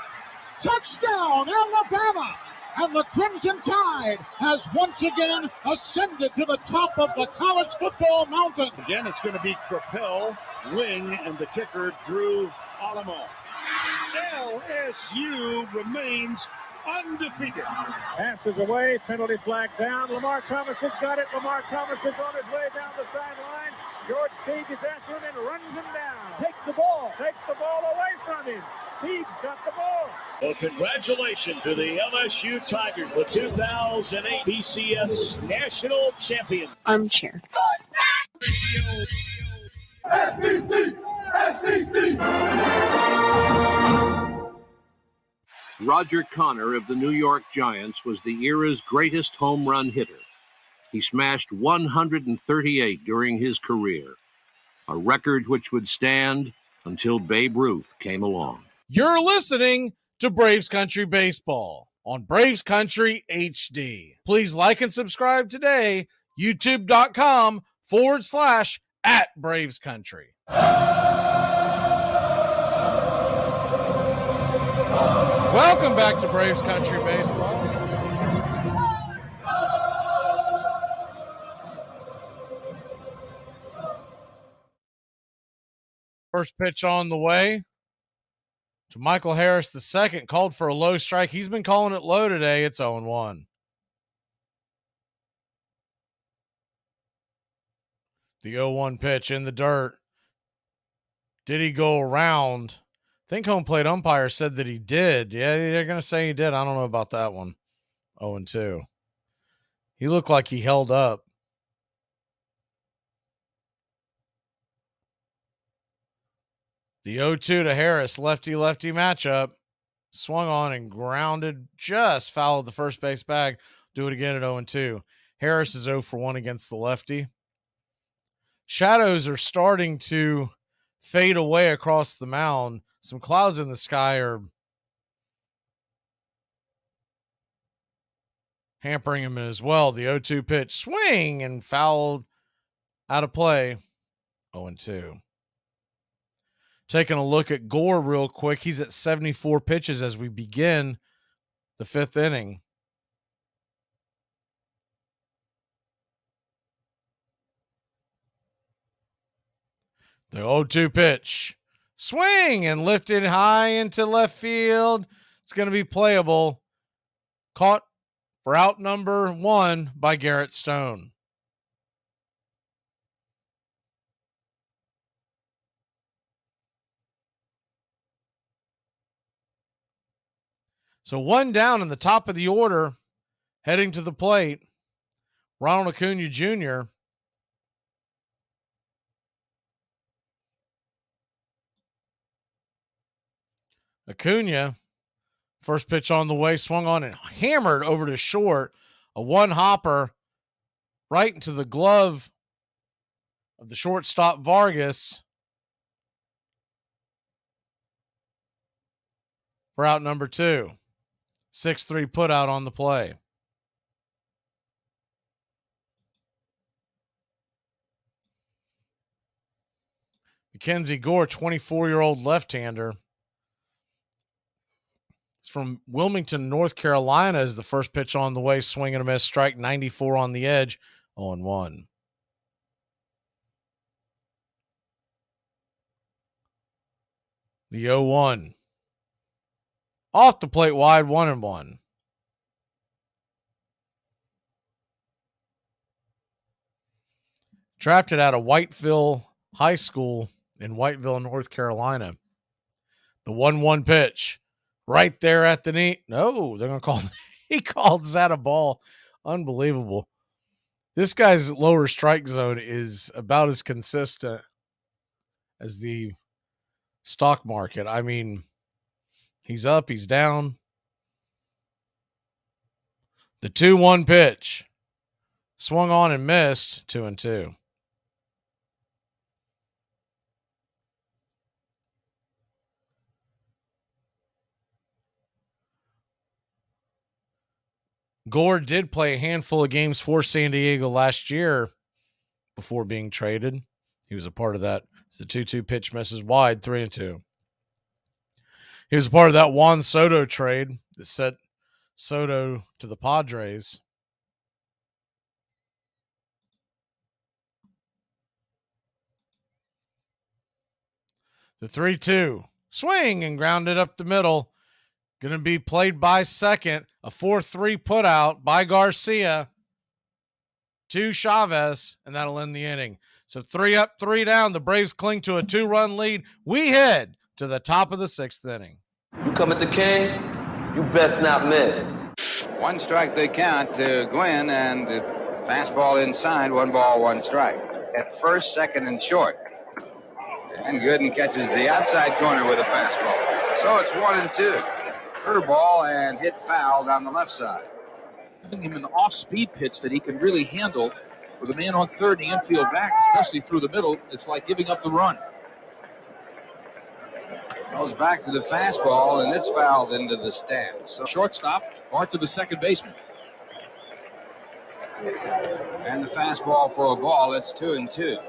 Touchdown, Alabama! And the Crimson Tide has once again ascended to the top of the college football mountain. Again, it's going to be Crapel, wing, and the kicker, Drew Alamo. LSU remains undefeated. Passes away, penalty flag down. Lamar Thomas has got it. Lamar Thomas is on his way down the sideline. George Teague is after him and runs him down. Takes the ball away from him. Teague's got the ball. Well, congratulations to the LSU Tigers, the 2008 BCS National Champion. Armchair. SEC! Roger Connor of the New York Giants was the era's greatest home run hitter. He smashed 138 during his career, a record which would stand until Babe Ruth came along. You're listening to Braves Country Baseball on Braves Country HD. Please like and subscribe today, youtube.com/@Braves Country. Welcome back to Braves Country Baseball. First pitch on the way to Michael Harris II, called for a low strike. He's been calling it low today. It's 0-1. The 0-1 pitch in the dirt. Did he go around? I think home plate umpire said that he did. Yeah, they're going to say he did. I don't know about that one. 0-2. He looked like he held up. The 0-2 to Harris, lefty-lefty matchup. Swung on and grounded, just fouled the first base bag. Do it again at 0-2. Harris is 0-1 against the lefty. Shadows are starting to fade away across the mound. Some clouds in the sky are hampering him as well. The 0-2 pitch, swing and fouled out of play. 0-2. Taking a look at Gore real quick. He's at 74 pitches as we begin the fifth inning. The 0-2 pitch. Swing and lifted high into left field. It's going to be playable. Caught for out number 1 by Garrett Stone. So 1 down in the top of the order, heading to the plate, Ronald Acuna Jr. Acuna, first pitch on the way, swung on and hammered over to short. A 1-hopper right into the glove of the shortstop Vargas for out number 2. 6-3 put out on the play. Mackenzie Gore, 24-year-old left-hander. It's from Wilmington, North Carolina, is the first pitch on the way. Swing and a miss, strike 94 on the edge. 0-1. The 0-1. Off the plate wide, 1-1. Drafted out of Whiteville High School in Whiteville, North Carolina. The 1-1 pitch right there at the knee. No, they're going to call. He calls that a ball. Unbelievable. This guy's lower strike zone is about as consistent as the stock market. I mean, he's up, he's down. The 2-1 pitch. Swung on and missed. 2-2. Gore did play a handful of games for San Diego last year before being traded. He was a part of that. It's the 2-2 pitch, misses wide, 3-2. He was a part of that Juan Soto trade that sent Soto to the Padres. The 3-2. Swing and grounded up the middle. Going to be played by second. A 4-3 put out by Garcia to Chavez, and that'll end the inning. So 3 up, 3 down. The Braves cling to a 2-run lead. We head to the top of the 6th inning. You come at the king, you best not miss. 1 strike they count to Gwynn, and the fastball inside, 1 ball, 1 strike. At first, second, and short. And Gooden catches the outside corner with a fastball. So it's 1-2. Curveball and hit foul down the left side. Giving him an off-speed pitch that he can really handle with a man on third and the infield back, especially through the middle. It's like giving up the run. Goes back to the fastball, and it's fouled into the stands. So Shortstop or to the second baseman. And the fastball for a ball. It's 2-2.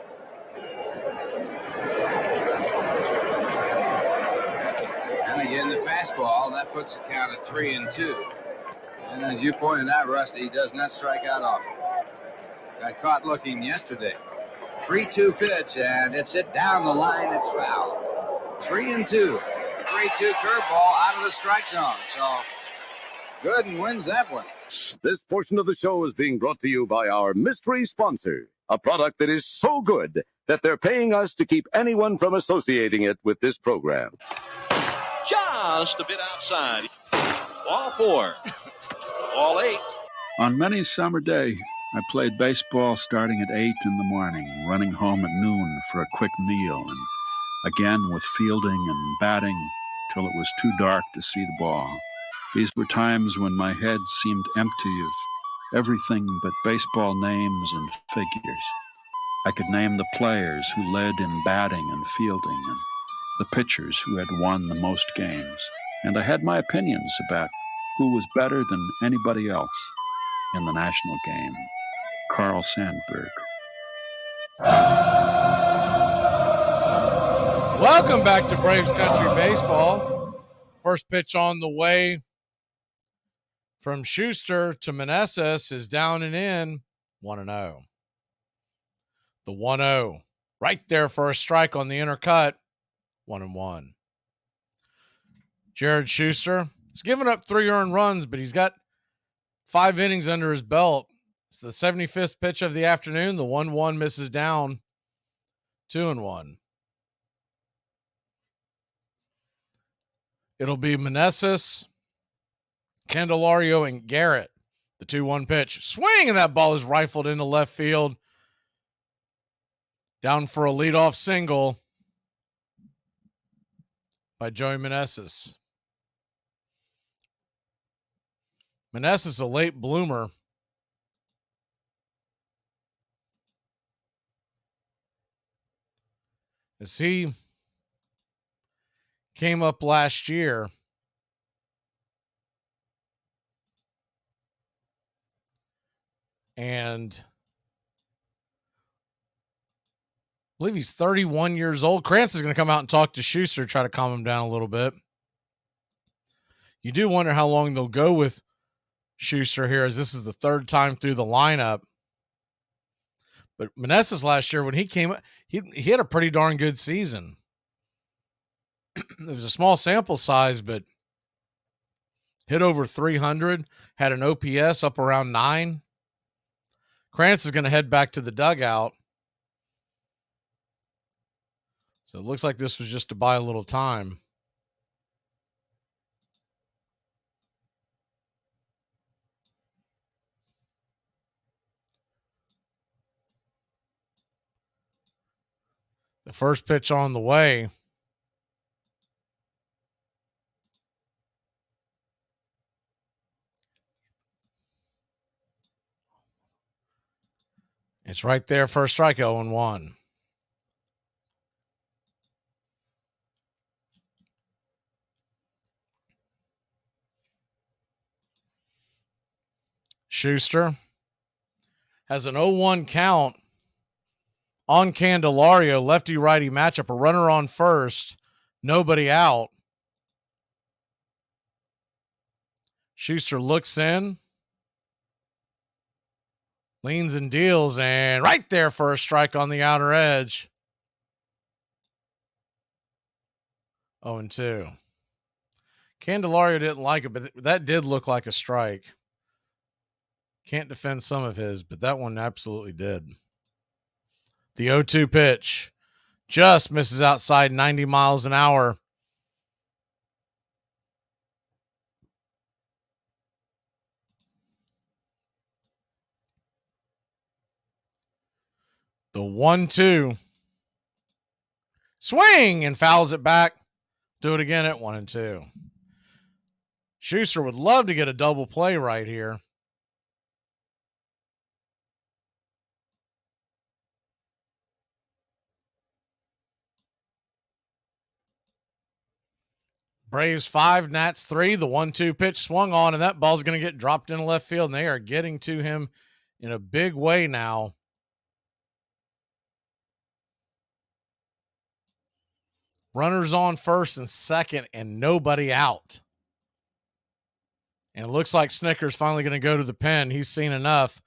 And again, the fastball. That puts the count at 3-2. And as you pointed out, Rusty, he does not strike out often. Got caught looking yesterday. 3-2 pitch, and it's hit down the line. It's foul. 3-2. 3-2 curveball out of the strike zone. So Gooden wins that one. This portion of the show is being brought to you by our mystery sponsor, a product that is so good that they're paying us to keep anyone from associating it with this program. Just a bit outside. Ball 4. Ball 8. On many a summer day, I played baseball starting at 8 in the morning, running home at noon for a quick meal, and again with fielding and batting till it was too dark to see the ball. These were times when my head seemed empty of everything but baseball names and figures. I could name the players who led in batting and fielding, and the pitchers who had won the most games. And I had my opinions about who was better than anybody else in the national game. Carl Sandburg. Welcome back to Braves Country Baseball. First pitch on the way from Schuster to Meneses is down and in, 1-0. The 1-0 right there for a strike on the inner cut, 1-1. Jared Schuster, he's given up 3 earned runs, but he's got 5 innings under his belt. It's the 75th pitch of the afternoon. The 1-1 misses down, 2-1. It'll be Meneses, Candelario, and Garrett. The 2-1 pitch. Swing, and that ball is rifled into left field. Down for a leadoff single by Joey Meneses. Meneses, a late bloomer. As he came up last year, and I believe he's 31 years old. Krantz is going to come out and talk to Schuster, try to calm him down a little bit. You do wonder how long they'll go with Schuster here, as this is the 3rd time through the lineup. But Meneses last year, when he came, he had a pretty darn good season. It was a small sample size, but hit over 300, had an OPS up around 9. Krantz is going to head back to the dugout. So it looks like this was just to buy a little time. The first pitch on the way. It's right there, first strike, 0-1. Schuster has an 0-1 count on Candelario, lefty-righty matchup, a runner on first, nobody out. Schuster looks in, leans and deals, and right there for a strike on the outer edge. 0-2. Candelario didn't like it, but that did look like a strike. Can't defend some of his, but that one absolutely did. The 0-2 pitch just misses outside 90 miles an hour. The 1-2. Swing, and fouls it back. Do it again at 1-2. Schuster would love to get a double play right here. Braves 5, Nats 3. The 1-2 pitch swung on, and that ball's going to get dropped into left field, and they are getting to him in a big way now. Runners on first and second, and nobody out. And it looks like Snicker's finally going to go to the pen. He's seen enough.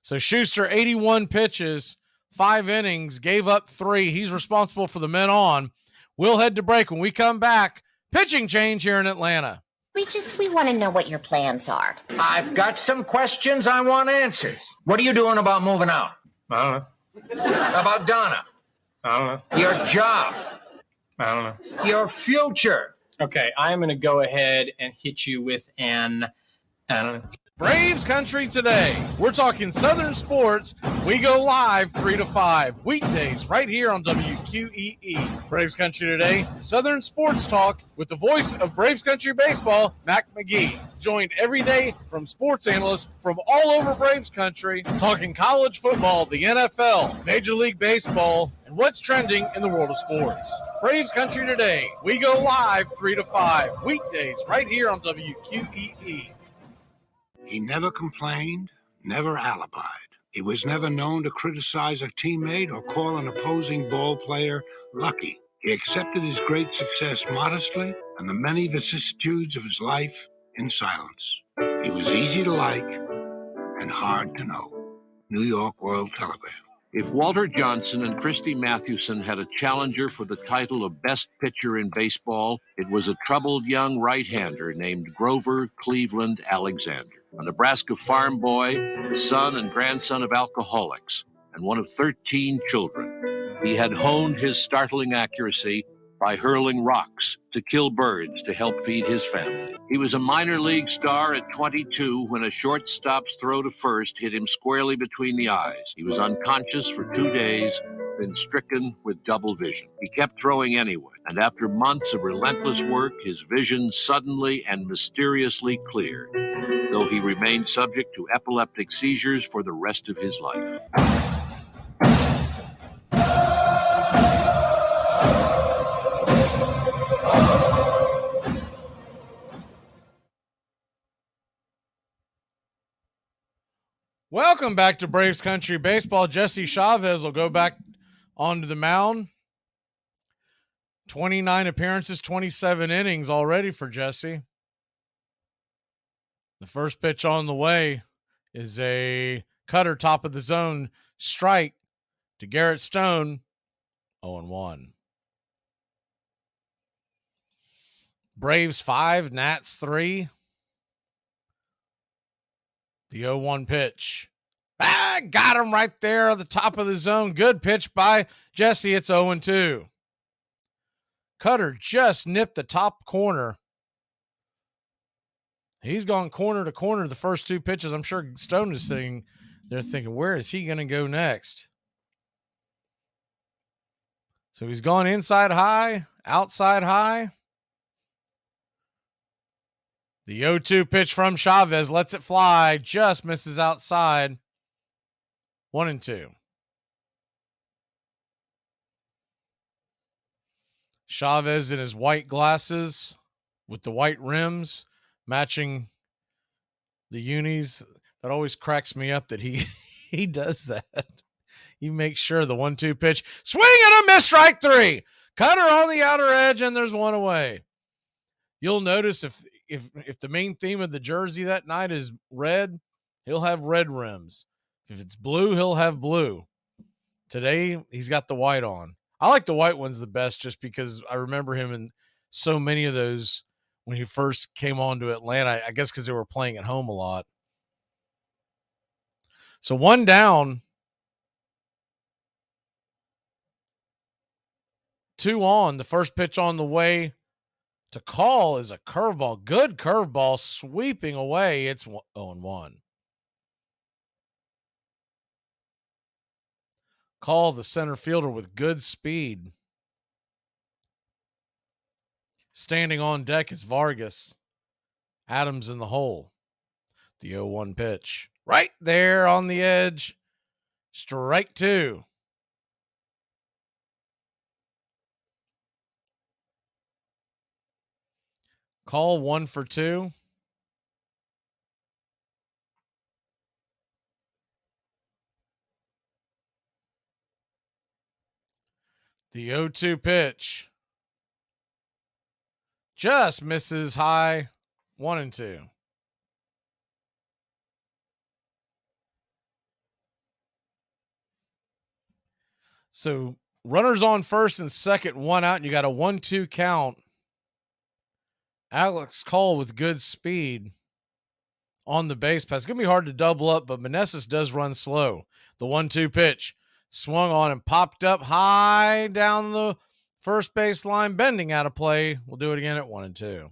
So Schuster, 81 pitches, 5 innings, gave up 3. He's responsible for the men on. We'll head to break. When we come back, pitching change here in Atlanta. We want to know what your plans are. I've got some questions I want answers. What are you doing about moving out? I don't know. About Donna? I don't know. Your job? I don't know. Your future? Okay, I'm going to go ahead and hit you with I don't know. Braves Country today. We're talking Southern sports. We go live 3 to 5 weekdays right here on WQEE. Braves Country today, Southern sports talk with the voice of Braves Country baseball, Mac Magee. Joined every day from sports analysts from all over Braves Country, talking college football, the NFL, Major League Baseball, and what's trending in the world of sports. Braves Country today. We go live 3 to 5 weekdays right here on WQEE. He never complained, never alibied. He was never known to criticize a teammate or call an opposing ball player lucky. He accepted his great success modestly and the many vicissitudes of his life in silence. He was easy to like and hard to know. New York World Telegram. If Walter Johnson and Christy Mathewson had a challenger for the title of best pitcher in baseball, it was a troubled young right-hander named Grover Cleveland Alexander, a Nebraska farm boy, the son and grandson of alcoholics, and one of 13 children. He had honed his startling accuracy by hurling rocks to kill birds to help feed his family. He was a minor league star at 22 when a shortstop's throw to first hit him squarely between the eyes. He was unconscious for 2 days, then stricken with double vision. He kept throwing anyway, and after months of relentless work, his vision suddenly and mysteriously cleared, though he remained subject to epileptic seizures for the rest of his life. Welcome back to Braves Country Baseball. Jesse Chavez will go back onto the mound. 29 appearances, 27 innings already for Jesse. The first pitch on the way is a cutter, top of the zone strike to Garrett Stone. 0-1. Braves 5, Nats 3. The 0-1 pitch. Got him right there at the top of the zone. Good pitch by Jesse. It's 0-2. Cutter just nipped the top corner. He's gone corner to corner the first 2 pitches. I'm sure Stone is sitting there thinking, where is he going to go next? So he's gone inside high, outside high. The 0-2 pitch from Chavez lets it fly, just misses outside. 1-2. Chavez in his white glasses with the white rims matching the unis. That always cracks me up that he does that. He makes sure the 1-2 pitch. Swing and a miss, strike 3. Cutter on the outer edge, and there's one away. You'll notice if the main theme of the jersey that night is red, he'll have red rims. If it's blue, he'll have blue. Today, he's got the white on. I like the white ones the best just because I remember him in so many of those when he first came on to Atlanta. I guess because they were playing at home a lot. So 1 down, 2 on. The first pitch on the way to call is a curveball. Good curveball sweeping away. It's 0-1. Call the center fielder with good speed. Standing on deck is Vargas. Adams in the hole. The 0-1 pitch. Right there on the edge. Strike 2. Call 1 for 2. The 0-2 pitch just misses high. 1-2. So runners on first and second, 1 out, and you got a 1-2 count. Alex Cole with good speed on the base pass. It's going to be hard to double up, but Meneses does run slow. The 1-2 pitch swung on and popped up high down the first base line, bending out of play. We'll do it again at 1-2.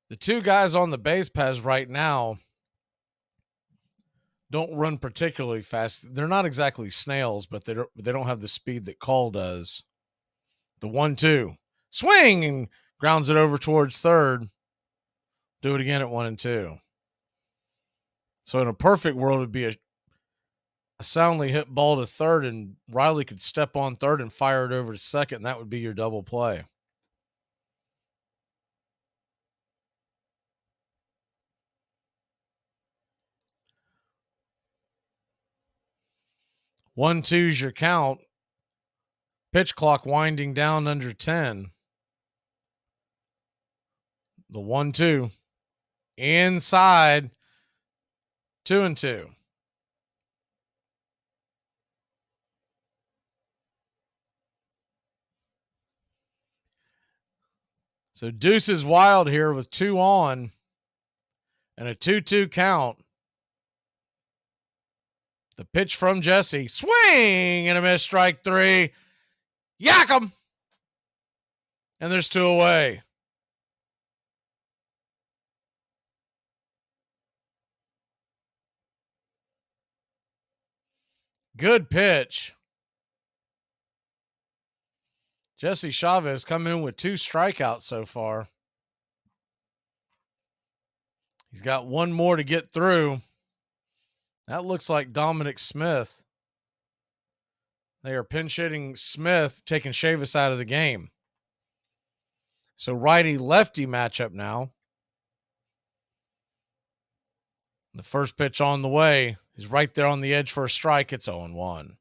The two guys on the base paths right now don't run particularly fast. They're not exactly snails, but they don't have the speed that Cole does. The 1-2 swing and grounds it over towards third. Do it again at 1-2. So in a perfect world, it'd be a soundly hit ball to third, and Riley could step on third and fire it over to second, and that would be your double play. One, two's your count. Pitch clock winding down under 10. The 1-2 inside. 2-2. So Deuce is wild here with 2 on and a 2-2 count. The pitch from Jesse. Swing and a miss, strike 3. Yak 'em. And there's 2 away. Good pitch. Jesse Chavez come in with 2 strikeouts so far. He's got 1 more to get through. That looks like Dominic Smith. They are pinch hitting Smith, taking Chavis out of the game. So righty-lefty matchup now. The first pitch on the way. He's right there on the edge for a strike. It's 0-1.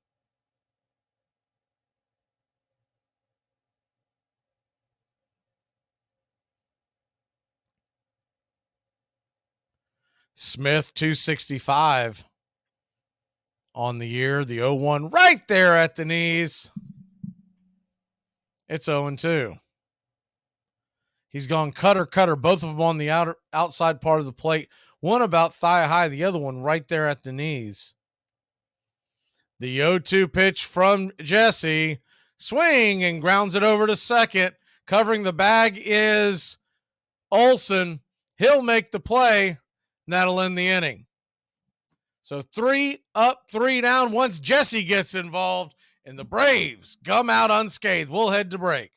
Smith, 265 on the year. The 0-1 right there at the knees. It's 0-2. He's gone cutter, both of them on the outside part of the plate. One about thigh high, the other one right there at the knees. The 0-2 pitch from Jesse. Swing and grounds it over to second. Covering the bag is Olsen. He'll make the play, and that'll end the inning. So 3 up, 3 down once Jesse gets involved, and the Braves come out unscathed. We'll head to break.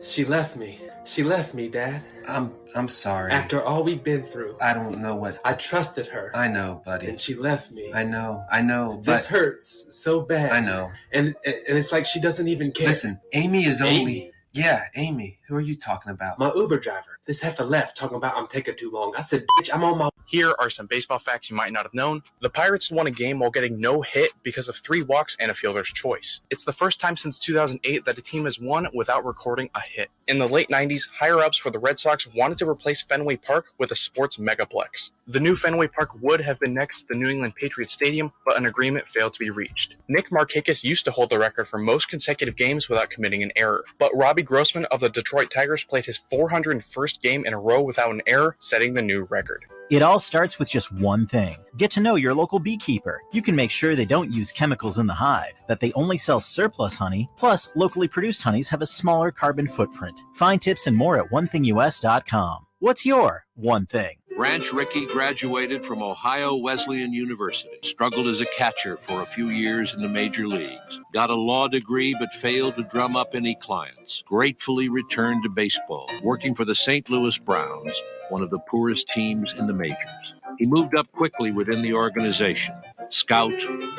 She left me. She left me, Dad. I'm sorry. After all we've been through. I don't know what... I trusted her. I know, buddy. And she left me. I know. This hurts so bad. I know. And it's like she doesn't even care. Listen, Amy is only... Yeah, Amy. Who are you talking about? My Uber driver. This heifer left talking about I'm taking too long. I said, bitch, I'm on my... Here are some baseball facts you might not have known. The Pirates won a game while getting no hit because of 3 walks and a fielder's choice. It's the first time since 2008 that a team has won without recording a hit. In the late 90s, higher-ups for the Red Sox wanted to replace Fenway Park with a sports megaplex. The new Fenway Park would have been next to the New England Patriots Stadium, but an agreement failed to be reached. Nick Markakis used to hold the record for most consecutive games without committing an error, but Robbie Grossman of the Detroit Tigers played his 401st game in a row without an error, setting the new record. It all starts with just one thing. Get to know your local beekeeper. You can make sure they don't use chemicals in the hive, that they only sell surplus honey, plus locally produced honeys have a smaller carbon footprint. Find tips and more at onethingus.com. What's your one thing? Ranch Ricky graduated from Ohio Wesleyan University, struggled as a catcher for a few years in the major leagues, got a law degree but failed to drum up any clients, gratefully returned to baseball, working for the St. Louis Browns, one of the poorest teams in the majors. He moved up quickly within the organization, scout,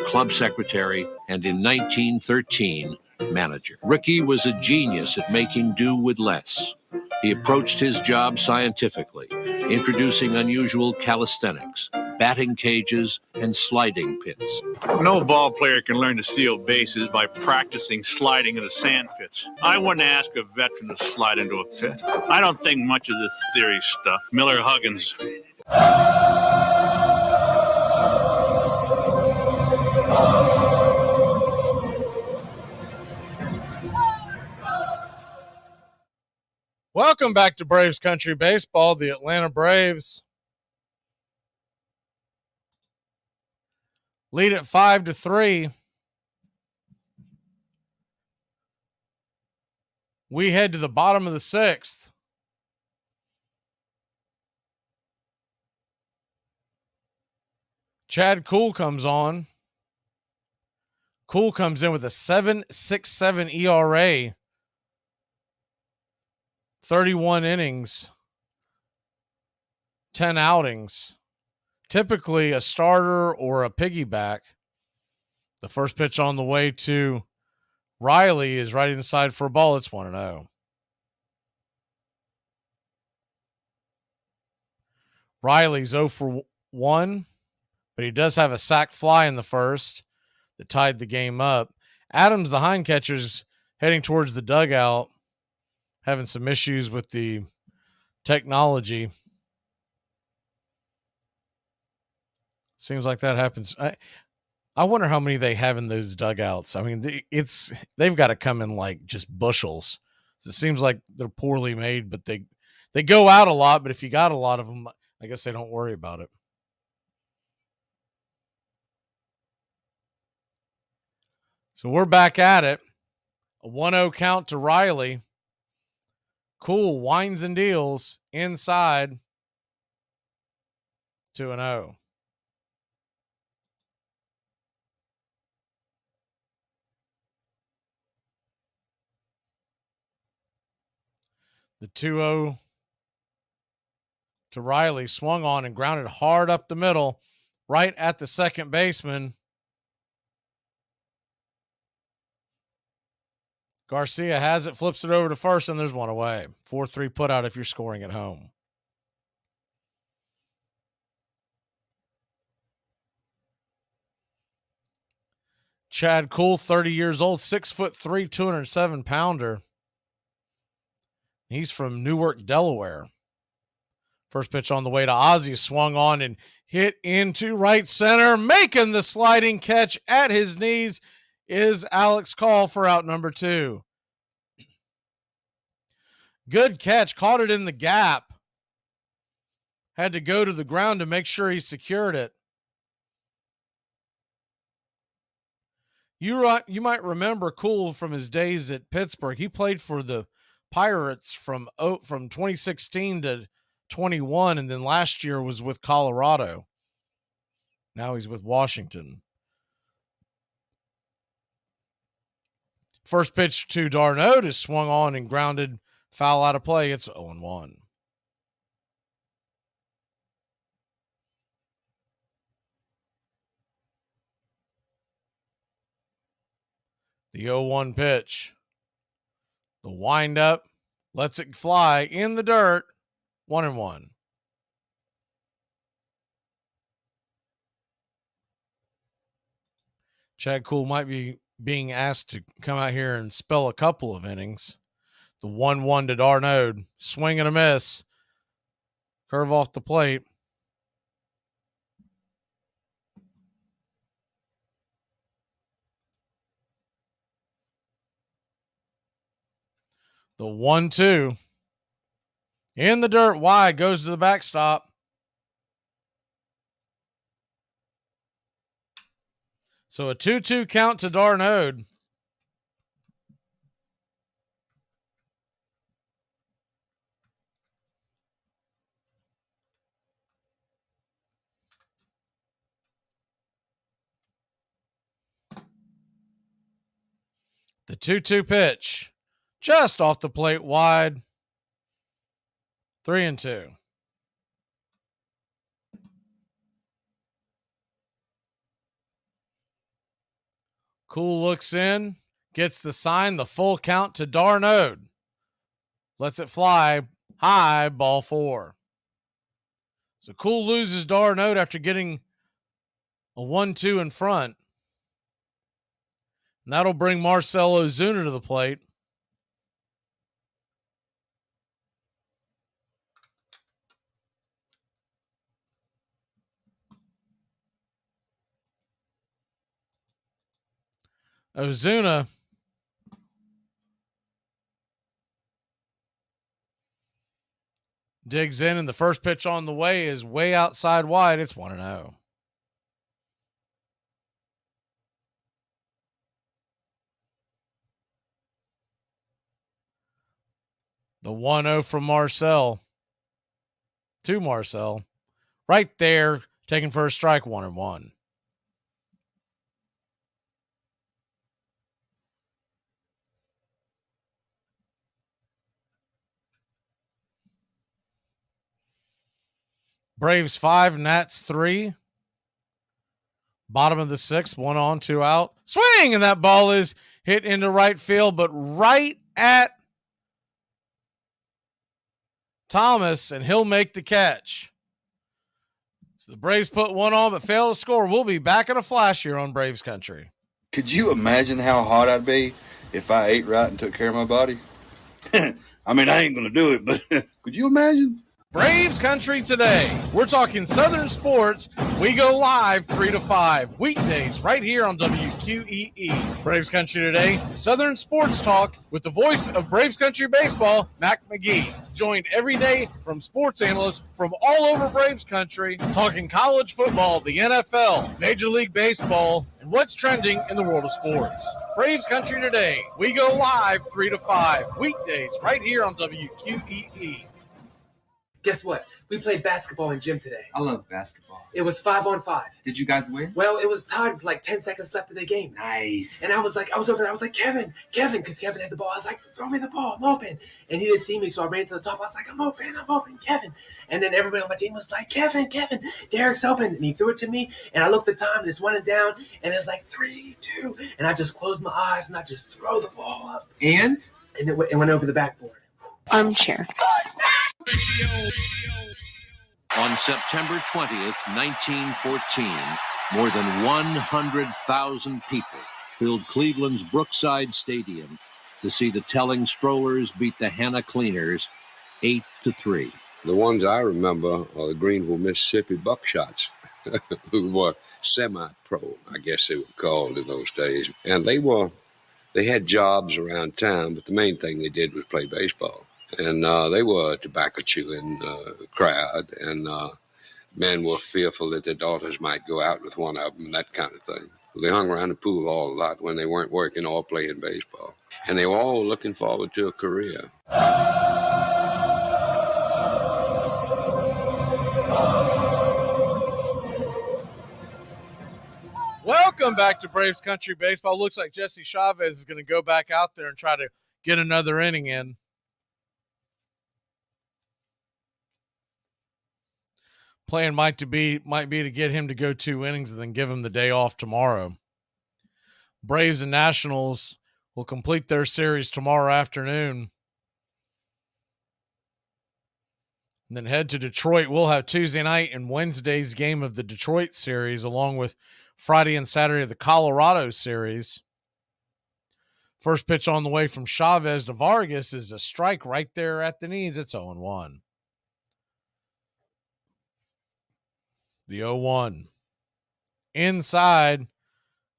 club secretary, and in 1913, manager. Ricky was a genius at making do with less. He approached his job scientifically, introducing unusual calisthenics, batting cages, and sliding pits. No ball player can learn to steal bases by practicing sliding into sand pits. I wouldn't ask a veteran to slide into a pit. I don't think much of this theory stuff. Miller Huggins. Welcome back to Braves Country Baseball. The Atlanta Braves lead at 5-3. We head to the bottom of the sixth. Chad Kuhl comes on. Kuhl comes in with a 7.67 ERA. 31 innings, 10 outings. Typically a starter or a piggyback. The first pitch on the way to Riley is right inside for a ball. It's 1-0. Riley's 0 for 1, but he does have a sac fly in the first that tied the game up. Adams, the hind catcher, is heading towards the dugout, having some issues with the technology. Seems like that happens. I wonder how many they have in those dugouts. I mean, they've got to come in like just bushels. It seems like they're poorly made, but they go out a lot. But if you got a lot of them, I guess they don't worry about it. So we're back at it. A 1-0 count to Riley. Kuhl winds and deals inside. 2-0. The 2-0 to Riley, swung on and grounded hard up the middle, right at the second baseman. Garcia has it, flips it over to first, and there's one away. 4-3 putout if you're scoring at home. Chad Kuhl, 30 years old, 6'3", 207-pounder. He's from Newark, Delaware. First pitch on the way to Ozzie, swung on and hit into right center. Making the sliding catch at his knees is Alex Call for out number 2. Good catch, caught it in the gap. Had to go to the ground to make sure he secured it. You might remember Kuhl from his days at Pittsburgh. He played for the Pirates from 2016 to 21, and then last year was with Colorado. Now he's with Washington. First pitch to d'Arnaud is swung on and grounded, foul out of play. It's 0-1. The 0-1 pitch. The windup lets it fly in the dirt. 1-1. Chad Kuhl might be being asked to come out here and spell a couple of innings. The 1-1 to d'Arnaud. Swing and a miss. Curve off the plate. The 1-2 in the dirt, wide, goes to the backstop. So a 2-2 count to d'Arnaud. The 2-2 pitch. Just off the plate, wide. 3-2. Cool looks in, gets the sign, the full count to Darnode. Lets it fly high, ball 4. So Cool loses Darnode after getting a 1-2 in front. And that'll bring Marcell Ozuna to the plate. Ozuna digs in, and the first pitch on the way is way outside wide. It's 1-0. The 1-0 from Marcell to Marcell. Right there, taking for a strike, 1-1. Braves 5, Nats 3. Bottom of the 6th, 1 on, 2 out. Swing, and that ball is hit into right field, but right at Thomas, and he'll make the catch. So the Braves put 1 on, but fail to score. We'll be back in a flash here on Braves Country. Could you imagine how hot I'd be if I ate right and took care of my body? I mean, I ain't going to do it, but could you imagine? Braves Country today. We're talking Southern sports. We go live 3 to 5 weekdays right here on WQEE. Braves Country today, Southern sports talk with the voice of Braves Country baseball, Mac Magee. Joined every day from sports analysts from all over Braves Country, talking college football, the NFL, Major League Baseball, and what's trending in the world of sports. Braves Country today. We go live 3 to 5 weekdays right here on WQEE. Guess what? We played basketball in gym today. I love basketball. It was 5-on-5. Did you guys win? Well, it was tied with like 10 seconds left in the game. Nice. And I was over there. I was like, Kevin, because Kevin had the ball. I was like, throw me the ball. I'm open. And he didn't see me, so I ran to the top. I was like, I'm open, Kevin. And then everybody on my team was like, Kevin, Derek's open. And he threw it to me. And I looked at the time, and it's running down. And it's like 3, 2. And I just closed my eyes, and I just throw the ball up. And it went over the backboard. Armchair. On September 20th, 1914, more than 100,000 people filled Cleveland's Brookside Stadium to see the Telling Strollers beat the Hannah Cleaners 8-3. The ones I remember are the Greenville, Mississippi Buckshots, who were semi-pro, I guess they were called in those days. And they had jobs around town, but the main thing they did was play baseball. And they were a tobacco-chewing crowd, and men were fearful that their daughters might go out with one of them, that kind of thing. They hung around the pool all a lot when they weren't working or playing baseball. And they were all looking forward to a career. Welcome back to Braves Country Baseball. Looks like Jesse Chavez is going to go back out there and try to get another inning in. Plan might be to get him to go 2 innings and then give him the day off tomorrow. Braves and Nationals will complete their series tomorrow afternoon. And then head to Detroit. We'll have Tuesday night and Wednesday's game of the Detroit series, along with Friday and Saturday of the Colorado series. First pitch on the way from Chavez to Vargas is a strike right there at the knees. It's 0-1. The 0-1. Inside,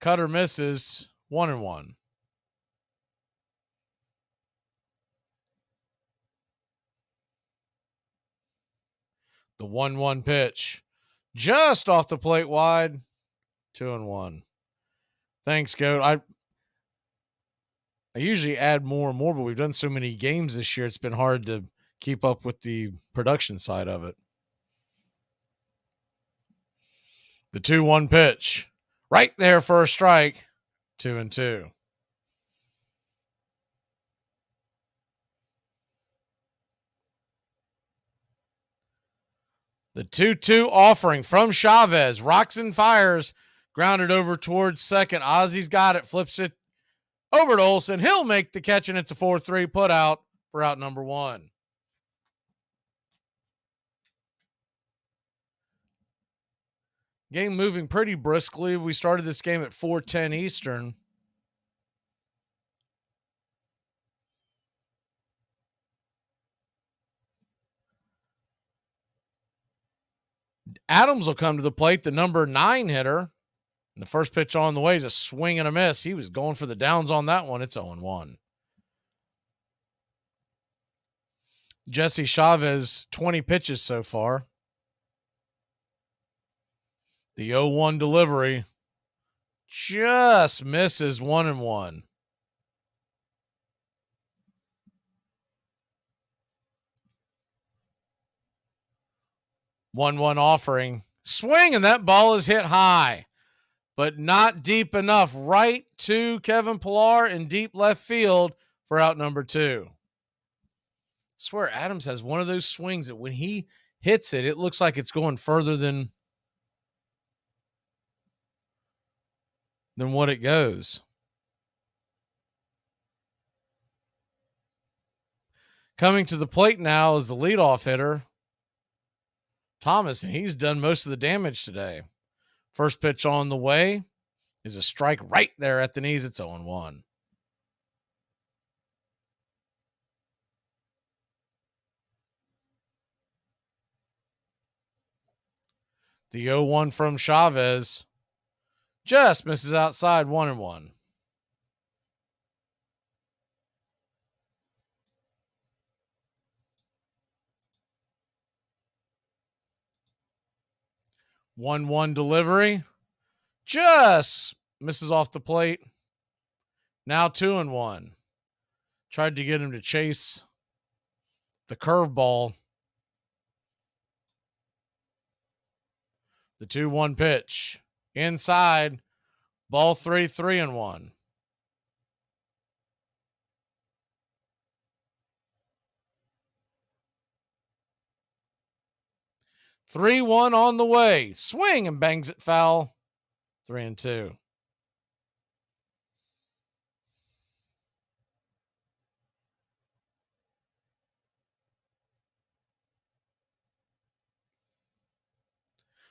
cutter misses, 1-1. The 1-1 pitch, just off the plate wide, 2-1. Thanks, Goat. I usually add more and more, but we've done so many games this year, it's been hard to keep up with the production side of it. The 2-1 pitch, right there for a strike, 2-2. The 2-2 offering from Chavez, rocks and fires, Grounded over towards second. Ozzy's got it. Flips it over to Olsen. He'll make the catch, and it's a 4-3 put out for out number 1. Game moving pretty briskly. We started this game at 4:10 Eastern. Adams will come to the plate, the number 9 hitter. And the first pitch on the way is a swing and a miss. He was going for the downs on that one. It's 0-1. Jesse Chavez, 20 pitches so far. The 0-1 delivery just misses 1-1. One offering. Swing, and that ball is hit high, but not deep enough. Right to Kevin Pillar in deep left field for out number 2. I swear Adams has one of those swings that when he hits it, it looks like it's going further than what it goes. Coming to the plate now is the leadoff hitter, Thomas, and he's done most of the damage today. First pitch on the way is a strike right there at the knees. It's 0-1. The 0-1 from Chavez just misses outside, 1-1. One delivery just misses off the plate. Now 2-1. Tried to get him to chase the curveball. The 2-1 pitch inside, ball 3, 3-1. Three one on the way. Swing and bangs it foul. 3-2.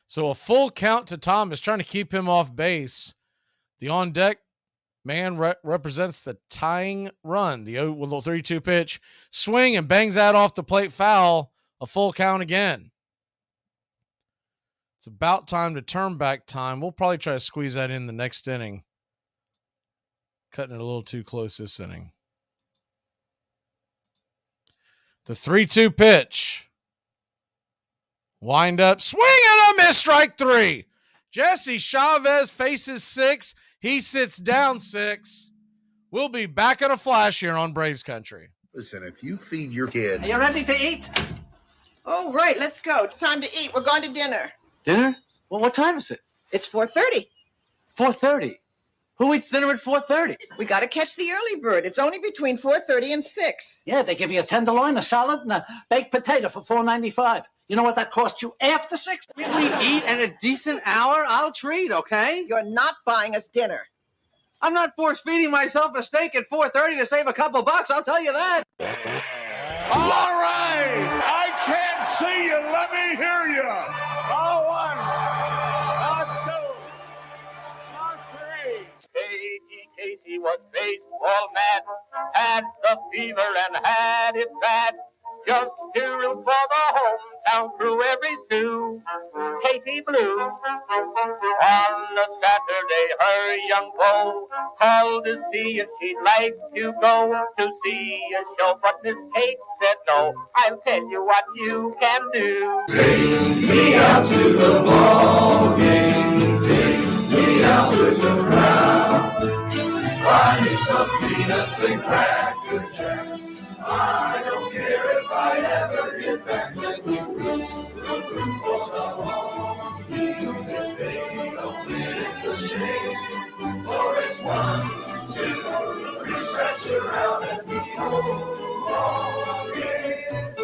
So a full count to Thomas, trying to keep him off base. The on deck man represents the tying run. The 3-2 pitch. Swing and bangs that off the plate, foul. A full count again. It's about time to turn back time. We'll probably try to squeeze that in the next inning. Cutting it a little too close this inning. The 3-2 pitch. Wind up, swing and a miss, strike 3. Jesse Chavez faces 6. He sits down 6. We'll be back in a flash here on Braves Country. Listen, if you feed your kid... Are you ready to eat? Oh, right. Let's go. It's time to eat. We're going to dinner. Dinner? Well, what time is it? It's 4:30. 4:30. Who eats dinner at 4:30? We got to catch the early bird. It's only between 4:30 and 6. Yeah, they give you a tenderloin, a salad, and a baked potato for $4.95. You know what that costs you after 6? We eat at a decent hour. I'll treat, okay? You're not buying us dinner. I'm not force-feeding myself a steak at 4:30 to save a couple bucks, I'll tell you that. All right. I can't see you. Let me hear you. All 1, all 2, all 3. Casey was baseball mad, had the fever and had it bad. Just to root for the hometown crew every stew. Casey Blue. On a Saturday, her young beau called to see if she'd like to go to see a show, but Miss Kate said no. I'll tell you what you can do. Take me out to the ball game. Take me out with the crowd. Buy me some peanuts and cracker jacks. I don't care if I ever get back. Let me root for the home team. If they don't win, it's a shame. For it's 1, 2, 3, stretch around and be home all game.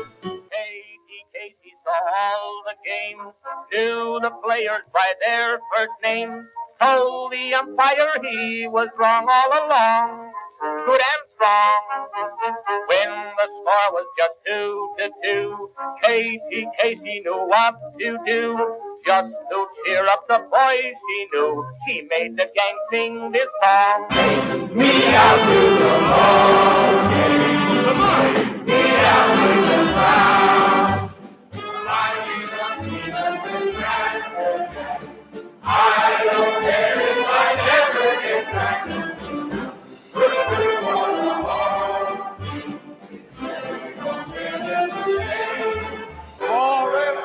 Casey saw all the games, knew the players by their first names. told the umpire he was wrong all along. Good and strong. When the score was just 2-2, Casey knew what to do. Just to cheer up the boys he knew, he made the gang sing this song. Take me out to the ball game. Come on. Me out with the crowd. I need the peanuts and crackers Jack. I don't care if I never get back. Good for the hall. Never gonna finish the game. Forever.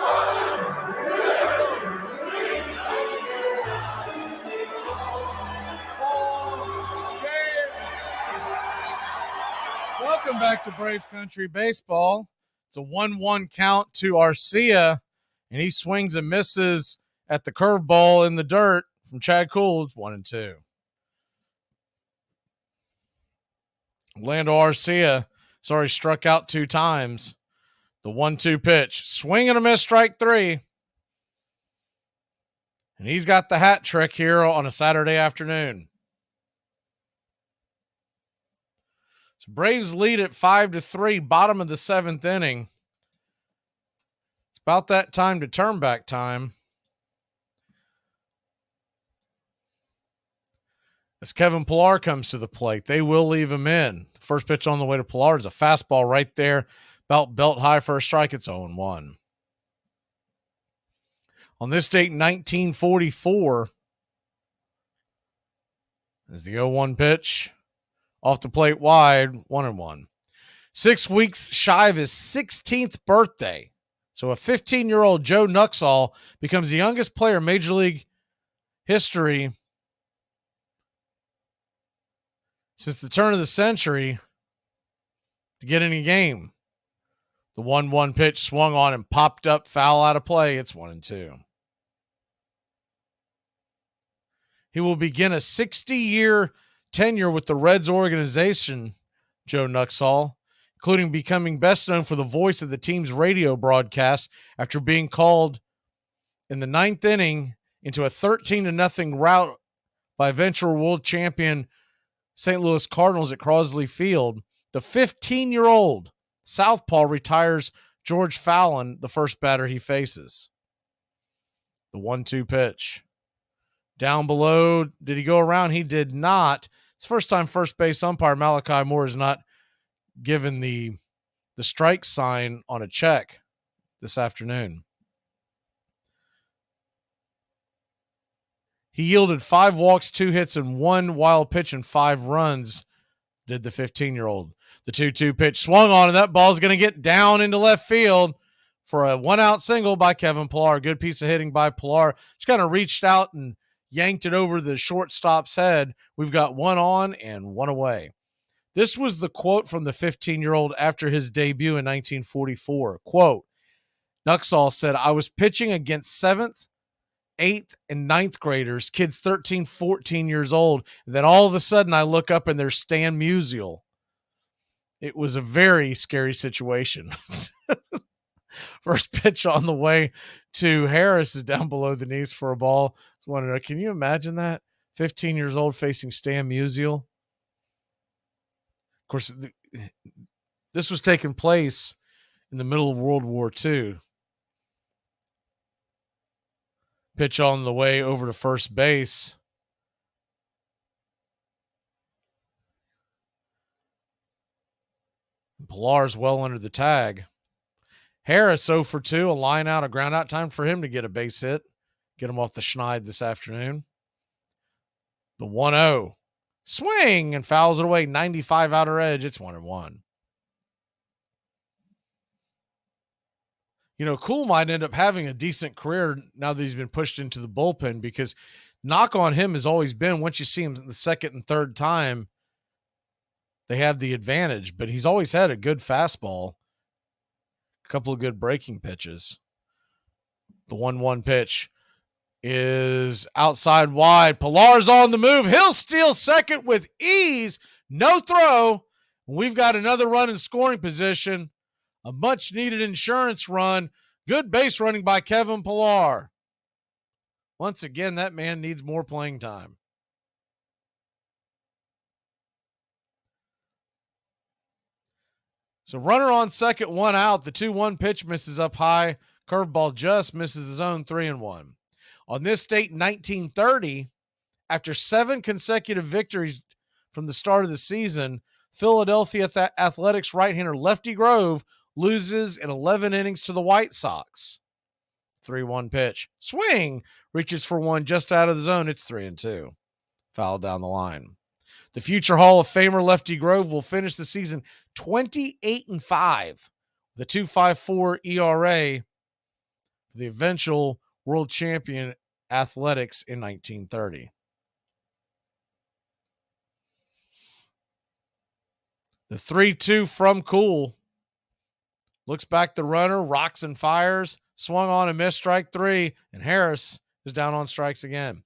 Welcome back to Braves Country Baseball. It's a 1-1 count to Arcia, and he swings and misses at the curveball in the dirt from Chad Kuhl. It's 1-2. Orlando Arcia, struck out 2 times. The 1-2 pitch. Swing and a miss, strike 3. And he's got the hat trick here on a Saturday afternoon. So Braves lead at 5-3, bottom of the 7th inning. It's about that time to turn back time. As Kevin Pillar comes to the plate, they will leave him in. The first pitch on the way to Pillar is a fastball right there, about belt high for a strike. It's 0-1. On this date, 1944, is the 0-1 pitch. Off the plate wide, 1-1. 6 weeks shy of his 16th birthday. So a 15-year-old Joe Nuxhall becomes the youngest player in Major League history since the turn of the century to get in a game. The 1-1 pitch swung on and popped up, foul out of play. It's 1-2. He will begin a 60-year tenure with the Reds organization, Joe Nuxhall, including becoming best known for the voice of the team's radio broadcast after being called in the 9th inning into a 13-0 rout by eventual world champion St. Louis Cardinals at Crosley Field. The 15-year-old southpaw retires George Fallon, the first batter he faces. The 1-2 pitch. Down below, did he go around? He did not. It's first time first base umpire Malachi Moore is not given the strike sign on a check this afternoon. He yielded 5 walks, 2 hits, and 1 wild pitch and 5 runs, did the 15-year-old. The 2-2 pitch swung on, and that ball's going to get down into left field for a 1-out single by Kevin Pillar. Good piece of hitting by Pillar. Just kind of reached out and yanked it over the shortstop's head. We've got 1 on and 1 away. This was the quote from the 15-year-old after his debut in 1944. Quote, Nuxhall said, I was pitching against 7th, 8th, and 9th graders, kids 13, 14 years old. And then all of a sudden I look up and there's Stan Musial. It was a very scary situation. First pitch on the way to Harris is down below the knees for a ball. Can you imagine that? 15 years old facing Stan Musial. Of course, this was taking place in the middle of World War II. Pitch on the way over to first base. Pillar's well under the tag. Harris 0 for 2, a line out, a ground out. Time for him to get a base hit. Get him off the schneid this afternoon. The 1-0. Swing and fouls it away. 95 outer edge. It's 1-1. You know, Kuhl might end up having a decent career now that he's been pushed into the bullpen, because knock on him has always been once you see him the second and third time, they have the advantage. But he's always had a good fastball, a couple of good breaking pitches. The 1-1 pitch is outside wide. Pillar's on the move. He'll steal second with ease. No throw. We've got another run in scoring position. A much-needed insurance run. Good base running by Kevin Pillar. Once again, that man needs more playing time. So runner on second, one out. The 2-1 pitch misses up high. Curveball just misses his own 3-1. On this date in 1930, after 7 consecutive victories from the start of the season, Philadelphia Athletics right-hander Lefty Grove loses in 11 innings to the White Sox. 3-1 pitch. Swing. Reaches for one just out of the zone. It's 3-2. Foul down the line. The future Hall of Famer Lefty Grove will finish the season 28-5 with a 2.54 ERA for the eventual world champion Athletics in 1930. The 3-2 from Cool. Looks back the runner, rocks and fires, swung on and missed strike 3, and Harris is down on strikes again.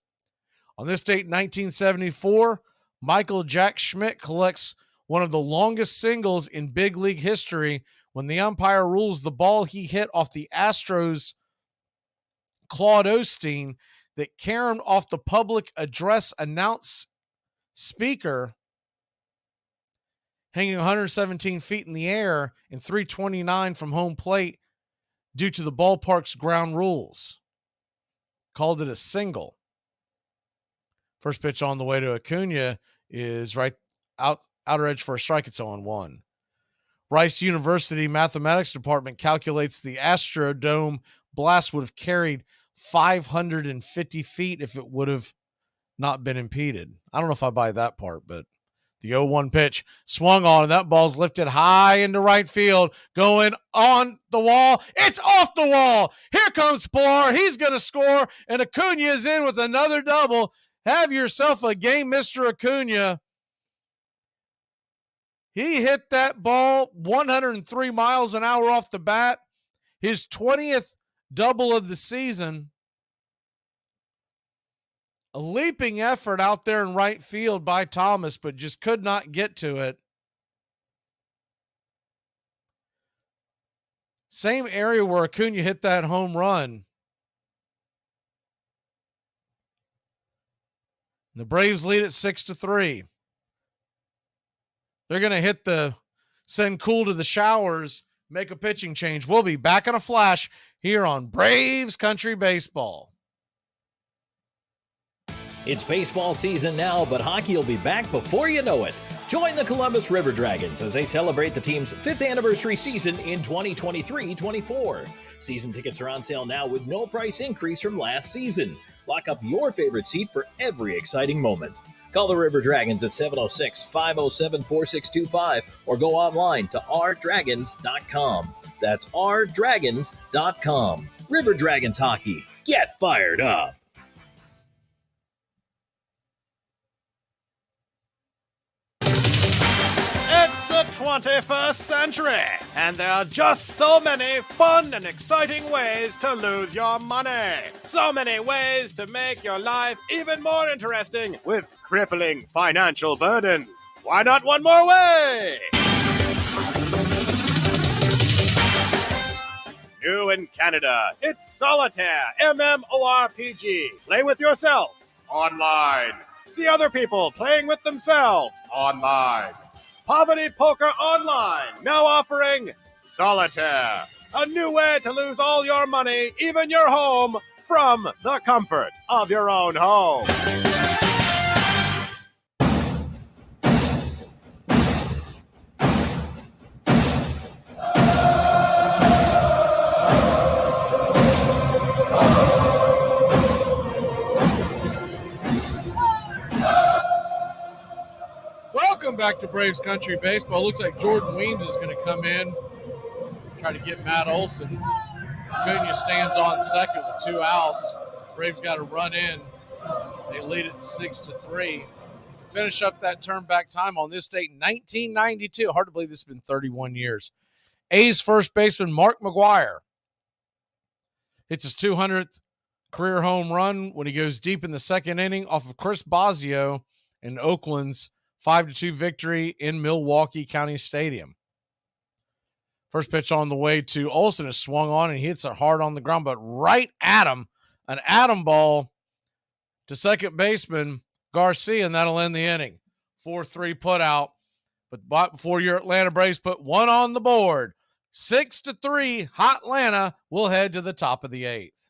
On this date, 1974, Michael Jack Schmidt collects one of the longest singles in big league history when the umpire rules the ball he hit off the Astros' Claude Osteen that caromed off the public address announce speaker hanging 117 feet in the air and 329 from home plate due to the ballpark's ground rules. Called it a single. First pitch on the way to Acuna is right outer edge for a strike. It's 0-1. Rice University Mathematics Department calculates the Astrodome blast would have carried 550 feet if it would have not been impeded. I don't know if I buy that part, but the 0-1 pitch swung on, and that ball's lifted high into right field, going on the wall. It's off the wall. Here comes Pilar. He's going to score, and Acuna is in with another double. Have yourself a game, Mr. Acuna. He hit that ball 103 miles an hour off the bat. His 20th double of the season. A leaping effort out there in right field by Thomas, but just could not get to it. Same area where Acuna hit that home run. The Braves lead at 6-3. They're going to send Cool to the showers, make a pitching change. We'll be back in a flash here on Braves Country Baseball. It's baseball season now, but hockey will be back before you know it. Join the Columbus River Dragons as they celebrate the team's 5th anniversary season in 2023-24. Season tickets are on sale now with no price increase from last season. Lock up your favorite seat for every exciting moment. Call the River Dragons at 706-507-4625 or go online to rdragons.com. That's rdragons.com. River Dragons Hockey. Get fired up. It's the 21st century, and there are just so many fun and exciting ways to lose your money. So many ways to make your life even more interesting with crippling financial burdens. Why not one more way? New in Canada, it's Solitaire, MMORPG. Play with yourself, online. See other people playing with themselves, online. Poverty Poker Online, now offering Solitaire, a new way to lose all your money, even your home, from the comfort of your own home. Welcome back to Braves Country Baseball. Looks like Jordan Weems is going to come in, try to get Matt Olson. Acuna stands on second with 2 outs. Braves got to run in. They lead it 6-3. To finish up that turn back time on this date, 1992. Hard to believe this has been 31 years. A's first baseman Mark McGwire hits his 200th career home run when he goes deep in the second inning off of Chris Bosio in Oakland's 5-2 victory in Milwaukee County Stadium. First pitch on the way to Olsen is swung on and he hits it hard on the ground, but right at him, an atom ball to second baseman Garcia, and that'll end the inning. 4-3 put out. But before your Atlanta Braves put one on the board, 6-3, hot Atlanta will head to the top of the 8th.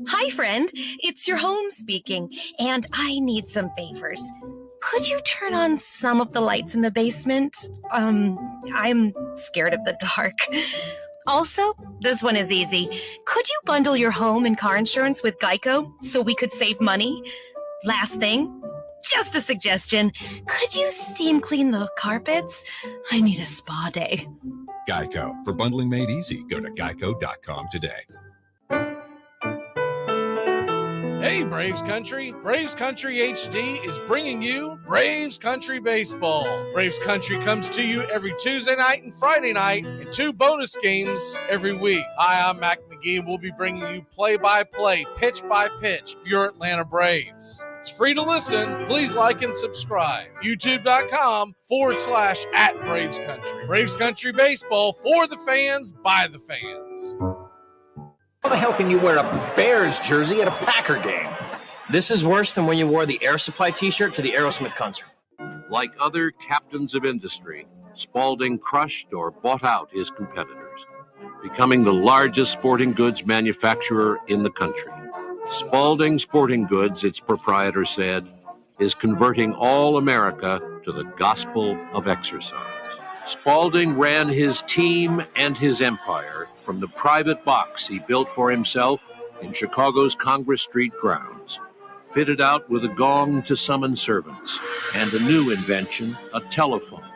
Hi, friend. It's your home speaking, and I need some favors. Could you turn on some of the lights in the basement? I'm scared of the dark. Also, this one is easy. Could you bundle your home and car insurance with Geico so we could save money? Last thing, just a suggestion. Could you steam clean the carpets? I need a spa day. Geico. For bundling made easy, go to geico.com today. Hey, Braves Country. Braves Country HD is bringing you Braves Country Baseball. Braves Country comes to you every Tuesday night and Friday night and 2 bonus games every week. Hi, I'm Mac Magee, and we'll be bringing you play-by-play, pitch-by-pitch of your Atlanta Braves. It's free to listen. Please like and subscribe. YouTube.com/@Braves Country. Braves Country Baseball for the fans, by the fans. How the hell can you wear a Bears jersey at a Packer game? This is worse than when you wore the Air Supply t-shirt to the Aerosmith concert. Like other captains of industry, Spalding crushed or bought out his competitors, becoming the largest sporting goods manufacturer in the country. Spalding Sporting Goods, its proprietor said, is converting all America to the gospel of exercise. Spalding ran his team and his empire from the private box he built for himself in Chicago's Congress Street grounds, fitted out with a gong to summon servants and a new invention, a telephone,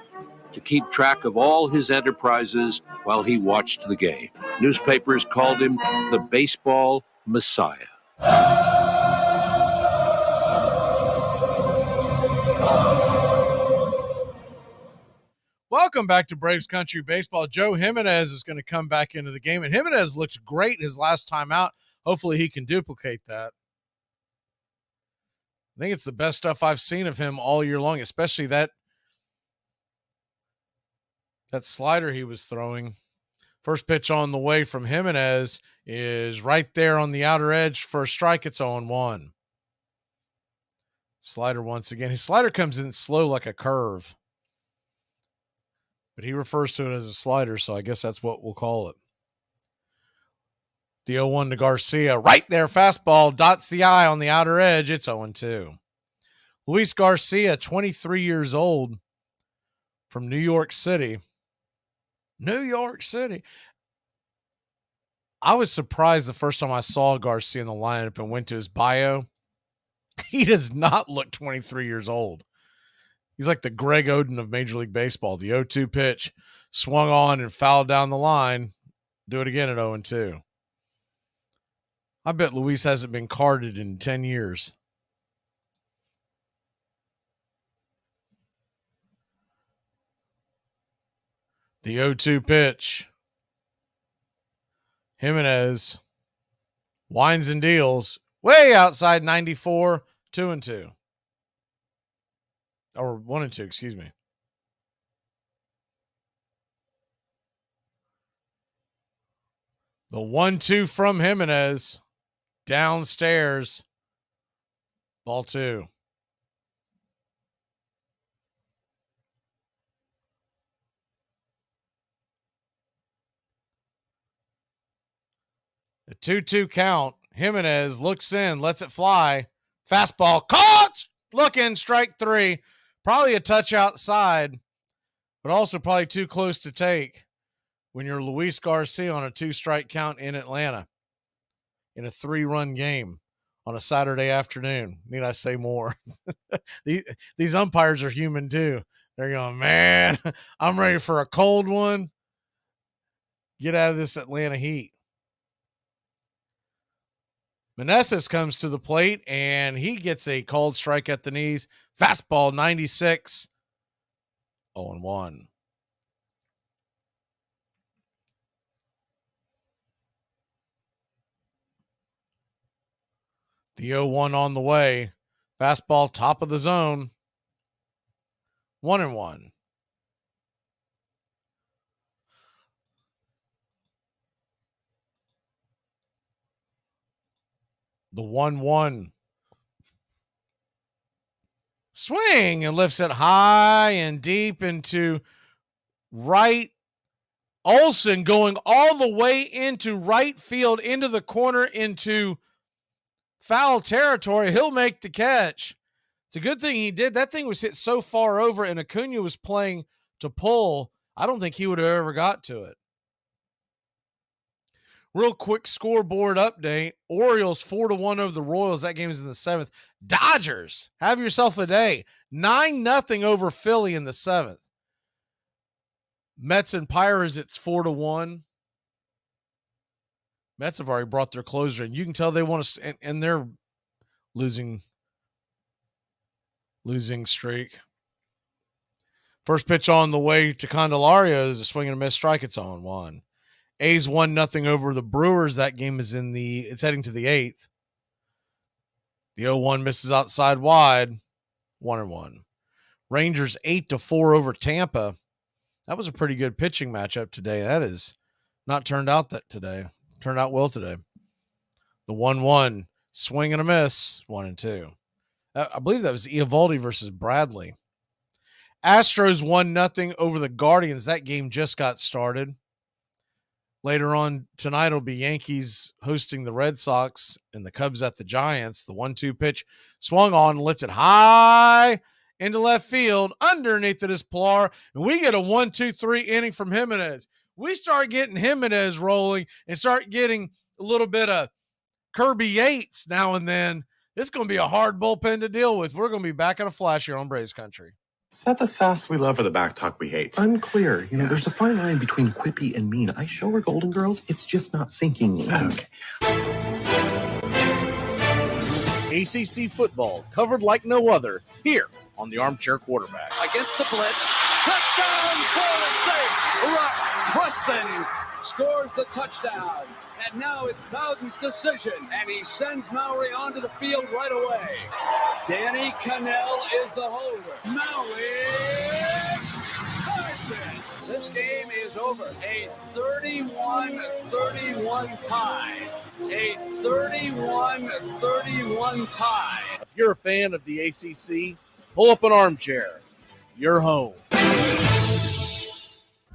to keep track of all his enterprises while he watched the game. Newspapers called him the baseball messiah. Welcome back to Braves Country Baseball. Joe Jimenez is going to come back into the game, and Jimenez looked great his last time out. Hopefully he can duplicate that. I think it's the best stuff I've seen of him all year long, especially that slider he was throwing. First pitch on the way from Jimenez is right there on the outer edge for a strike. It's 0-1. Slider once again. His slider comes in slow like a curve, but he refers to it as a slider, so I guess that's what we'll call it. The 0-1 to Garcia. Right there, fastball, dots the I on the outer edge. It's 0-2. Luis Garcia, 23 years old, from New York City. New York City. I was surprised the first time I saw Garcia in the lineup and went to his bio. He does not look 23 years old. He's like the Greg Oden of Major League Baseball. The 0-2 pitch swung on and fouled down the line. Do it again at 0-2. I bet Luis hasn't been carded in 10 years. The 0-2 pitch. Jimenez winds and deals way outside 94, 2-2. Or 1-2, excuse me. The 1-2 from Jimenez. Downstairs. Ball 2. The 2-2 count. Jimenez looks in, lets it fly. Fastball caught. Looking, strike 3. Probably a touch outside, but also probably too close to take when you're Luis Garcia on a 2-strike count in Atlanta in a 3-run game on a Saturday afternoon. Need I say more? These umpires are human too. They're going, man, I'm ready for a cold one. Get out of this Atlanta heat. Meneses comes to the plate, and he gets a called strike at the knees. Fastball, 96. 0-1. The 0-1 on the way. Fastball, top of the zone. 1-1. The 1-1. Swing and lifts it high and deep into right. Olsen going all the way into right field, into the corner, into foul territory. He'll make the catch. It's a good thing he did. That thing was hit so far over, and Acuna was playing to pull. I don't think he would have ever got to it. Real quick scoreboard update. Orioles 4-1 over the Royals. That game is in the 7th. Dodgers, have yourself a day. 9-0 over Philly in the 7th. Mets and Pirates, it's 4-1. Mets have already brought their closer in. You can tell they want to, and they're losing streak. First pitch on the way to Candelario is a swing and a miss strike. It's on 1. A's 1-0 over the Brewers. That game is it's heading to the 8th. The 0-1 misses outside wide. 1-1. Rangers 8-4 over Tampa. That was a pretty good pitching matchup today. That is not turned out well today. The 1-1 swing and a miss. 1-2. I believe that was Eovaldi versus Bradley. Astros 1-0 over the Guardians. That game just got started. Later on tonight, it'll be Yankees hosting the Red Sox and the Cubs at the Giants. The 1-2 pitch swung on, lifted high into left field, underneath it is Pilar, and we get a 1-2-3 inning from Jimenez. We start getting Jimenez rolling and start getting a little bit of Kirby Yates now and then. It's going to be a hard bullpen to deal with. We're going to be back in a flash here on Braves Country. Is that the sass we love or the back talk we hate? Unclear. There's a fine line between quippy and mean. I show her Golden Girls. It's just not sinking in. Okay. ACC football covered like no other here on the Armchair Quarterback. Against the blitz. Touchdown, Florida State. Rock Preston scores the touchdown. And now it's Bowden's decision. And he sends Mowry onto the field right away. Danny Cannell is the holder. Mowry ties it. This game is over. A 31-31 tie. A 31-31 tie. If you're a fan of the ACC, pull up an armchair. You're home.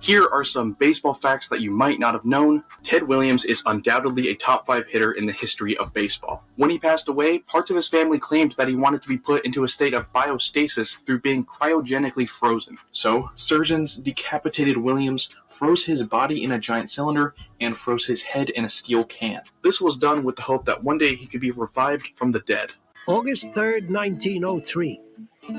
Here are some baseball facts that you might not have known. Ted Williams is undoubtedly a top 5 hitter in the history of baseball. When he passed away, parts of his family claimed that he wanted to be put into a state of biostasis through being cryogenically frozen. So, surgeons decapitated Williams, froze his body in a giant cylinder, and froze his head in a steel can. This was done with the hope that one day he could be revived from the dead. August 3rd, 1903.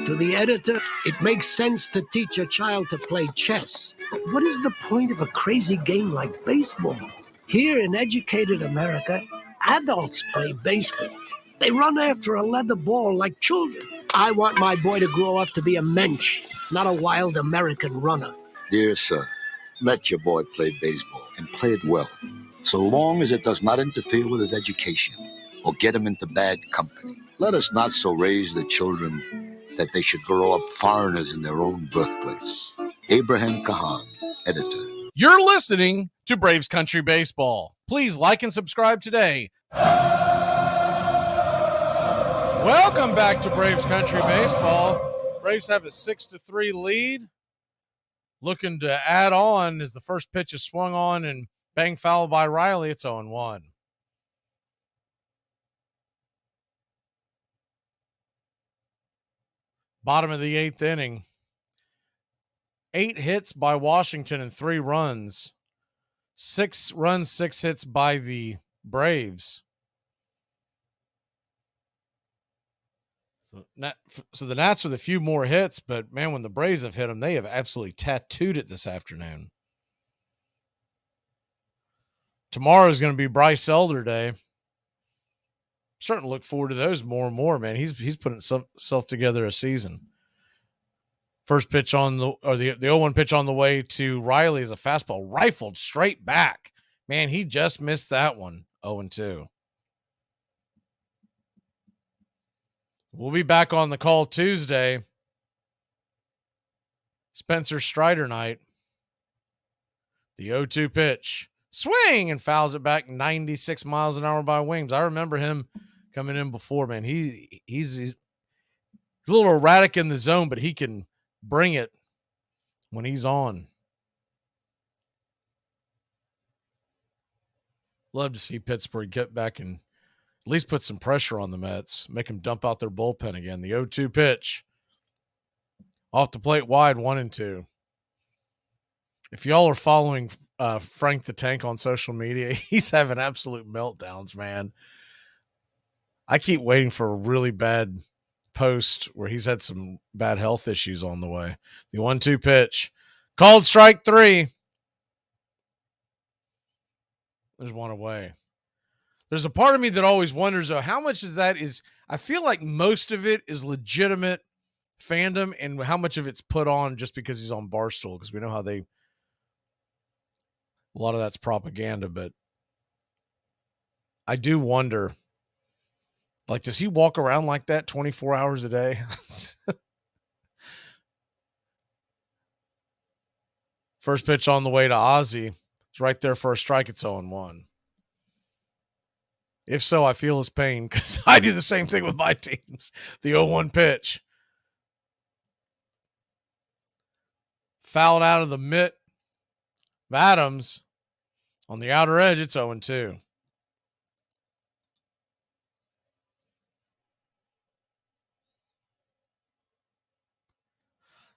To the editor, it makes sense to teach a child to play chess. But what is the point of a crazy game like baseball? Here in educated America, adults play baseball. They run after a leather ball like children. I want my boy to grow up to be a mensch, not a wild American runner. Dear sir, let your boy play baseball and play it well, so long as it does not interfere with his education or get him into bad company. Let us not so raise the children that they should grow up foreigners in their own birthplace. Abraham Kahan, editor. You're listening to Braves Country Baseball. Please like and subscribe today. Welcome back to Braves Country Baseball. Braves have a 6-3 lead. Looking to add on as the first pitch is swung on and bang foul by Riley. It's 0-1. Bottom of the 8th inning. 8 hits by Washington and 3 runs. 6 runs, 6 hits by the Braves. So the Nats with a few more hits, but man, when the Braves have hit them, they have absolutely tattooed it this afternoon. Tomorrow is going to be Bryce Elder Day. Starting to look forward to those more and more, man. He's putting himself together a season. First pitch on the 0-1 pitch on the way to Riley is a fastball rifled straight back. Man, he just missed that one. 0-2. We'll be back on the call Tuesday. Spencer Strider night. The 0-2 pitch. Swing and fouls it back 96 miles an hour by Williams. I remember him coming in before, man. He's a little erratic in the zone, but he can bring it when he's on. Love to see Pittsburgh get back and at least put some pressure on the Mets, make them dump out their bullpen again. The 0-2 pitch. Off the plate wide, 1-2. If y'all are following Frank the Tank on social media, he's having absolute meltdowns, man. I keep waiting for a really bad post where he's had some bad health issues on the way. The 1-2 pitch. Called strike 3. There's one away. There's a part of me that always wonders, though, how much of that is, I feel like most of it is legitimate fandom and how much of it's put on just because he's on Barstool, because we know how a lot of that's propaganda, but I do wonder, like, does he walk around like that 24 hours a day? First pitch on the way to Ozzie. It's right there for a strike. It's 0-1. If so, I feel his pain because I do the same thing with my teams. The 0-1 pitch. Fouled out of the mitt. Adams on the outer edge. It's 0-2.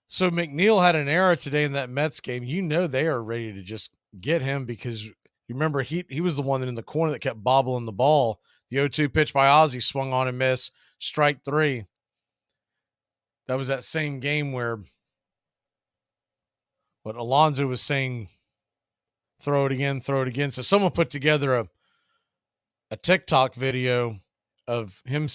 So McNeil had an error today in that Mets game. You know they are ready to just get him because you remember he was the one that in the corner that kept bobbling the ball. The 0-2 pitch by Ozzie swung on and missed. Strike 3. That was that same game where what Alonso was saying, throw it again, throw it again. So someone put together a TikTok video of him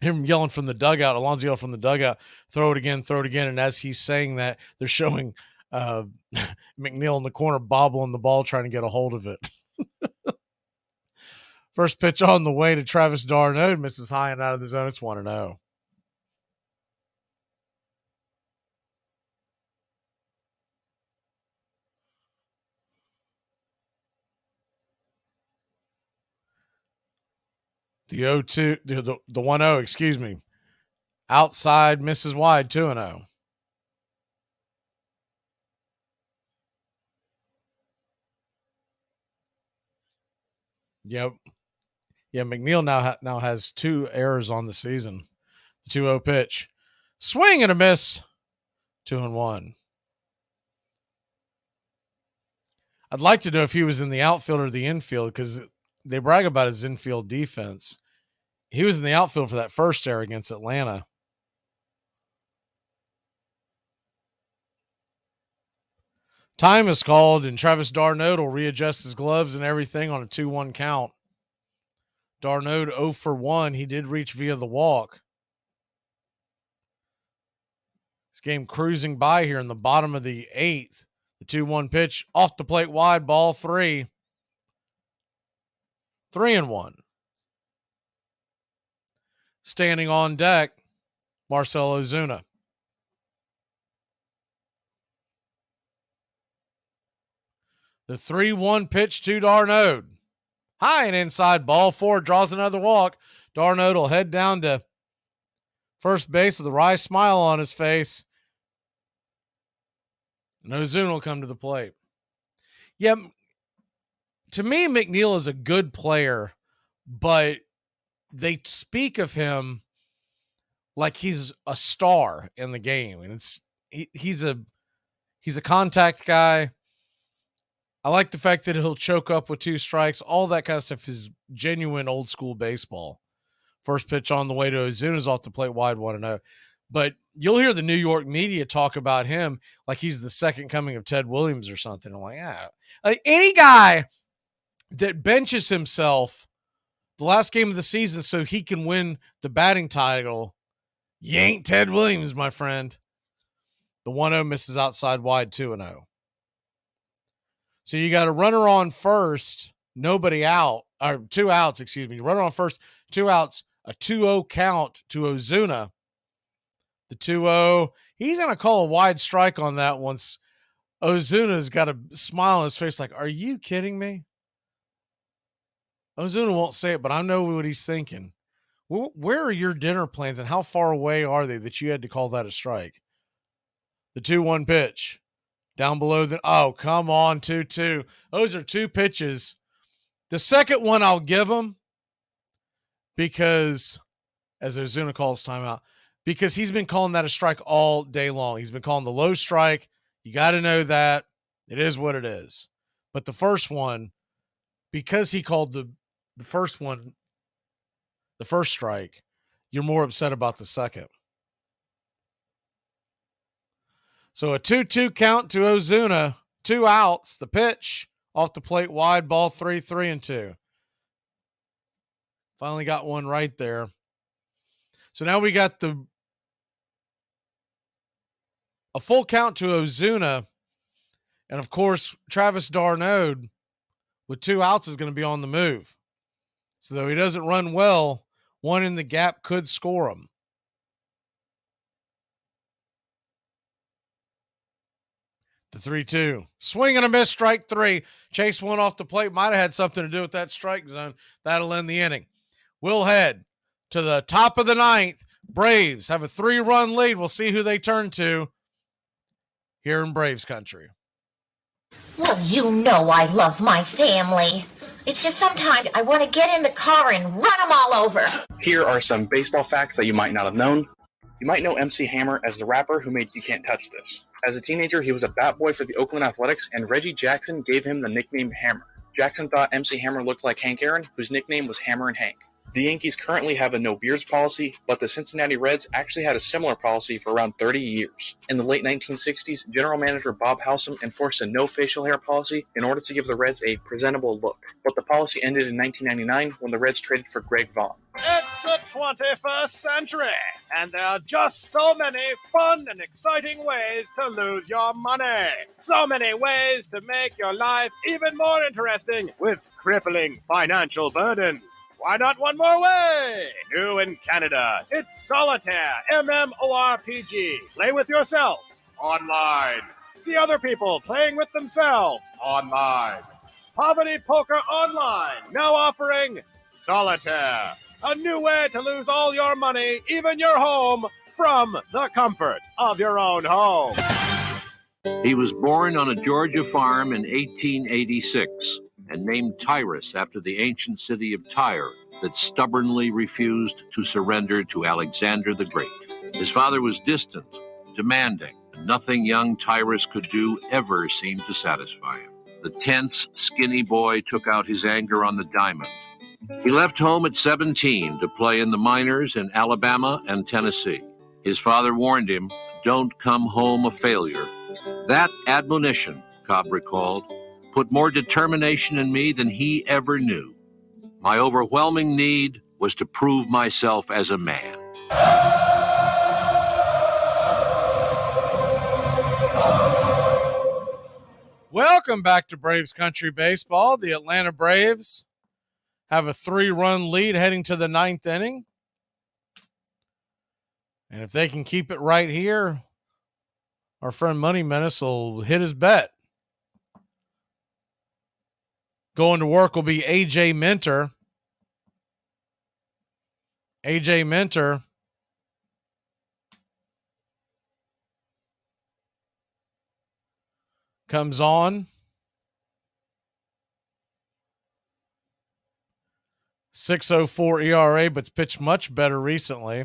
yelling from the dugout, Alonso yelling from the dugout, throw it again, throw it again. And as he's saying that, they're showing McNeil in the corner bobbling the ball, trying to get a hold of it. First pitch on the way to Travis d'Arnaud, misses high and out of the zone. It's 1-0. The 0-2, the 1-0, excuse me. Outside, misses wide, 2-0. Yep. Yeah, McNeil now has 2 errors on the season. The 2-0 pitch. Swing and a miss. 2-1. I'd like to know if he was in the outfield or the infield because they brag about his infield defense. He was in the outfield for that first error against Atlanta. Time is called, and Travis d'Arnaud will readjust his gloves and everything on a 2-1 count. d'Arnaud 0 for 1. He did reach via the walk. This game cruising by here in the bottom of the 8th. The 2-1 pitch off the plate wide, ball 3. 3-1. Standing on deck, Marcell Ozuna. The 3-1 pitch to d'Arnaud. High and inside, ball 4, draws another walk. d'Arnaud will head down to first base with a wry smile on his face. And Ozuna will come to the plate. Yeah, to me, McNeil is a good player, but they speak of him like he's a star in the game. And he's a contact guy. I like the fact that he'll choke up with 2 strikes. All that kind of stuff is genuine old school baseball. First pitch on the way to Ozuna's off the plate wide, 1-0. But you'll hear the New York media talk about him like he's the second coming of Ted Williams or something. I'm like, yeah. Like any guy that benches himself the last game of the season so he can win the batting title, you ain't Ted Williams, my friend. The 1-0 misses outside wide, 2-0. So you got a runner on first, nobody out, or 2 outs, excuse me. Runner on first, 2 outs, a 2-0 count to Ozuna. The 2-0, he's going to call a wide strike on that once Ozuna's got a smile on his face like, are you kidding me? Ozuna won't say it, but I know what he's thinking. Where are your dinner plans and how far away are they that you had to call that a strike? The 2-1 pitch. Down below oh, come on, 2-2. Those are two pitches. The second one I'll give him because, as Ozuna calls timeout, because he's been calling that a strike all day long. He's been calling the low strike. You got to know that. It is what it is. But the first one, because he called the first one the first strike, you're more upset about the second. So a 2-2 count to Ozuna, 2 outs, the pitch, off the plate, wide ball, 3-2. Finally got one right there. So now we got a full count to Ozuna. And of course, Travis d'Arnaud with 2 outs is going to be on the move. So though he doesn't run well, one in the gap could score him. The 3-2. Swing and a miss, strike 3. Chase one off the plate. Might have had something to do with that strike zone. That'll end the inning. We'll head to the top of the 9th. Braves have a 3-run lead. We'll see who they turn to here in Braves country. Well, you know I love my family. It's just sometimes I want to get in the car and run them all over. Here are some baseball facts that you might not have known. You might know MC Hammer as the rapper who made You Can't Touch This. As a teenager, he was a bat boy for the Oakland Athletics, and Reggie Jackson gave him the nickname Hammer. Jackson thought MC Hammer looked like Hank Aaron, whose nickname was Hammer and Hank. The Yankees currently have a no beards policy, but the Cincinnati Reds actually had a similar policy for around 30 years. In the late 1960s, General Manager Bob Howsam enforced a no facial hair policy in order to give the Reds a presentable look. But the policy ended in 1999 when the Reds traded for Greg Vaughn. It's the 21st century, and there are just so many fun and exciting ways to lose your money. So many ways to make your life even more interesting with crippling financial burdens. Why not one more way? New in Canada, it's Solitaire, MMORPG. Play with yourself, online. See other people playing with themselves, online. Poverty Poker Online, now offering Solitaire. A new way to lose all your money, even your home, from the comfort of your own home. He was born on a Georgia farm in 1886 and named Tyrus after the ancient city of Tyre that stubbornly refused to surrender to Alexander the Great. His father was distant, demanding, and nothing young Tyrus could do ever seemed to satisfy him. The tense, skinny boy took out his anger on the diamond. He left home at 17 to play in the minors in Alabama and Tennessee. His father warned him, "Don't come home a failure." That admonition, Cobb recalled, put more determination in me than he ever knew. My overwhelming need was to prove myself as a man. Welcome back to Braves Country Baseball. The Atlanta Braves have a 3-run lead heading to the 9th inning. And if they can keep it right here, our friend Money Menace will hit his bet. Going to work will be A.J. Minter. A.J. Minter comes on. 6.04 ERA, but's pitched much better recently.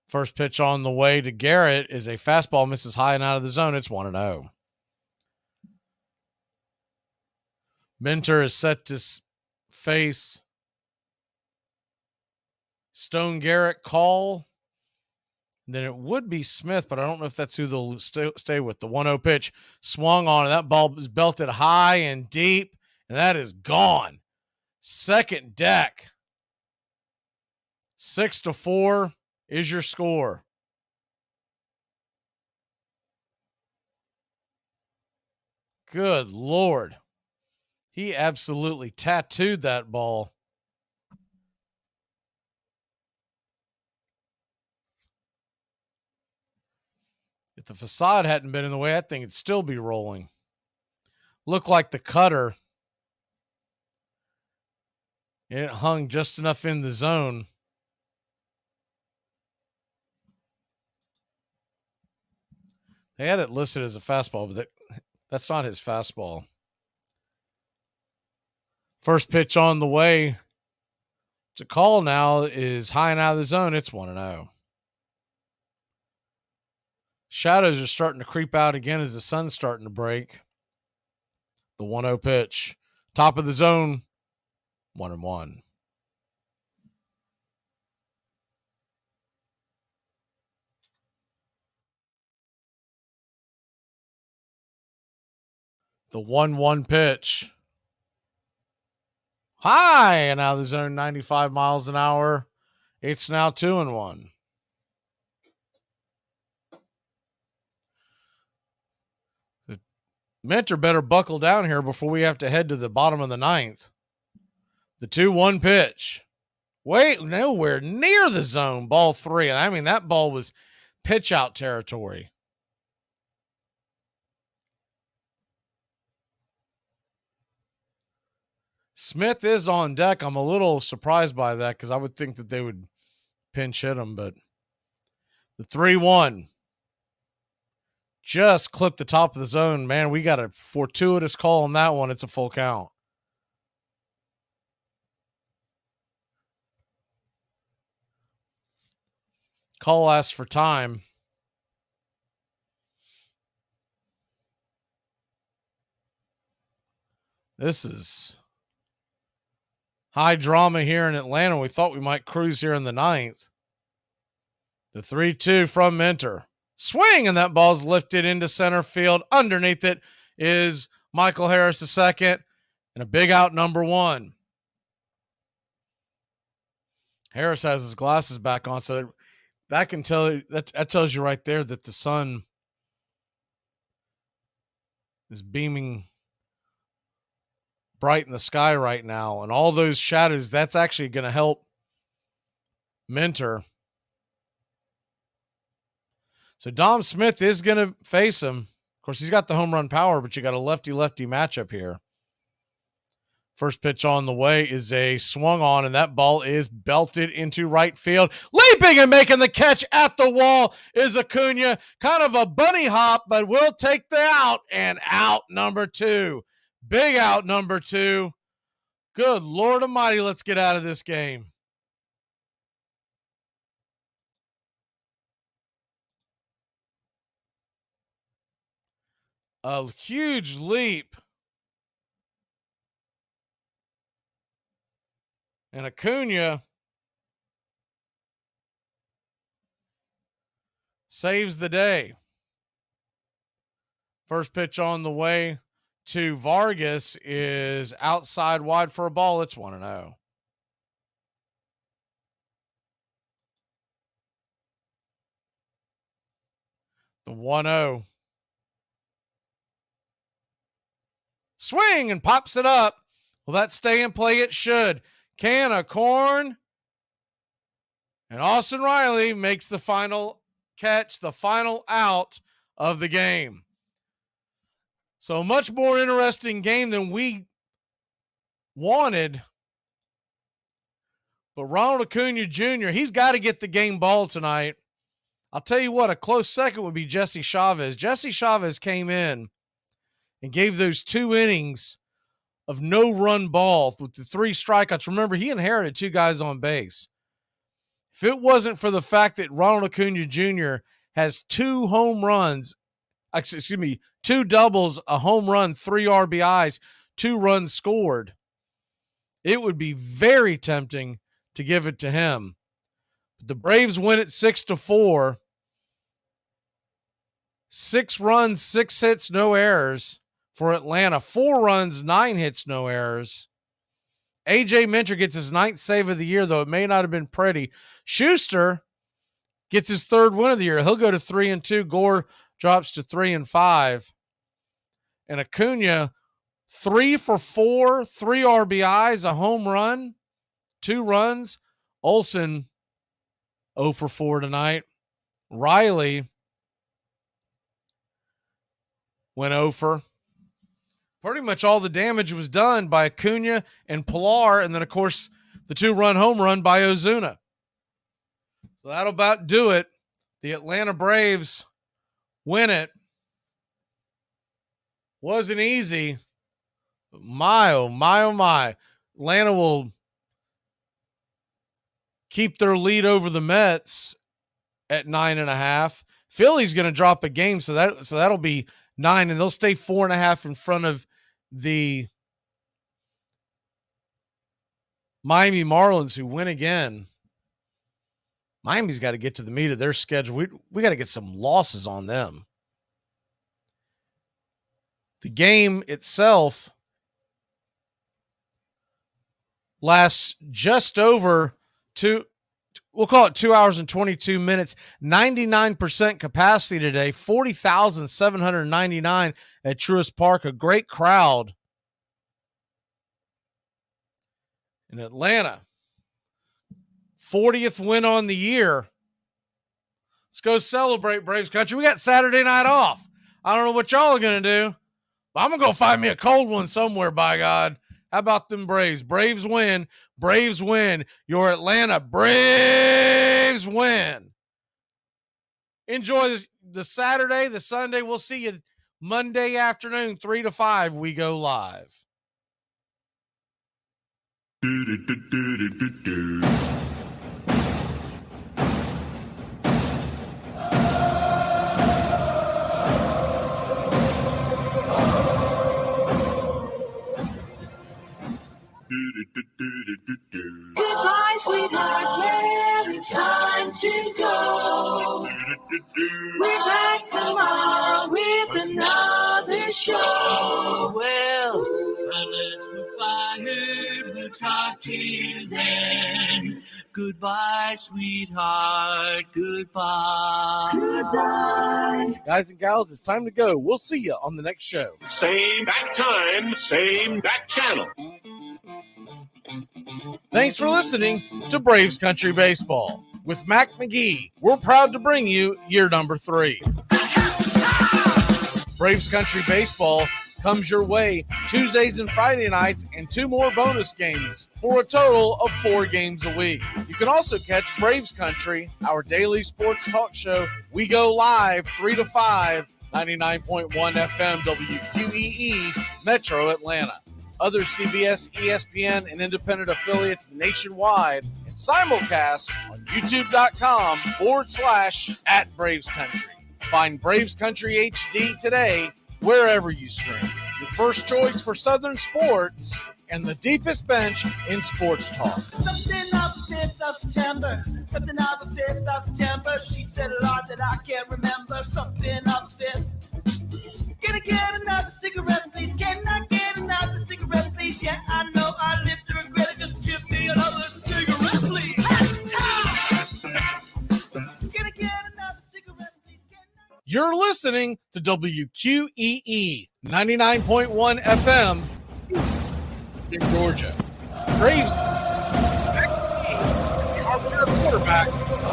First pitch on the way to Garrett is a fastball, misses high and out of the zone. It's 1-0. Minter is set to face Stone Garrett Call. Then it would be Smith, but I don't know if that's who they'll stay with. The 1-0 pitch swung on, and that ball is belted high and deep, and that is gone. Second deck. 6-4 is your score. Good Lord. He absolutely tattooed that ball. If the facade hadn't been in the way, I think it'd still be rolling. Looked like the cutter It hung just enough in the zone. They had it listed as a fastball, but that's not his fastball. First pitch on the way to call now is high and out of the zone. It's 1-0. Shadows are starting to creep out again as the sun's starting to break. The 1-0 pitch. Top of the zone. 1-1. The 1-1 pitch. High and out of the zone, 95 miles an hour. It's now 2-1. The Mentor better buckle down here before we have to head to the bottom of the ninth. The 2-1 pitch. Wait, nowhere near the zone. Ball 3. And I mean, that ball was pitch out territory. Smith is on deck. I'm a little surprised by that because I would think that they would pinch hit him, but the 3-1 just clipped the top of the zone. Man, we got a fortuitous call on that one. It's a full count. Call asks for time. This is high drama here in Atlanta. We thought we might cruise here in the ninth. The 3-2 from Mentor. Swing, and that ball's lifted into center field. Underneath it is Michael Harris II, and a big out, number 1. Harris has his glasses back on, so that can tell you, that tells you right there that the sun is beaming bright in the sky right now, and all those shadows, that's actually going to help Mentor. So Dom Smith is going to face him. Of course, he's got the home run power, but you got a lefty-lefty matchup here. First pitch on the way is a swung on, and that ball is belted into right field. Leaping and making the catch at the wall is Acuna. Kind of a bunny hop, but we'll take the out, and out number 2. Big out number 2. Good Lord Almighty, let's get out of this game. A huge leap. And Acuna saves the day. First pitch on the way to Vargas is outside wide for a ball. It's 1-0. The 1-0. Swing and pops it up. Will that stay in play? It should. Can of corn. And Austin Riley makes the final catch, the final out of the game. So much more interesting game than we wanted. But Ronald Acuna Jr., he's got to get the game ball tonight. I'll tell you what, a close second would be Jesse Chavez. Jesse Chavez came in and gave those 2 innings of no-run ball with the 3 strikeouts. Remember, he inherited 2 guys on base. If it wasn't for the fact that Ronald Acuna Jr. has 2 home runs, 2 doubles, a home run, 3 RBIs, 2 runs scored, it would be very tempting to give it to him. But the Braves win it 6-4. 6 runs, 6 hits, no errors for Atlanta. 4 runs, 9 hits, no errors. A.J. Minter gets his 9th save of the year, though it may not have been pretty. Schuster gets his 3rd win of the year. He'll go to 3-2. Gore drops to 3-5. And Acuna, 3 for 4, 3 RBIs, a home run, 2 runs. Olsen, 0 for 4 tonight. Riley went 0 for. Pretty much all the damage was done by Acuna and Pilar. And then, of course, the 2-run home run by Ozuna. So that'll about do it. The Atlanta Braves win it. Wasn't easy. My, oh my, oh my. Atlanta will keep their lead over the Mets at 9.5. Philly's going to drop a game, so that'll be 9, and they'll stay 4.5 in front of the Miami Marlins, who win again. Miami's got to get to the meat of their schedule. We got to get some losses on them. The game itself lasts just over we'll call it 2 hours and 22 minutes, 99% capacity today, 40,799 at Truist Park, a great crowd in Atlanta. 40th win on the year. Let's go celebrate, Braves country. We got Saturday night off. I don't know what y'all are going to do, but I'm going to go find me a cold one somewhere, by God. How about them Braves? Braves win. Braves win. Your Atlanta Braves win. Enjoy the Saturday, the Sunday. We'll see you Monday afternoon, 3 to 5. We go live. Goodbye, sweetheart, well, it's time to go. We're back tomorrow with another show. Well, unless we're fired, we'll talk to you then. Goodbye, sweetheart, goodbye. Goodbye. Guys and gals, it's time to go. We'll see you on the next show. Same back time, same back channel. Thanks for listening to Braves Country Baseball. With Mac Magee, we're proud to bring you year number 3. Braves Country Baseball comes your way Tuesdays and Friday nights and 2 more bonus games for a total of 4 games a week. You can also catch Braves Country, our daily sports talk show. We go live 3 to 5, 99.1 FM WQEE, Metro Atlanta. Other CBS, ESPN, and independent affiliates nationwide, and simulcast on youtube.com/@BravesCountry. Find Braves Country HD today wherever you stream. Your first choice for Southern sports and the deepest bench in sports talk. Something of the 5th of September. Something of the 5th of September. She said a lot that I can't remember. Something of the 5th. Can I get another cigarette, please? Can I get another cigarette, please? Yeah, I know I live to regret it. Just give me another cigarette, please. Can I get another cigarette, please? You're listening to WQEE 99.1 FM in Georgia. Braves, the Armchair quarterback,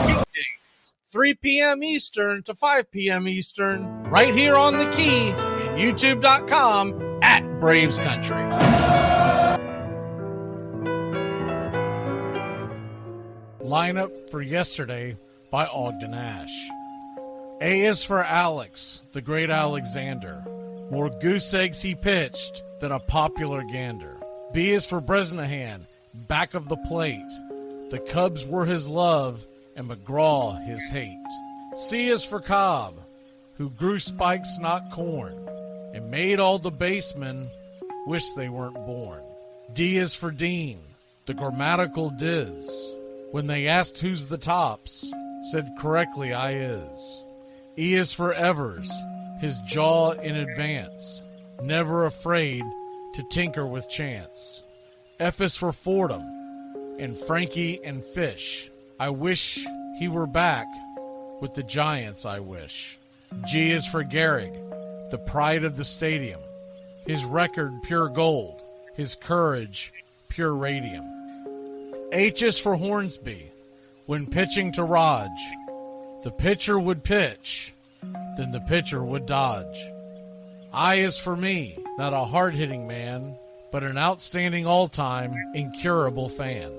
weekdays, 3 p.m. Eastern to 5 p.m. Eastern, right here on the key and youtube.com/BravesCountry. Lineup for yesterday by Ogden Ash. A is for Alex, the great Alexander. More goose eggs he pitched than a popular gander. B is for Bresnahan, back of the plate. The Cubs were his love and McGraw his hate. C is for Cobb, who grew spikes not corn, and made all the basemen wish they weren't born. D is for Dean, the grammatical diz. When they asked who's the tops, said correctly I is. E is for Evers, his jaw in advance, never afraid to tinker with chance. F is for Fordham, and Frankie and Fish. I wish he were back with the Giants, I wish. G is for Gehrig, the pride of the stadium. His record pure gold, his courage pure radium. H is for Hornsby, when pitching to Raj. The pitcher would pitch, then the pitcher would dodge. I is for me, not a hard-hitting man, but an outstanding all-time incurable fan.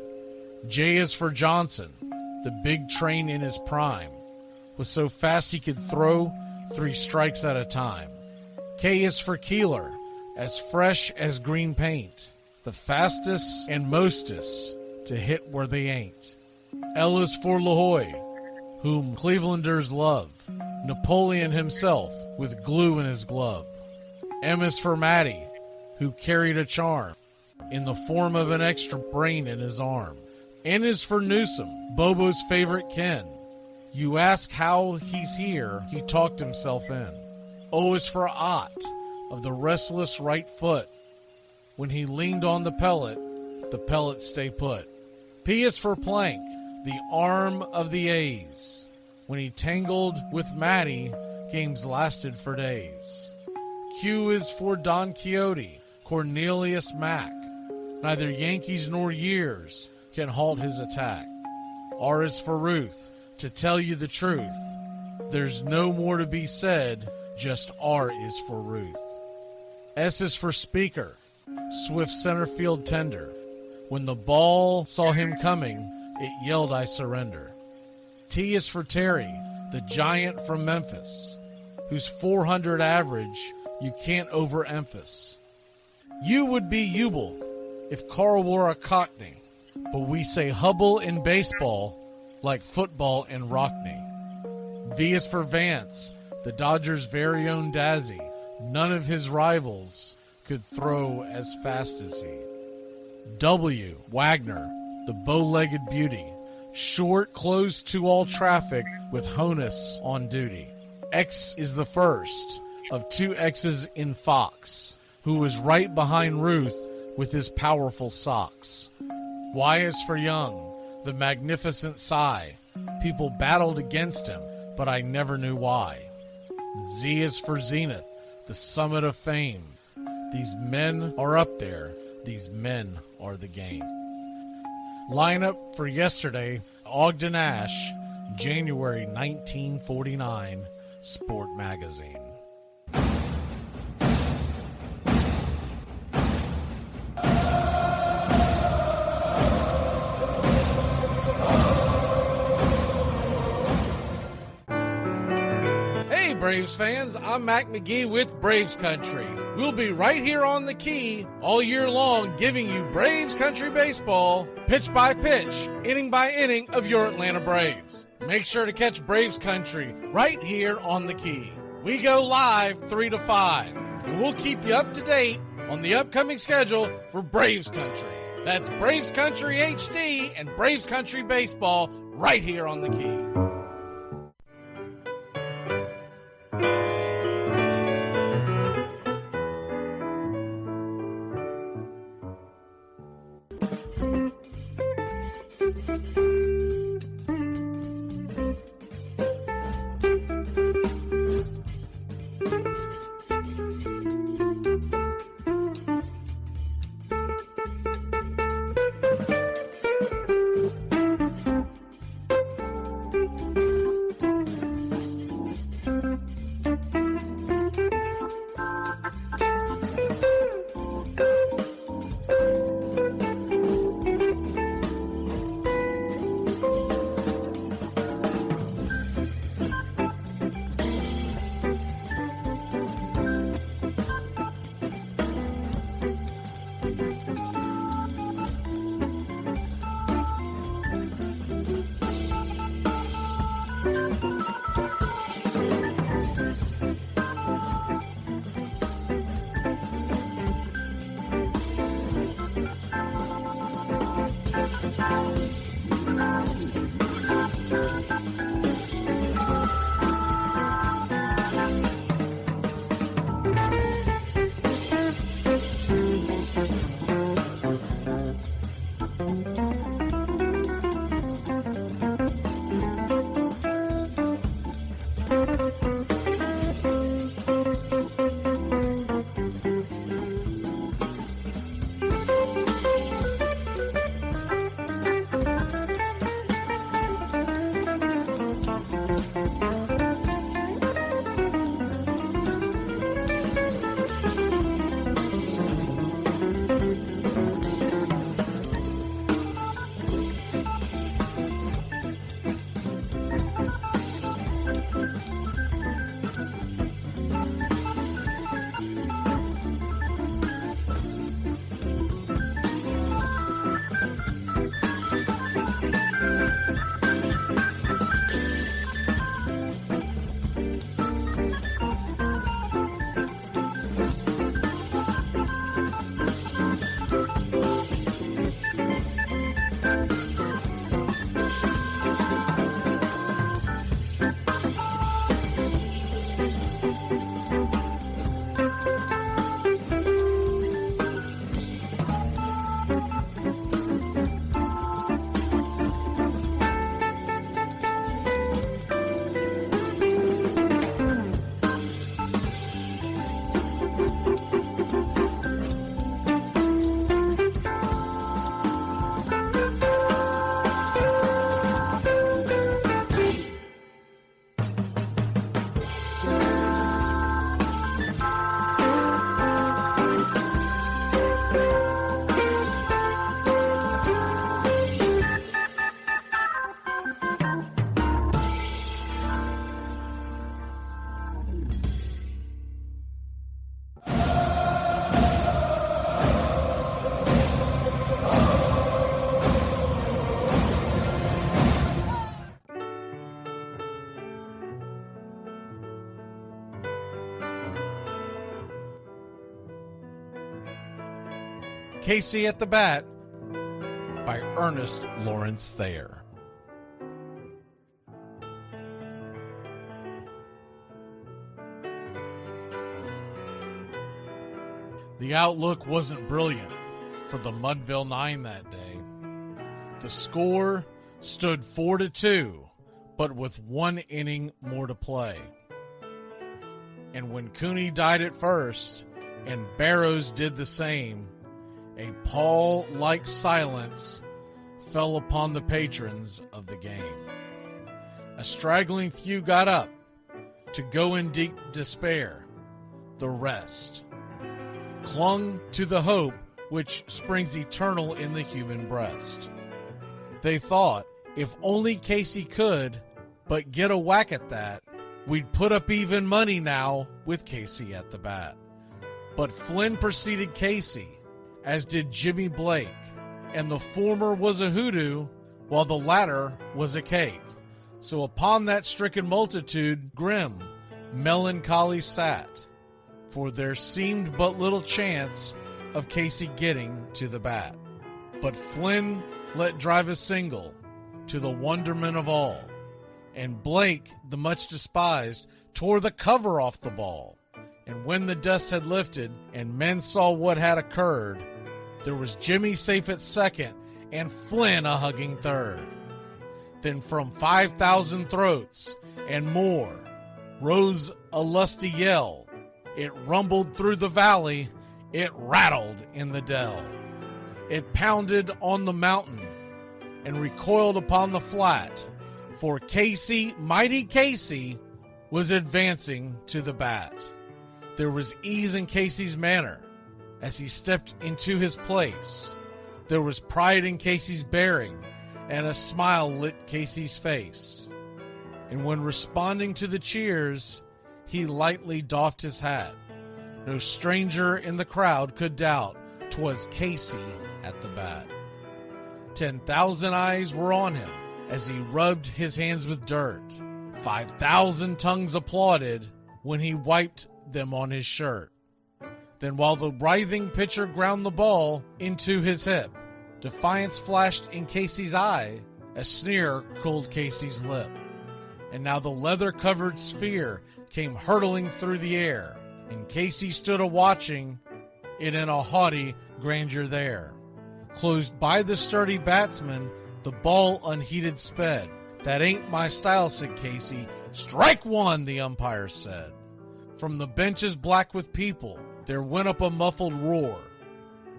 J is for Johnson, the big train in his prime, was so fast he could throw 3 strikes at a time. K is for Keeler, as fresh as green paint, the fastest and mostest to hit where they ain't. L is for LaHoy, whom Clevelanders love, Napoleon himself with glue in his glove. M is for Matty, who carried a charm in the form of an extra brain in his arm. N is for Newsom, Bobo's favorite kin. You ask how he's here, he talked himself in. O is for Ott, of the restless right foot. When he leaned on the pellet stay put. P is for Plank, the arm of the A's. When he tangled with Matty, games lasted for days. Q is for Don Quixote, Cornelius Mack. Neither Yankees nor years can halt his attack. R is for Ruth, to tell you the truth. There's no more to be said, just R is for Ruth. S is for Speaker, swift center field tender. When the ball saw him coming, it yelled, I surrender. T is for Terry, the giant from Memphis, whose 400 average you can't overemphasize. U would be Ubel if Carl wore a cockney, but we say Hubble in baseball like football in Rockney. V is for Vance, the Dodgers' very own Dazzy. None of his rivals could throw as fast as he. W, Wagner, the bow-legged beauty, short, closed to all traffic with Honus on duty. X is the first of 2 X's in Fox, who was right behind Ruth with his powerful socks. Y is for Young, the magnificent sigh. People battled against him, but I never knew why. Z is for Zenith, the summit of fame. These men are up there. These men are the game. Lineup for yesterday, Ogden Nash, January 1949, Sport Magazine. Hey Braves fans, I'm Mac Magee with Braves Country. We'll be right here on the key all year long giving you Braves Country baseball, pitch by pitch, inning by inning of your Atlanta Braves. Make sure to catch Braves Country right here on the key. We go live 3 to 5, and we'll keep you up to date on the upcoming schedule for Braves Country. That's Braves Country HD and Braves Country baseball right here on the key. Casey at the Bat by Ernest Lawrence Thayer. The outlook wasn't brilliant for the Mudville Nine that day. The score stood 4-2, but with 1 inning more to play. And when Cooney died at first, and Barrows did the same, a pall-like silence fell upon the patrons of the game. A straggling few got up to go in deep despair. The rest clung to the hope which springs eternal in the human breast. They thought, if only Casey could but get a whack at that, we'd put up even money now with Casey at the bat. But Flynn preceded Casey, as did Jimmy Blake, and the former was a hoodoo, while the latter was a cake. So upon that stricken multitude, grim, melancholy sat, for there seemed but little chance of Casey getting to the bat. But Flynn let drive a single, to the wonderment of all, and Blake, the much despised, tore the cover off the ball. And when the dust had lifted, and men saw what had occurred, there was Jimmy safe at second, and Flynn a hugging third. Then from 5,000 throats and more rose a lusty yell. It rumbled through the valley, it rattled in the dell. It pounded on the mountain and recoiled upon the flat, for Casey, mighty Casey, was advancing to the bat. There was ease in Casey's manner as he stepped into his place. There was pride in Casey's bearing, and a smile lit Casey's face. And when responding to the cheers, he lightly doffed his hat. No stranger in the crowd could doubt 'twas Casey at the bat. 10,000 eyes were on him as he rubbed his hands with dirt. 5,000 tongues applauded when he wiped them on his shirt. Then while the writhing pitcher ground the ball into his hip, defiance flashed in Casey's eye, a sneer cooled Casey's lip. And now the leather-covered sphere came hurtling through the air, and Casey stood a-watching it in a haughty grandeur there. Closed by the sturdy batsman, the ball unheeded sped. "That ain't my style," said Casey. "Strike one," the umpire said. From the benches black with people, there went up a muffled roar,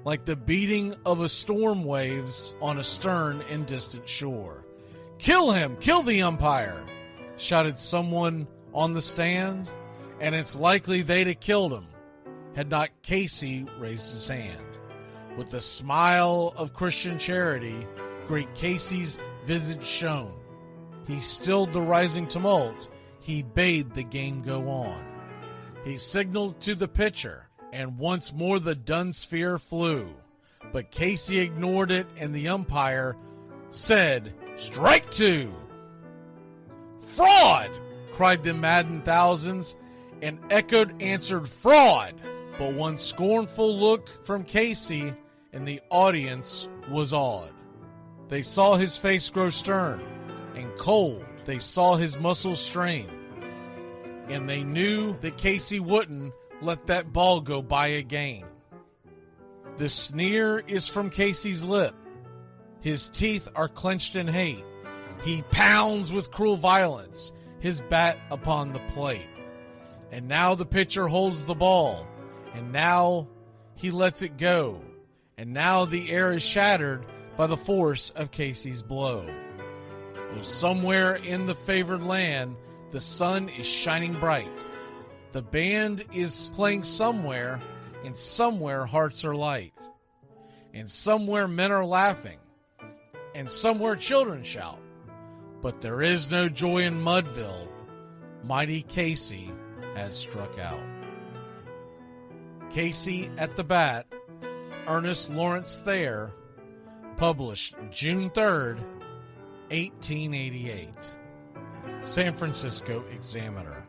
like the beating of a storm waves on a stern and distant shore. "Kill him! Kill the umpire!" shouted someone on the stand, and it's likely they'd have killed him had not Casey raised his hand. With the smile of Christian charity, great Casey's visage shone. He stilled the rising tumult, he bade the game go on. He signaled to the pitcher, and once more the dun sphere flew. But Casey ignored it, and the umpire said, "Strike two!" "Fraud!" cried the maddened thousands, and echoed answered, "Fraud!" But one scornful look from Casey, and the audience was awed. They saw his face grow stern and cold. They saw his muscles strain. And they knew that Casey wouldn't let that ball go by again. The sneer is from Casey's lip. His teeth are clenched in hate. He pounds with cruel violence his bat upon the plate. And now the pitcher holds the ball, and now he lets it go. And now the air is shattered by the force of Casey's blow. Oh, somewhere in the favored land, the sun is shining bright. The band is playing somewhere, and somewhere hearts are light. And somewhere men are laughing, and somewhere children shout. But there is no joy in Mudville. Mighty Casey has struck out. Casey at the Bat, Ernest Lawrence Thayer, published June 3rd, 1888. San Francisco Examiner.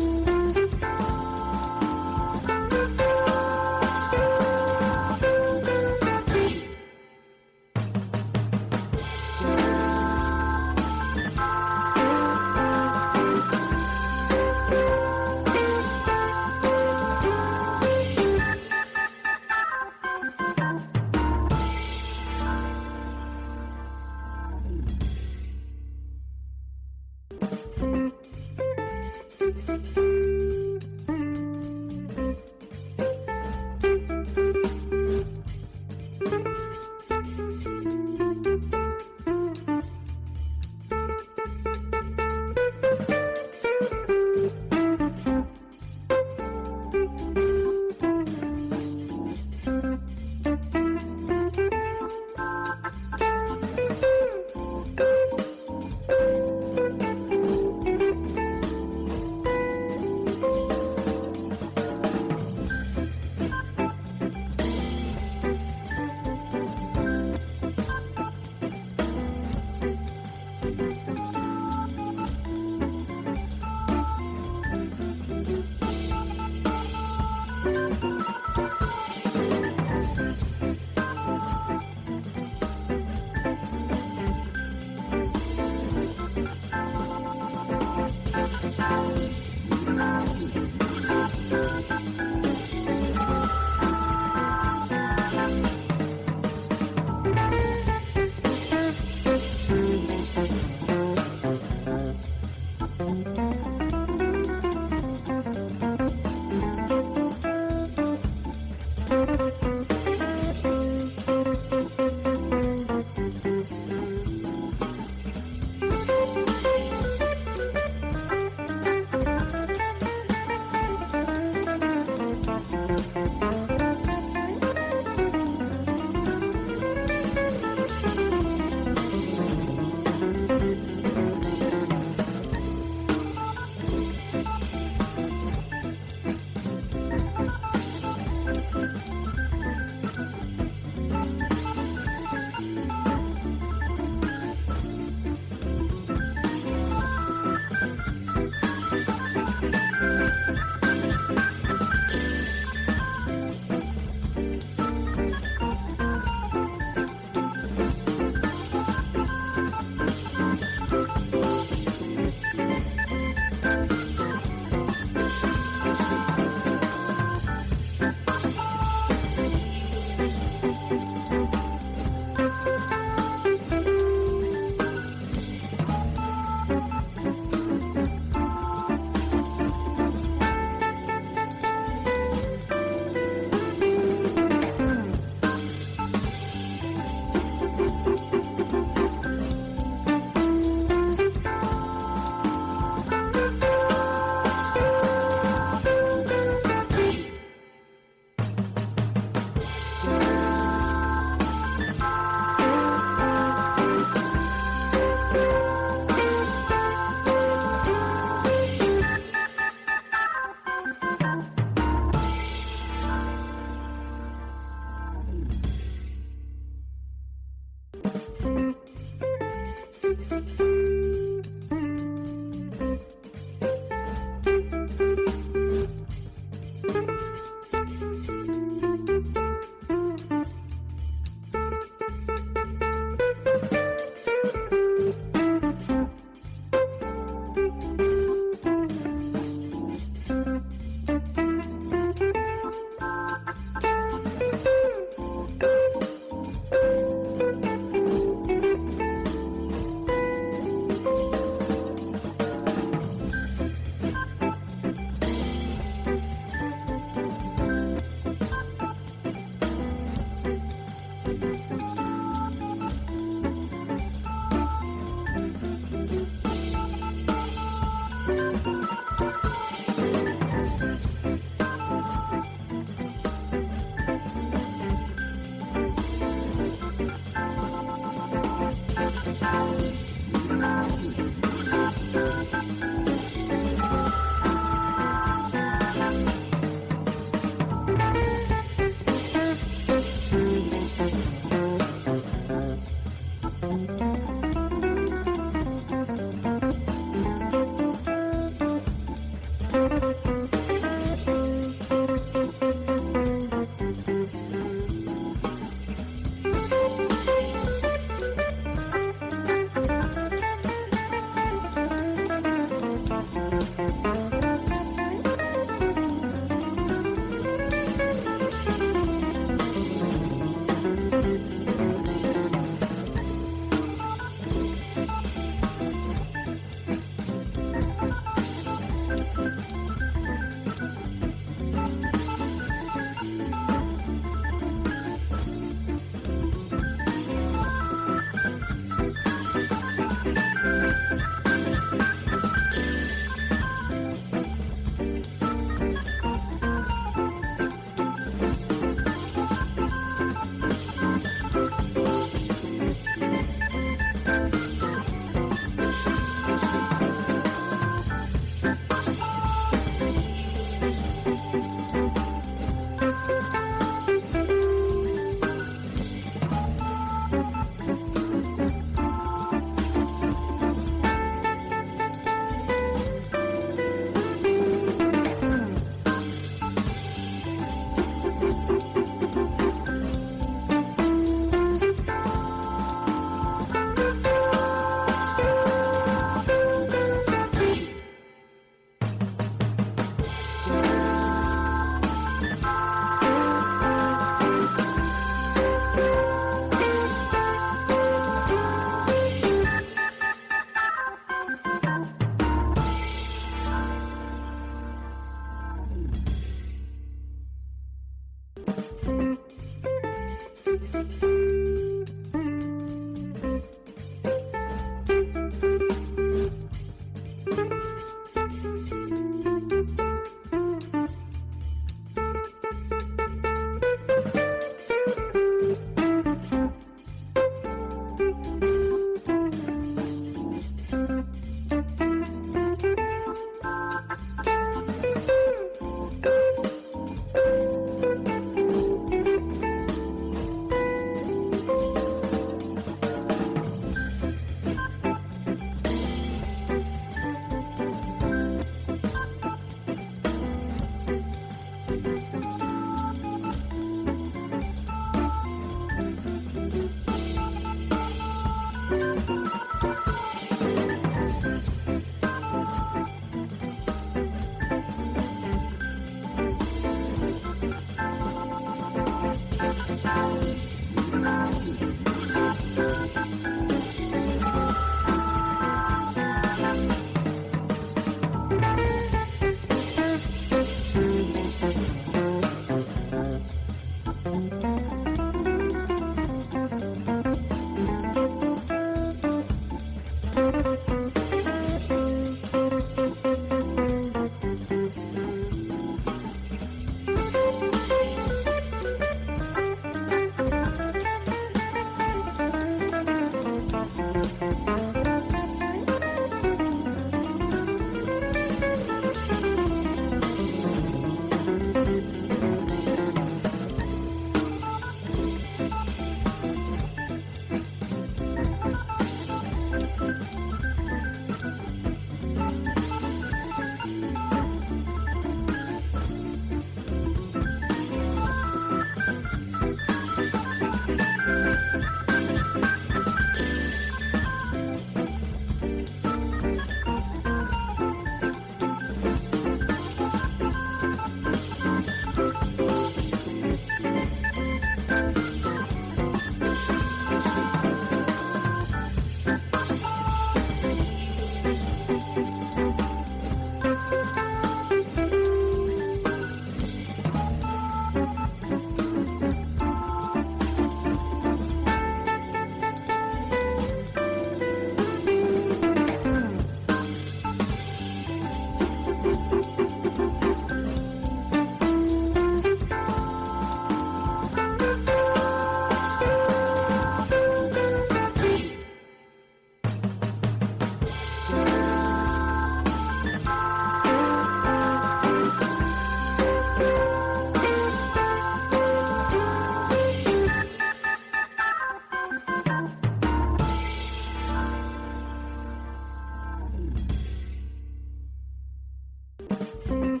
Bye.